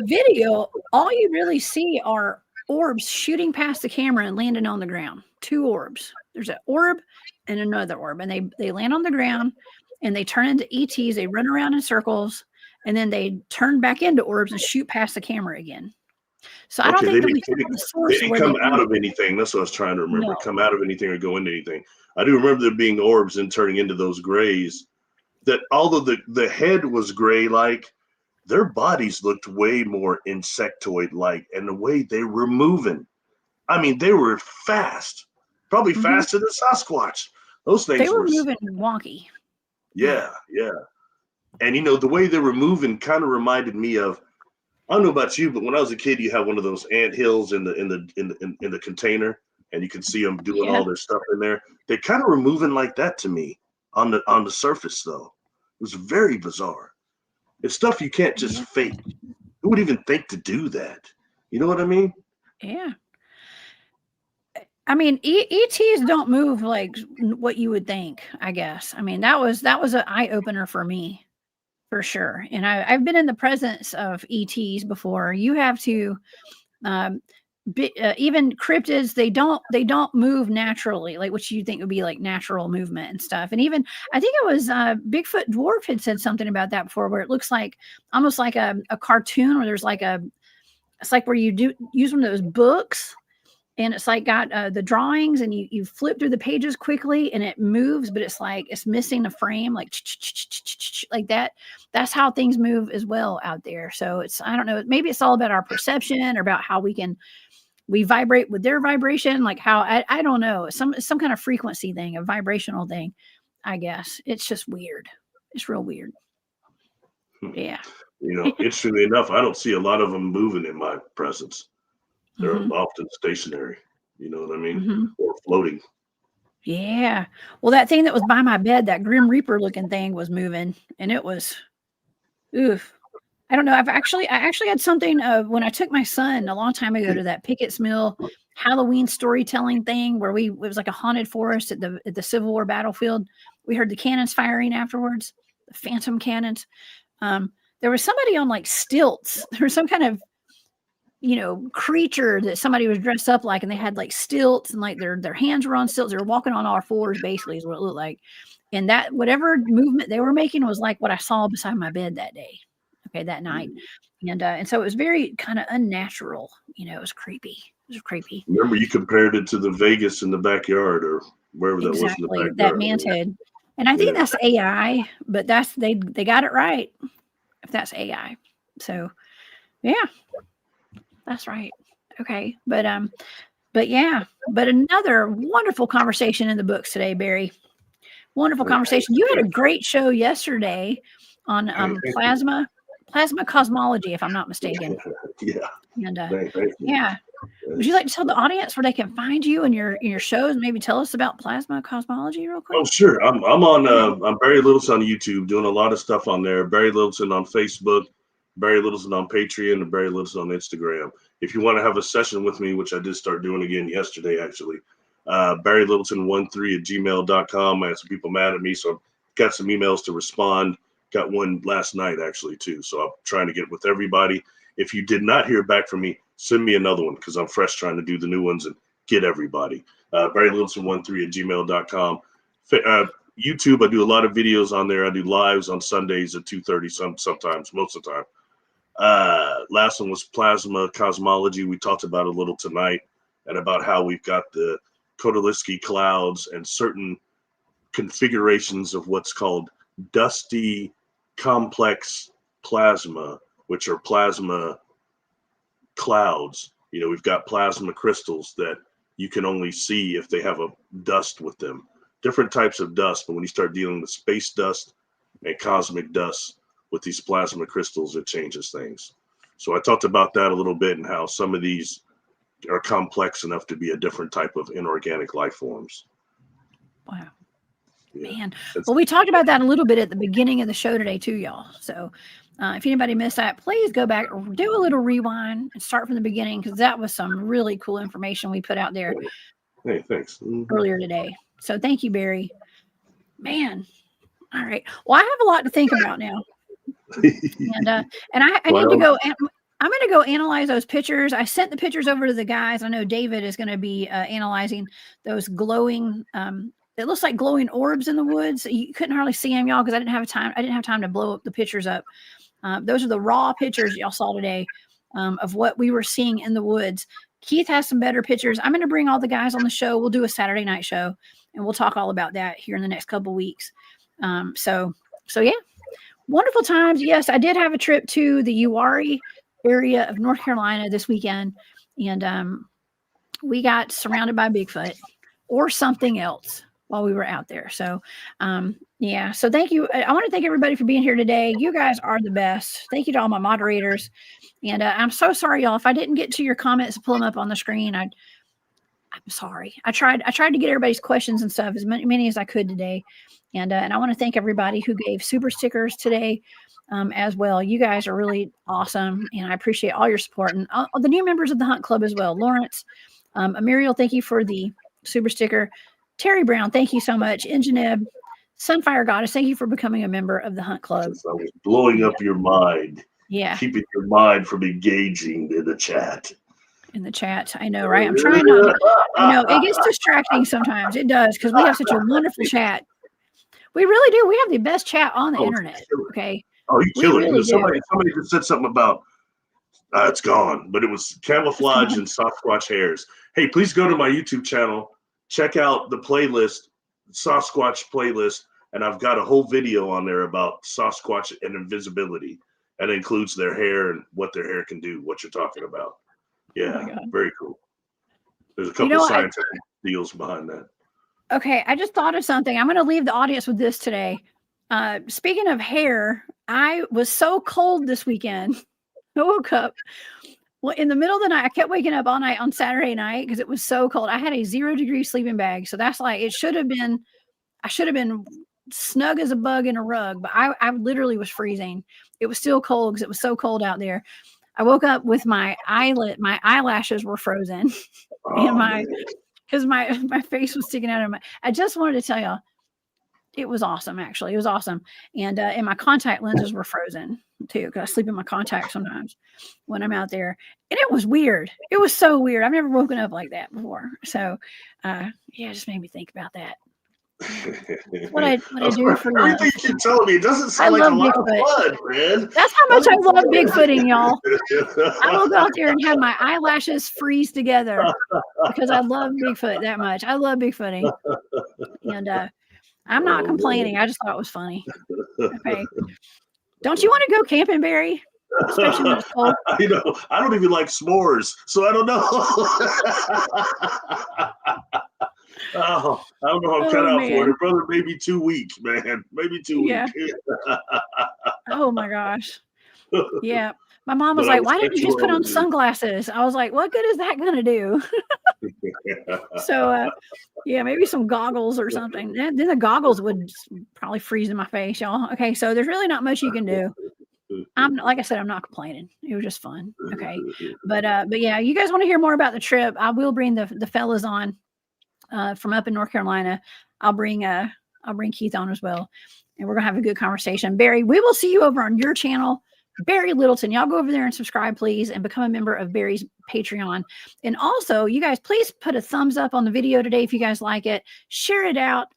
video, all you really see are orbs shooting past the camera and landing on the ground. 2 orbs. There's an orb and another orb, and they land on the ground and they turn into ETs. They run around in circles, and then they turn back into orbs and shoot past the camera again. So I don't think they didn't come out of anything. That's what I was trying to remember. No. Come out of anything or go into anything. I do remember there being orbs and turning into those grays. That although the head was gray-like, their bodies looked way more insectoid-like, and the way they were moving. I mean, they were fast, probably faster than Sasquatch. Those things were moving wonky. Yeah. And the way they were moving kind of reminded me of, I don't know about you, but when I was a kid, you have one of those ant hills in the container, and you can see them doing all their stuff in there. They kind of were moving like that to me on the surface, though. It was very bizarre. It's stuff you can't just fake. Who would even think to do that? You know what I mean? Yeah. I mean, ETs don't move like what you would think, I guess. I mean, that was an eye opener for me, for sure. And I've been in the presence of ETs before. You have to, um, even cryptids, they don't move naturally, like what you think would be like natural movement and stuff. And even I think it was Bigfoot Dwarf had said something about that before, where it looks like almost like a cartoon, where there's like it's like where you do use one of those books, and it's like got the drawings, and you flip through the pages quickly and it moves, but it's like it's missing a frame, like like that. That's how things move as well out there. So it's, I don't know, maybe it's all about our perception, or about how we vibrate with their vibration, like how I don't know, some kind of frequency thing, a vibrational thing, I guess. It's just weird. It's real weird. Yeah. Interestingly enough, I don't see a lot of them moving in my presence. They're Hmm. often stationary. You know what I mean? Hmm. Or floating. Yeah. Well, that thing that was by my bed, that Grim Reaper looking thing, was moving, and it was, oof. I don't know. I actually had something when I took my son a long time ago to that Pickett's Mill Halloween storytelling thing, where it was like a haunted forest at the Civil War battlefield. We heard the cannons firing afterwards, the phantom cannons. There was somebody on like stilts. There was some kind of, creature that somebody was dressed up like, and they had like stilts, and like their hands were on stilts. They were walking on all fours, basically, is what it looked like. And that whatever movement they were making was like what I saw beside my bed that day. Okay, that night. And so it was very kind of unnatural. It was creepy. It was creepy. Remember, you compared it to the Vegas in the backyard, or wherever that was in the Exactly. That backyard. man's head. And I think that's AI, but they got it right, if that's AI. So yeah, that's right. Okay. But yeah, but another wonderful conversation in the books today, Barry. Wonderful conversation. You had a great show yesterday on plasma cosmology, if I'm not mistaken. Yeah. And Thank you. yeah, would you like to tell the audience where they can find you and your shows, and maybe tell us about plasma cosmology real quick? Oh, sure. I'm on I'm Barry Littleton on YouTube, doing a lot of stuff on there. Barry Littleton on Facebook, Barry Littleton on Patreon, and Barry Littleton on Instagram. If you want to have a session with me, which I did start doing again yesterday, actually, Barry Littleton13@gmail.com. I had some people mad at me, so I've got some emails to respond. Got one last night, actually, too. So I'm trying to get with everybody. If you did not hear back from me, send me another one, because I'm fresh trying to do the new ones and get everybody. Barry Littleton13@gmail.com. YouTube, I do a lot of videos on there. I do lives on Sundays at 2:30, sometimes, most of the time. Last one was plasma cosmology. We talked about a little tonight, and about how we've got the Kotulski clouds and certain configurations of what's called dusty complex plasma, which are plasma clouds. We've got plasma crystals that you can only see if they have a dust with them. Different types of dust, but when you start dealing with space dust and cosmic dust with these plasma crystals, it changes things. So I talked about that a little bit, and how some of these are complex enough to be a different type of inorganic life forms. Wow. Yeah. Man. Well, we talked about that a little bit at the beginning of the show today too, y'all. So if anybody missed that, please go back, do a little rewind, and start from the beginning, because that was some really cool information we put out there. Hey, thanks. Earlier today. So thank you, Barry. Man. All right. Well, I have a lot to think about now. And I need to go. I'm going to go analyze those pictures. I sent the pictures over to the guys. I know David is going to be analyzing those glowing. It looks like glowing orbs in the woods. You couldn't hardly see them, y'all, because I didn't have time. I didn't have time to blow up the pictures up. Those are the raw pictures y'all saw today of what we were seeing in the woods. Keith has some better pictures. I'm going to bring all the guys on the show. We'll do a Saturday night show, and we'll talk all about that here in the next couple of weeks. So yeah, wonderful times. Yes, I did have a trip to the Uwharrie area of North Carolina this weekend, and we got surrounded by Bigfoot or something else while we were out there. So yeah, so thank you. I want to thank everybody for being here today. You guys are the best. Thank you to all my moderators. And I'm so sorry, y'all, if I didn't get to your comments and pull them up on the screen. I'm sorry. I tried to get everybody's questions and stuff, as many as I could today. And I want to thank everybody who gave super stickers today as well. You guys are really awesome, and I appreciate all your support, and all the new members of the Hunt Club as well. Lawrence, Muriel, thank you for the super sticker. Terry Brown, thank you so much. Ingenib, Sunfire Goddess, thank you for becoming a member of the Hunt Club. I was blowing up your mind. Yeah. Keeping your mind from engaging in the chat. In the chat. I know, right? I'm trying not to. I know it gets distracting sometimes. It does, because we have such a wonderful chat. We really do. We have the best chat on the internet. Okay. Oh, you kill it. Really somebody just said something about it's gone, but it was camouflage and Sasquatch hairs. Hey, please go to my YouTube channel, check out the playlist, Sasquatch playlist, and I've got a whole video on there about Sasquatch and invisibility. And it includes their hair and what their hair can do, what you're talking about. Yeah, very cool. There's a couple of scientific deals behind that. Okay, I just thought of something. I'm going to leave the audience with this today. Speaking of hair, I was so cold this weekend. I woke up in the middle of the night. I kept waking up all night on Saturday night because it was so cold. I had a 0-degree sleeping bag. So that's like, I should have been snug as a bug in a rug, but I literally was freezing. It was still cold because it was so cold out there. I woke up with my eyelashes were frozen, and because my face was sticking out of my. I just wanted to tell y'all, it was awesome. Actually, it was awesome, and my contact lenses were frozen too because I sleep in my contacts sometimes when I'm out there, and it was weird. It was so weird. I've never woken up like that before. So, yeah, it just made me think about that. What I do for everything you keep telling me, it doesn't sound like a lot of fun, man. That's how much I love Bigfooting, y'all. I will go out there and have my eyelashes freeze together because I love Bigfoot that much. I love Bigfooting, and I'm not complaining. I just thought it was funny. Okay, don't you want to go camping, Barry? Especially when it's cold. I don't even like s'mores, so I don't know. Oh, I don't know how I'm cut out for it. Brother, maybe 2 weeks, man. Maybe 2 weeks. Oh my gosh. Yeah. My mom was like, why didn't you just put on sunglasses? I was like, what good is that going to do? So, yeah, maybe some goggles or something. Then the goggles would probably freeze in my face, y'all. Okay. So there's really not much you can do. Like I said, I'm not complaining. It was just fun. Okay. But yeah, you guys want to hear more about the trip? I will bring the fellas on. From up in North Carolina. I'll bring Keith on as well, and we're gonna have a good conversation. Barry, we will see you over on your channel, Barry Littleton. Y'all go over there and subscribe, please, and become a member of Barry's Patreon. And also, you guys, please put a thumbs up on the video today if you guys like it. Share it out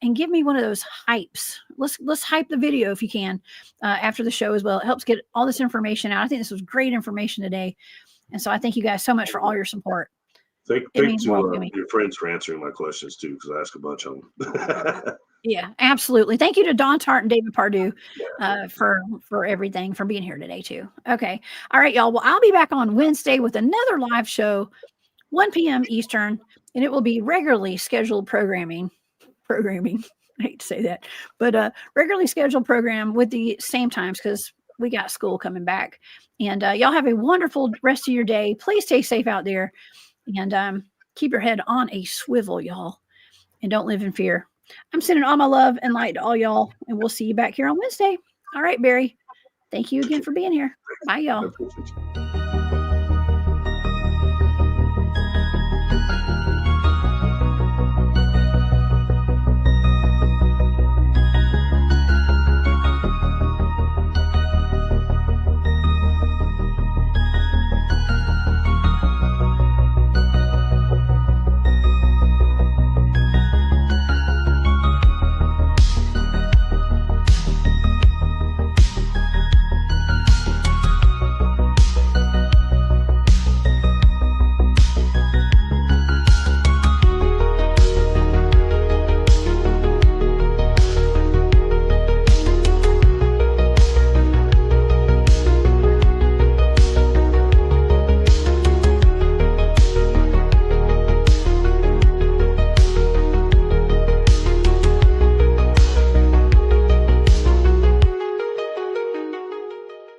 and give me one of those hypes. Let's hype the video if you can after the show as well. It helps get all this information out. I think this was great information today, and so I thank you guys so much for all your support. Thank your friends for answering my questions too, because I ask a bunch of them. Yeah, absolutely. Thank you to Don Tart and David Pardue for everything, for being here today too. Okay. All right, y'all. Well, I'll be back on Wednesday with another live show, 1 p.m. Eastern, and it will be regularly scheduled programming. I hate to say that, but regularly scheduled program with the same times because we got school coming back. And y'all have a wonderful rest of your day. Please stay safe out there. And keep your head on a swivel, y'all, and don't live in fear. I'm sending all my love and light to all y'all, and we'll see you back here on Wednesday. All right, Barry. Thank you again for being here. Bye, y'all.